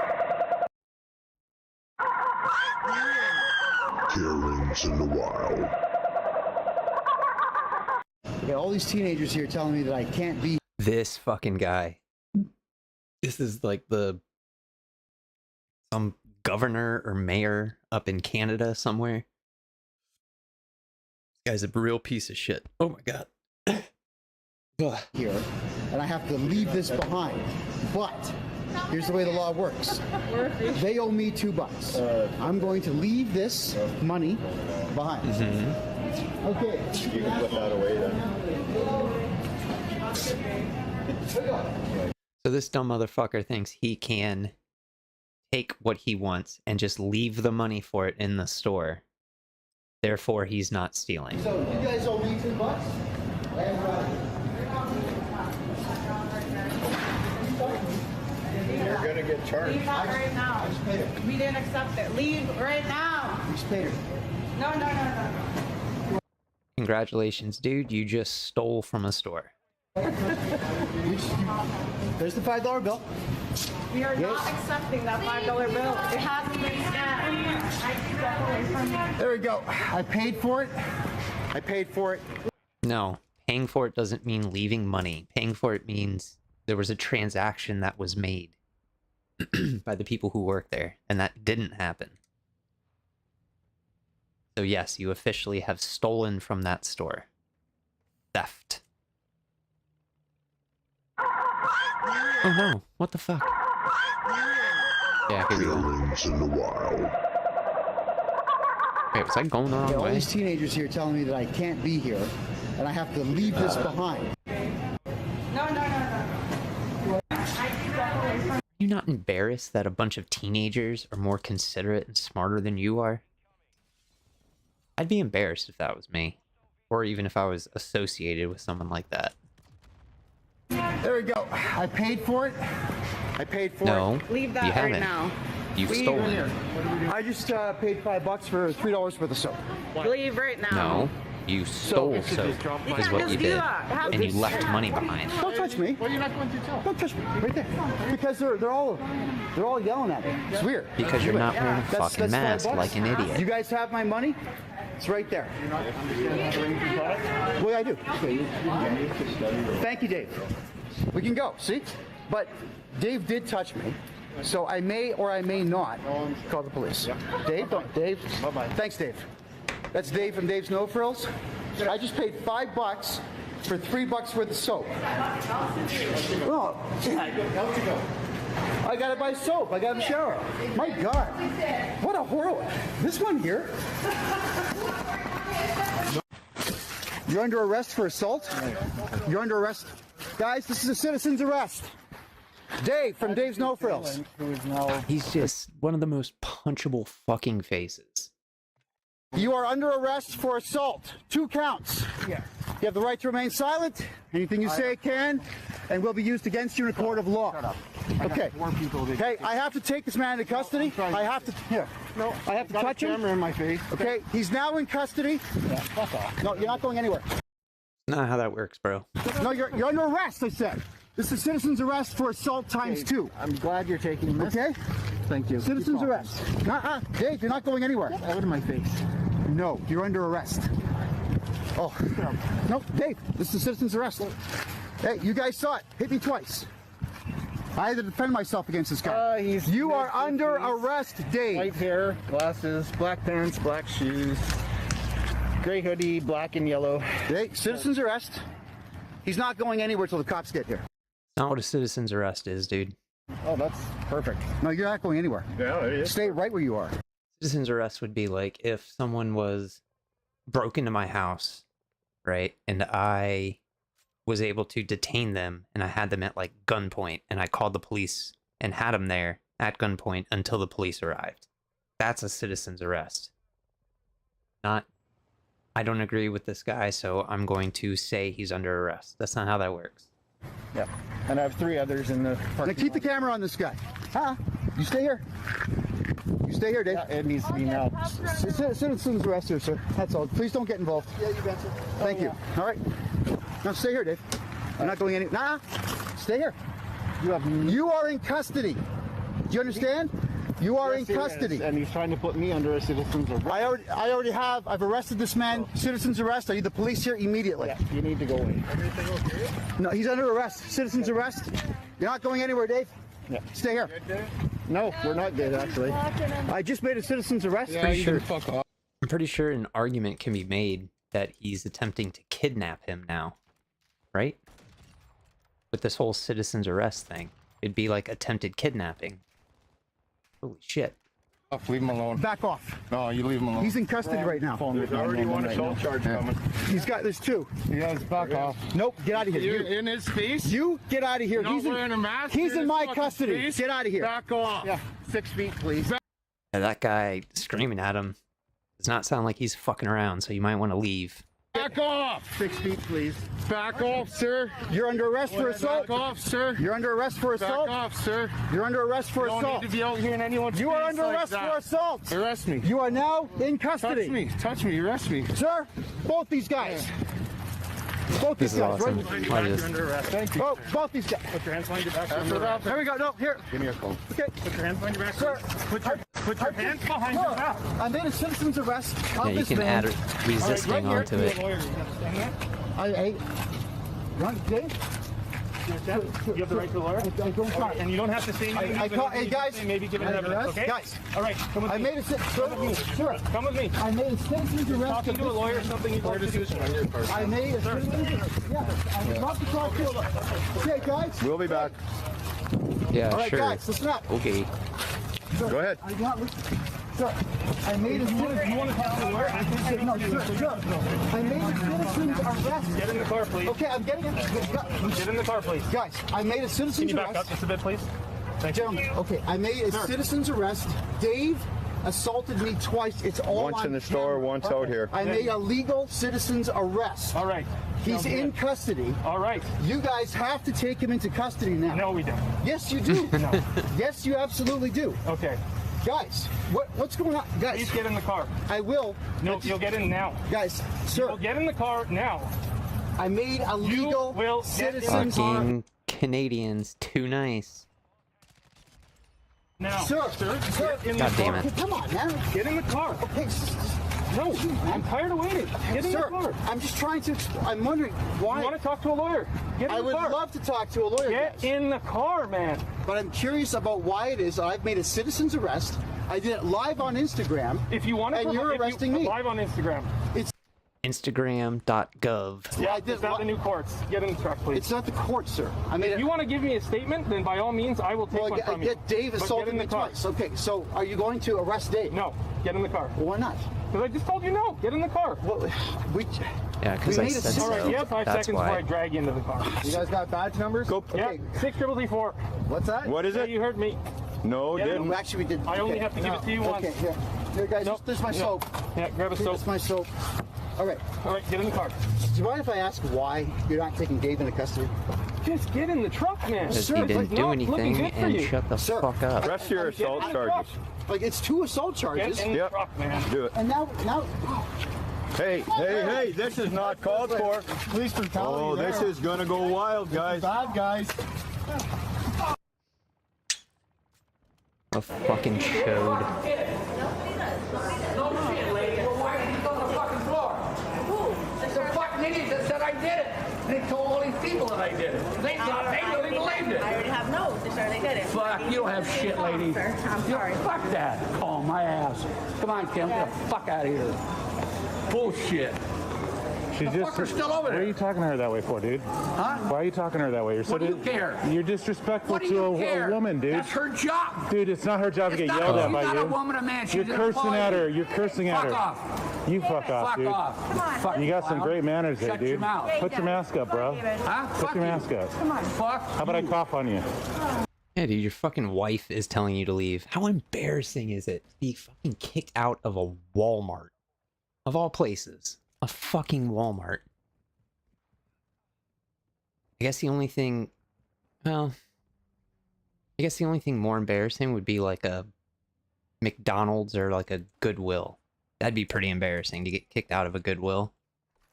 Karens in the wild. Yeah, all these teenagers here telling me that I can't be. This fucking guy. This is like some governor or mayor up in Canada somewhere. This guy's a real piece of shit. Oh my god. Here, and I have to leave this behind. But here's the way the law works. They owe me $2. I'm going to leave this money behind. Mm-hmm. Okay. You can put that away then. So this dumb motherfucker thinks he can take what he wants and just leave the money for it in the store. Therefore, he's not stealing. So you guys owe me $2? You're gonna get charged. Leave that right now. We didn't accept it. Leave right now. No. Congratulations, dude. You just stole from a store. There's the $5 bill. We are not accepting that $5 bill. It has to be scanned. There we go. I paid for it. No, paying for it doesn't mean leaving money. Paying for it means there was a transaction that was made by the people who work there, and that didn't happen. So yes, you officially have stolen from that store. Theft. Oh no, what the fuck? Yeah, here we go. In the wild. Wait, was I going the wrong All way? these teenagers here telling me that I can't be here, and I have to leave this behind. Are you not embarrassed that a bunch of teenagers are more considerate and smarter than you are? I'd be embarrassed if that was me. Or even if I was associated with someone like that. There we go. I paid for it. No, Leave that you right haven't. now. You've stolen. I just paid $5 for $3 worth of soap. Leave right now. No, You stole soap, is what you did, and you left money behind. Don't touch me. Well, you're not going to tell. Don't touch me. Right there. Because they're all yelling at me. It's weird. Because you're not wearing a fucking mask like an idiot. You guys have my money? It's right there. Well, I do. Thank you, Dave. We can go. See? But Dave did touch me. So I may or I may not call the police. Dave? Dave? Bye-bye. Thanks, Dave. That's Dave from Dave's No Frills. I just paid $5 for $3 worth of soap. Oh, I gotta buy soap. I gotta shower. My God. What a horror. This one here. You're under arrest for assault? You're under arrest. Guys, this is a citizen's arrest. Dave from Dave's No Frills. He's just one of the most punchable fucking faces. You are under arrest for assault. 2 counts. Yeah. You have the right to remain silent. Anything you say can and will be used against you in a court of law. Shut up. Okay. Hey, I have to take this man into custody. I have to. Here. No. I have to touch him. Camera in my face. Okay. He's now in custody. Yeah. Fuck off. No, you're not going anywhere. Not how that works, bro. No, you're under arrest. I said. This is citizen's arrest for assault times 2. I'm glad you're taking this. Okay. Thank you. Citizen's arrest. Dave, you're not going anywhere. Out of my face. No, you're under arrest. Oh. No, Dave, this is citizen's arrest. Hey, you guys saw it. Hit me twice. I had to defend myself against this guy. You are under arrest, Dave. White hair, glasses, black pants, black shoes, gray hoodie, black and yellow. Hey, citizen's arrest. He's not going anywhere till the cops get here. Not what a citizen's arrest is, dude. Oh, that's perfect. No, you're not going anywhere. Yeah, it is. Stay right where you are. Citizen's arrest would be like if someone broke into my house, right, and I was able to detain them, and I had them at like gunpoint, and I called the police and had them there at gunpoint until the police arrived. That's a citizen's arrest. Not, I don't agree with this guy, so I'm going to say he's under arrest. That's not how that works. Yeah, and I have 3 others in the parking Now keep the camera on this guy. You stay here. You stay here, Dave. Yeah, it needs to be now. Citizen's arrest here, sir. That's all. Please don't get involved. Yeah, you betcha. Thank you. All right. Now stay here, Dave. You're not going any. Stay here. You are in custody. Do you understand? You are in custody. And he's trying to put me under a citizen's arrest. I've arrested this man. Citizen's arrest. I need the police here immediately. Yeah, you need to go away. Everything okay? No, he's under arrest. Citizen's arrest. You're not going anywhere, Dave. Yeah. Stay here. No, we're not good, actually. I just made a citizen's arrest. Yeah, you can fuck off. I'm pretty sure an argument can be made that he's attempting to kidnap him now, right? With this whole citizen's arrest thing. It'd be like attempted kidnapping. Holy shit. Leave him alone. Back off. No, you leave him alone. He's in custody right now. There's already one assault charge coming. There's 2. Yes, back off. Nope, get out of here. You're in his face? You get out of here. He's wearing a mask. He's in my custody. Face. Get out of here. Back off. Yeah, 6 feet, please. Yeah, that guy screaming at him does not sound like he's fucking around, so you might want to leave. Back off! 6 feet, please. Back off, sir. You're under arrest for assault. Back off, sir. You're under arrest for assault. Back off, sir. You're under arrest for assault. You don't need to be out here in anyone's You are face under like arrest that. for assault. Arrest me. You are now in custody. Touch me. Touch me. Arrest me. Sir, both these guys. Both This these is guys, awesome. right? I just- Under arrest. Thank you. Oh, both these guys. Put your hands behind your back. There we go. No, here. Give me a call. Okay. Put your hands behind your back. Sir, Put your hands behind your back. I made a citizen's arrest. Yeah, you can add resisting onto it. Dave? You have the right to a lawyer? And you don't have to say anything. Hey, guys. Maybe give it evidence, okay? Guys. All right, come with me. I made a Sure. Come with me. I made a citizen's arrest. Talking to a lawyer or something you want to do. I made a citizen's arrest. Yeah, I would love to talk to you. Okay, guys. We'll be back. Yeah, All right, sure. guys, listen up. Okay. Sir, Go ahead. Sir, I made a citizen's You want to talk to a lawyer? I can say No, sir. I made a citizen's arrest. Get in the car, please. Okay, I'm getting it. Get in the car, please. Guys, I made a Can citizen's you back arrest. up just a bit, please? Thank you. Gentlemen, okay, I made a citizen's arrest. Dave assaulted me twice. It's all Once on in the store, camera. once out here. I made a legal citizen's arrest. All right. He's in custody. All right. You guys have to take him into custody now. No, we don't. Yes, you do. No. Yes, you absolutely do. Okay. Guys, what's going on? Guys, please get in the car. I will. No, you'll get in now. Guys, sir. You'll get in the car now. I made a legal citizen's Fucking Canadians, too nice. Now, sir, get in God the damn car. it. Come on, man. Get in the car. Okay. No, I'm tired of waiting. Get in the car. I'm just trying to. I'm wondering why. You want to talk to a lawyer? Get in I the would car. love to talk to a lawyer. Get in the car, man. But I'm curious about why it is I've made a citizen's arrest. I did it live on Instagram. If you want to, and you're arresting me live on Instagram. It's Instagram.gov. Yeah, it's not the new courts. Get in the truck, please. It's not the court, sir. I mean, if you want to give me a statement, then by all means, I will take one from you. Dave But assaulted get in me the car. twice. Okay, so are you going to arrest Dave? No, get in the car. Well, why not? Because I just told you no. Get in the car. Well, Yeah, because I said so. All right, you have 5 That's seconds why. before I drag you into the car. You guys got badge numbers? Go. Yeah, 6DDD4. What's that? What is Yeah, it? you heard me. No, Yeah, didn't. No, actually, we did. I only have to give it to you once. Okay, here, guys, this is my soap. Yeah, grab a soap. That's my soap. All right, get in the car. Do you mind if I ask why you're not taking Dave into custody? Just get in the truck, man. Because he didn't do anything and shut the fuck up. Press your assault charges. Like, it's 2 assault charges. Get in the truck, man. Do it. And now. Hey, this is not called for. Police brutality. Oh, this is gonna go wild, guys. Bad guys. A fucking chode. The fucking idiot that said I did it. They told all these people that I did it. They really believed it. I already have notes to show they did it. Fuck, you don't have shit, lady. I'm sorry. Fuck that. Call my ass. Come on, Kim, get the fuck out of here. Bullshit. She's The fucker's still over Why there. are you talking to her that way for, dude? Huh? Why are you talking to her that way? You're What do you care? You're disrespectful What do to you a care? woman, dude. That's her job. Dude, it's not her job to It's get not- yelled at she's by not you. a woman, a man. You're She's an cursing at her. employee. You're cursing at her. Fuck off. You fuck off, Fuck dude. off. Come on. Fuck You got some clown. great manners there, Shut dude. your mouth. Put your mask up, bro. Huh? Put Fuck your you. mask up. Come on. Fuck. How about I cough on you? Yeah, dude, your fucking wife is telling you to leave. How embarrassing is it to be fucking kicked out of a Walmart? Of all places. A fucking Walmart. I guess the only thing... Well... I guess the only thing more embarrassing would be like a McDonald's or like a Goodwill. That'd be pretty embarrassing to get kicked out of a Goodwill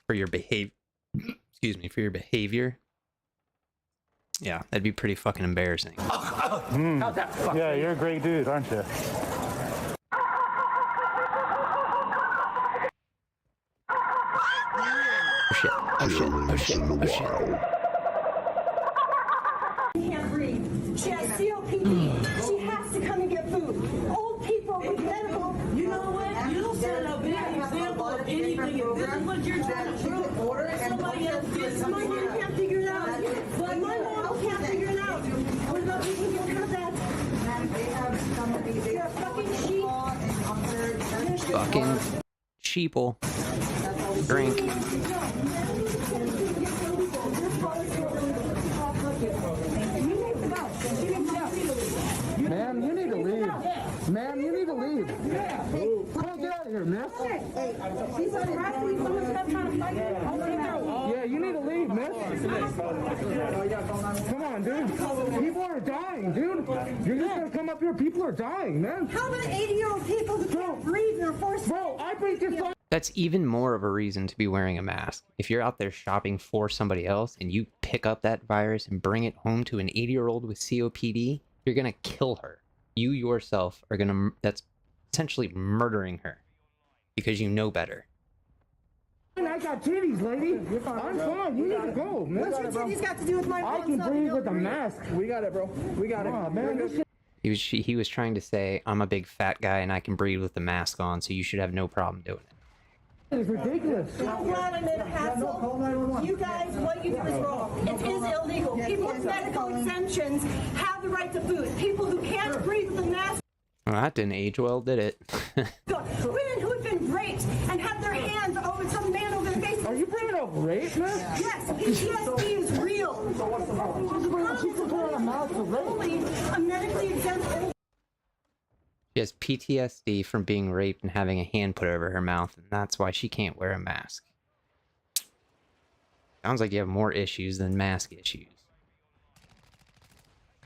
for your behavior. Excuse me, for your behavior. Yeah, that'd be pretty fucking embarrassing. How's that fuck? Yeah, you're a great dude, aren't you? Oh shit, oh shit, oh shit, oh shit. Can't breathe. She has COPD. She has to come and get food. Old people with medical. You know what? You don't set up any example of anything. If this is what you're trying to prove, order somebody else gets it. My mom can't figure it out. But my mom can't figure it out. What about people who don't have that? You're a fucking sheep. Fucking sheeple. Drink. Ma'am, you need to leave. Ma'am, you need to leave. Come on, get out of here, miss. She's harassing someone's not trying to fight. Yeah, you need to leave, miss. Come on, dude. People are dying, dude. You're just gonna come up here. People are dying, man. How about 80-year-old people who can't breathe and are forced? Bro, I beat this. That's even more of a reason to be wearing a mask. If you're out there shopping for somebody else and you pick up that virus and bring it home to an 80-year-old with COPD, you're gonna kill her. You yourself are gonna... That's essentially murdering her. Because you know better. I got titties, lady. I'm fine. You need to go, man. What's your titties got to do with my I can breathe with a mask. We got it, bro. We got it. Oh, man. This shit- He was trying to say, I'm a big fat guy and I can breathe with the mask on, so you should have no problem doing it. It's ridiculous. I'm glad I made a hassle. You guys, what you do is wrong. It is illegal. People with medical exemptions have the right to food. People who can't breathe with a mask. Well, that didn't age well, did it? Women who have been raped and have their hands over some man over their face. Are you bringing up rape, man? Yes, PTSD is real. Only a medically exempt. She has PTSD from being raped and having a hand put over her mouth, and that's why she can't wear a mask. Sounds like you have more issues than mask issues.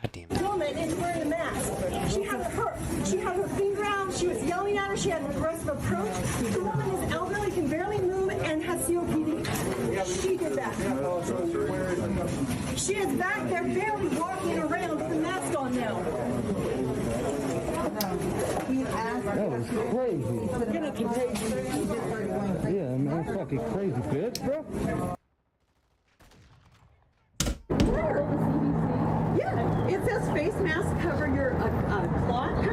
God damn it. Woman is wearing a mask. She had her finger out. She was yelling at her. She had an aggressive approach. The woman is elderly, can barely move, and has COPD. She did that. She is back there barely walking around with the mask on now. That was crazy. Yeah, man, that's fucking crazy, bitch, bro. Yeah, it says face mask cover your cloth.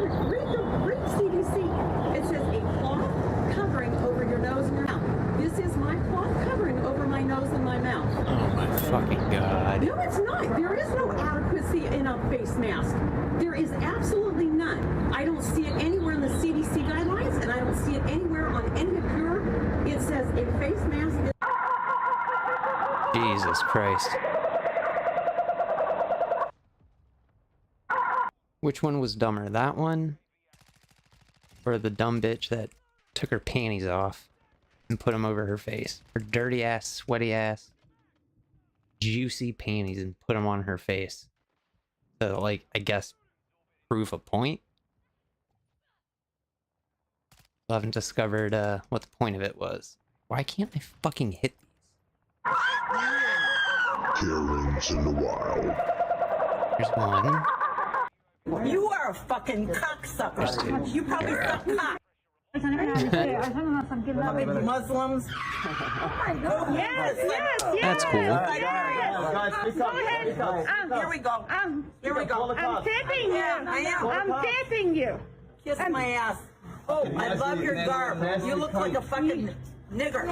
Read CDC. It says a cloth covering over your nose and your mouth. This is my cloth covering over my nose and my mouth. Oh my fucking god. No, it's not. There is no adequacy in a face mask. There is absolutely none. I don't see it anywhere in the CDC guidelines, and I don't see it anywhere on any of your. It says a face mask. Jesus Christ. Which one was dumber, that one? Or the dumb bitch that took her panties off and put them over her face? Her dirty ass, sweaty ass, juicy panties and put them on her face. So, like, I guess, prove a point? I haven't discovered what the point of it was. Why can't I fucking hit these? Karens in the wild. There's one. You are a fucking cocksucker. You probably suck cock. Muslims. Yes. That's cool. Here we go. Here we go. I'm tipping you. I'm tipping you. Kiss my ass. Oh, I love your garb. You look like a fucking nigger.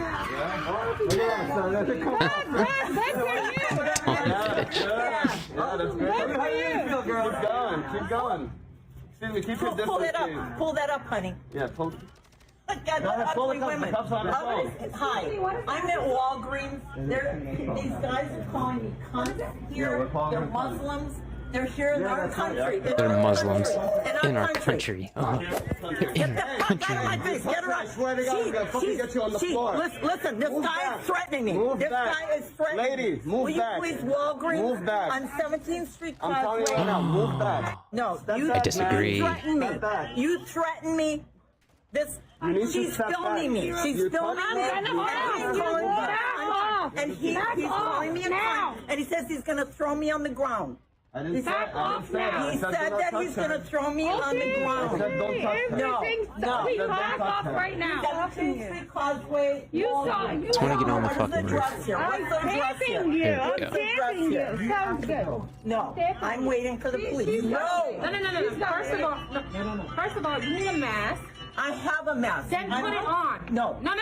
Keep going. Pull that up, honey. Yeah, pull. Pull the women. Hi, I'm at Walgreens. These guys are calling me cunts here. They're Muslims. They're here in our country. They're Muslims in our country. Oh, they're in our country. Get her out. Listen, this guy is threatening me. This guy is threatening me. Lady, move back. Will you please Walgreens Move back. on 17th Street I'm telling you right now, move back. No, I disagree. You threaten me. You threaten me. She's filming me. She's filming me. And he's calling me a cunt. And he says he's going to throw me on the ground. He said that he's going to throw me on the ground. No. Back off right now. 17th Street Causeway. You saw. I just want to get on the fucking roof. I'm taping you. I'm taping you. Sounds good. No, I'm waiting for the police. No. First of all, you need a mask. I have a mask. Then put it on. No. No.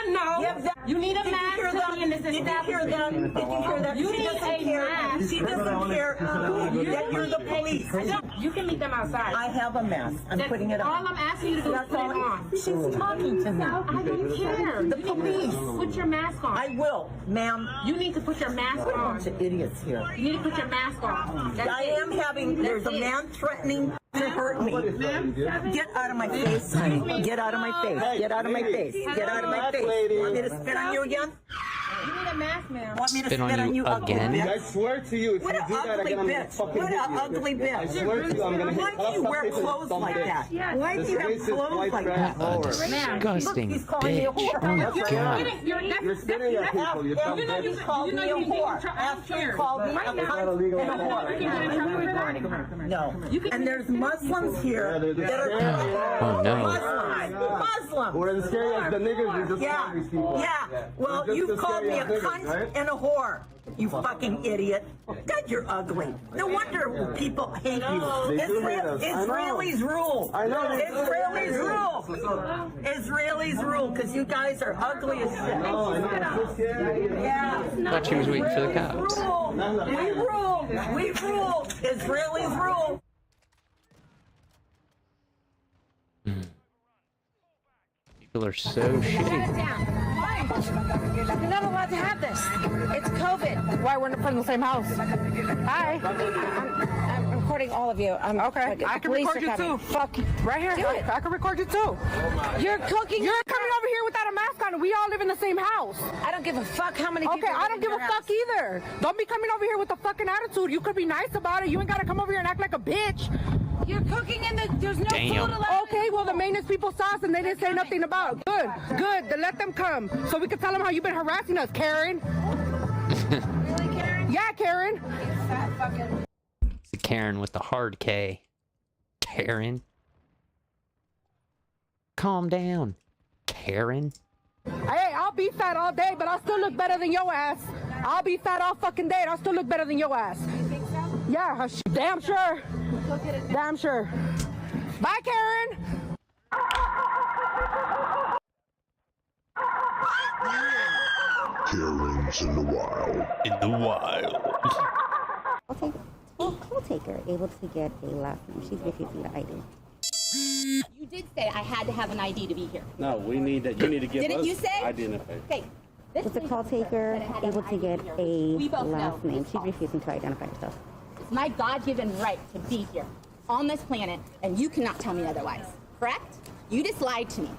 You need a mask to be in this establishment. Did you hear that? You need a mask. She doesn't care that you're the police. You can meet them outside. I have a mask. I'm putting it on. All I'm asking you to do is put it on. She's talking to me. I don't care. The police. Put your mask on. I will, ma'am. You need to put your mask on. A bunch of idiots here. You need to put your mask on. There's a man threatening to hurt me. Get out of my face, honey. Get out of my face. Get out of my face. Get out of my face. Want me to spit on you again? You need a mask, ma'am. Want me to Spit spit on you again? I swear to you, if you do that again, I'm gonna fucking hit you. What an ugly bitch. I swear to you, I'm gonna hit you. Why do you wear clothes like that? Why do you have clothes like that? Disgusting He's calling me a bitch. whore. Oh my god. You're spitting at people, you dumb bitch. He called me a whore. After he called me a cunt and a whore. No. And there's Muslims here that are Oh no. Muslims. We're as scary as the niggers, you just call these people. Yeah. Well, you called me a cunt and a whore. You fucking idiot. God, you're ugly. No wonder people hate you. Israelis rule. I know. Israelis rule. Israelis rule, because you guys are ugly as shit. Yeah. Thought she was waiting for the cops. We rule. We rule. Israelis rule. People are so shitty. You're not allowed to have this. It's COVID. Why we're not in the same house? Hi. I'm recording all of you. Okay. I can record you too. Fuck. Right here. Do it. I can record you too. You're cooking. You're coming over here without a mask on and we all live in the same house. I don't give a fuck how many people. Okay, I don't give a fuck either. Don't be coming over here with a fucking attitude. You could be nice about it. You ain't gotta come over here and act like a bitch. You're cooking in there's no food allowed. Okay, well the maintenance people saw us and they didn't say nothing about it. Good. Then let them come so we can tell them how you've been harassing us, Karen. Really, Karen? Yeah, Karen. It's a Karen with the hard K. Karen. Calm down, Karen. Hey, I'll be fat all day, but I'll still look better than your ass. I'll be fat all fucking day and I'll still look better than your ass. You think so? Yeah, damn sure. Damn sure. Bye, Karen. Karen's in the wild. In the wild. Call taker able to get a last name. She's refusing the ID. You did say I had to have an ID to be here. No, we need that. You need to give Didn't us you say? identify. Okay. Was the call taker able to get a last name? She's refusing to identify herself. It's my God-given right to be here on this planet, and you cannot tell me otherwise. Correct? You just lied to me.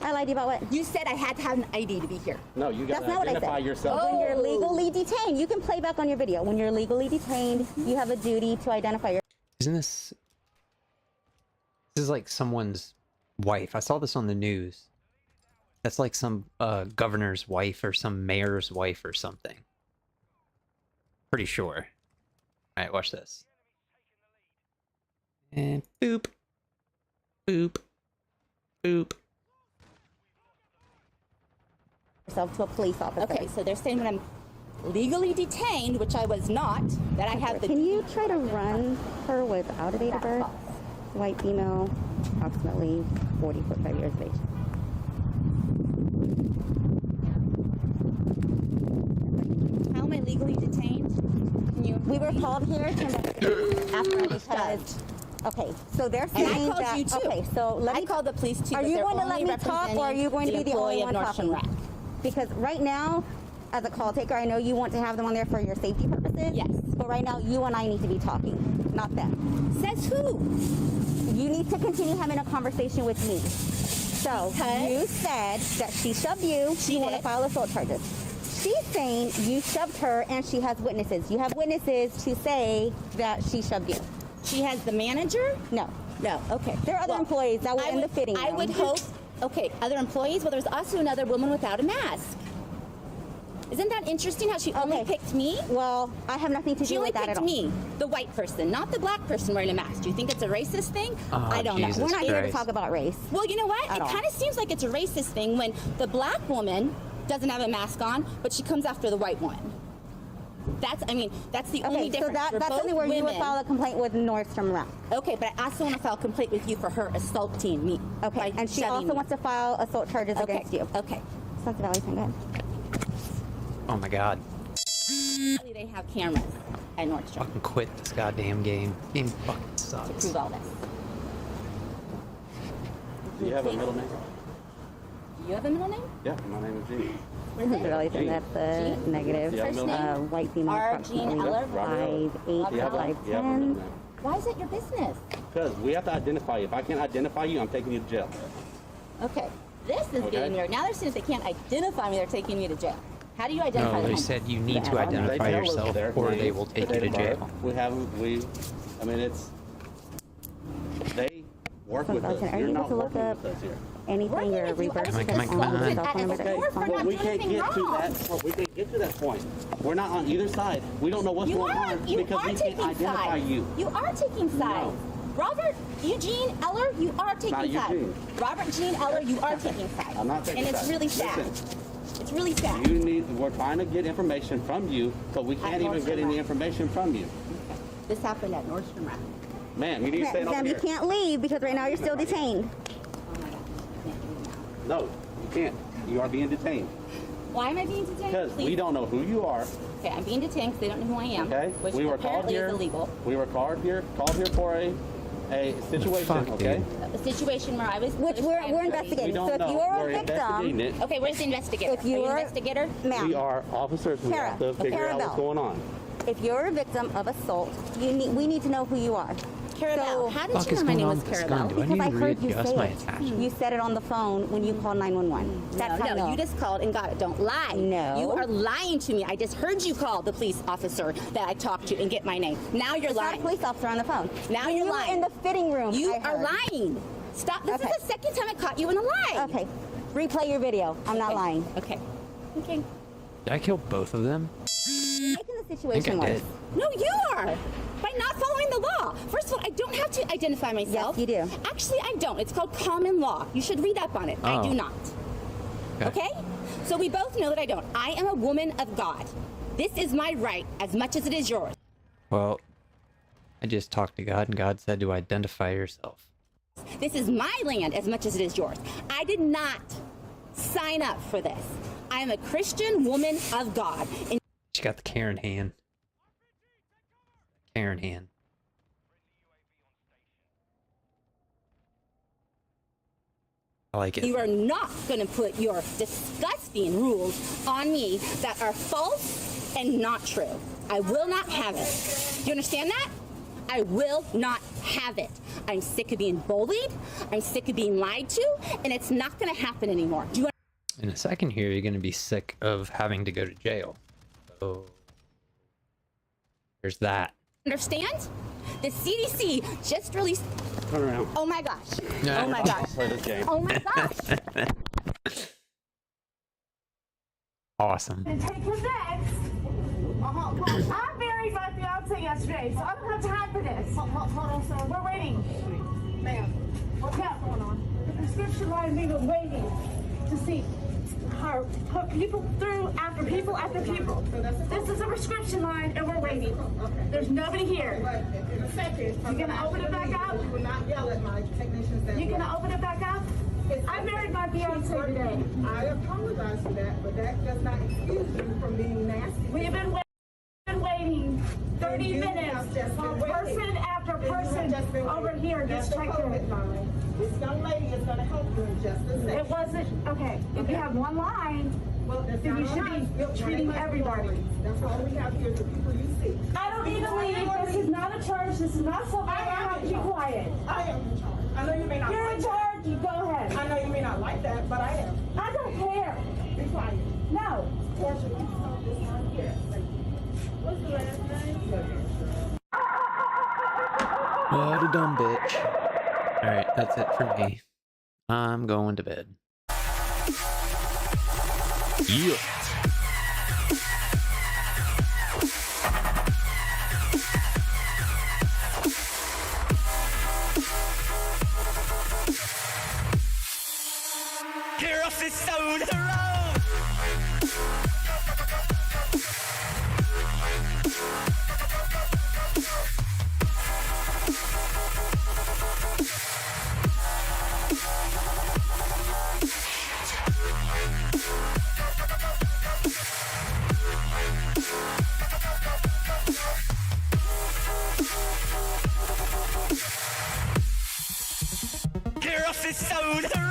I lied to you about what? You said I had to have an ID to be here. No, you got That's to not what I identify said. yourself. When you're legally detained, you can play back on your video. When you're legally detained, you have a duty to identify yourself. Isn't this... This is like someone's wife. I saw this on the news. That's like some governor's wife or some mayor's wife or something. Pretty sure. Alright, watch this. And boop. Boop. Boop. Yourself to a police officer. Okay, so they're saying when I'm legally detained, which I was not, that I have the... Can you try to run her without a date of birth? White female, approximately 40, 45 years of age. How am I legally detained? We were called here to investigate after because... Okay, so they're saying and I called that... you too. Okay, so let me... I called the police too. Are you going to let me talk or are you going to be the only one talking? Because right now, as a call taker, I know you want to have them on there for your safety purposes. Yes. But right now, you and I need to be talking, not them. Says who? You need to continue having a conversation with me. So, you said that she shoved you. You want to file assault charges. She's saying you shoved her and she has witnesses. You have witnesses to say that she shoved you. She has the manager? No. No, okay. There are other employees that were in the fitting room. I would hope, okay, other employees? Well, there's also another woman without a mask. Isn't that interesting how she only picked me? Well, I have nothing to do with that at all. She only picked me, the white person, not the black person wearing a mask. Do you think it's a racist thing? I don't know. We're not here to talk about race. Well, you know what? It kind of seems like it's a racist thing when the black woman doesn't have a mask on, but she comes after the white woman. That's the only difference. So that's something where you would file a complaint with Nordstrom Rack. Okay, but I also want to file a complaint with you for her assaulting me. Okay, and she also wants to file assault charges against you. Okay. Sunset Valley, go ahead. Oh my god. They have cameras at Nordstrom. Fucking quit this goddamn game. Game fucking sucks. To prove all this. Do you have a middle name? Do you have a middle name? Yeah, my name is Gene. Sunset Valley, that's a negative. First name? White female, Jean Eller. 5'8", 5'10". Why is it your business? Because we have to identify you. If I can't identify you, I'm taking you to jail. Okay. This is getting weird. Now they're saying if they can't identify me, they're taking me to jail. How do you identify No, they said you need to identify yourself or they will take you to jail. They work with us. Are you able to look up anything or reverse? Come on. But we can't get to that. We can't get to that point. We're not on either side. We don't know what's going on because we can't identify you. You are taking sides. Robert Eugene Eller, you are taking sides. Robert Gene Eller, you are taking sides. I'm not taking sides. And it's really sad. Listen, it's really sad. We're trying to get information from you, but we can't even get any information from you. Okay. This happened at Nordstrom Rack. Ma'am, you need to stay over Ma'am, here. you can't leave because right now you're still detained. No, you can't. You are being detained. Why am I being detained? Because we don't know who you are. Okay, I'm being detained because they don't know who I am. Okay, which we were called apparently here. is illegal. We were called here for a situation. Okay. A situation where I was. Which we're investigating. So if you are a victim. Okay, where's the investigator? If you are an investigator, ma'am. We are officers. We have to figure out what's going on. If you're a victim of assault, we need to know who you are. Carabelle. How did Fuck you is know my going name on was with this gun? Carabelle? Do I Because need I to heard you readjust say my it. attachment? You said it on the phone when you called 911. That's how I know. You just called and got it. Don't lie. No. You are lying to me. I just heard you call the police officer that I talked to and get my name. Now you're It's lying. not a police officer on the phone. Now When you're you lying. were in the fitting room. You I are heard. lying. Stop. This Okay. is the second time I caught you in a lie. Okay. Replay your video. I'm not lying. Okay. Okay. Did I kill both of them? Making the I think situation I worse. did. No, you are. By not following the law. First of all, I don't have to identify myself. Yes, you do. Actually, I don't. It's called common law. You should read up on it. I Oh. do not. Okay? So we both know that I don't. I am a woman of God. This is my right as much as it is yours. Well, I just talked to God, and God said to identify yourself. This is my land as much as it is yours. I did not sign up for this. I am a Christian woman of God. And She got the Karen hand. Karen hand. I like it. you are not going to put your disgusting rules on me that are false and not true. I will not have it. You understand that? I will not have it. I'm sick of being bullied. I'm sick of being lied to, and it's not going to happen anymore. Do you In a second here, you're going to be sick of having to go to jail. So there's that. understand? The CDC just released. Turn around. Oh my gosh. Yeah. Oh my gosh. Play this game. Oh my gosh. Awesome. And take his eggs. I buried my fiance yesterday, so I don't have time for this. Hold on, sir. We're waiting. Ma'am, what's going on? The prescription line, we were waiting to see her put people through after people after people. This is a prescription line, and we're waiting. There's nobody here. You gonna open it back up? You will not yell at my technicians. You gonna open it back up? I married my fiance today. I apologize for that, but that does not excuse you from being nasty. We have been waiting 30 minutes for person after person over here gets checked in. This young lady is going to help you in just a second. It wasn't, okay, if you have one line, then you should be treating everybody. That's all we have here, the people you see. I don't need to leave. This is not a church. This is not something I have to be quiet. I am in charge. I know you may not You're in charge. You go ahead. I know you may not like that, but I am. I don't care. Be quiet. No. Portia, you saw this on here. What's the last name? What a dumb bitch. Alright, that's it for me. I'm going to bed. Yeah. Get off this stone the road. Get off this stone the road.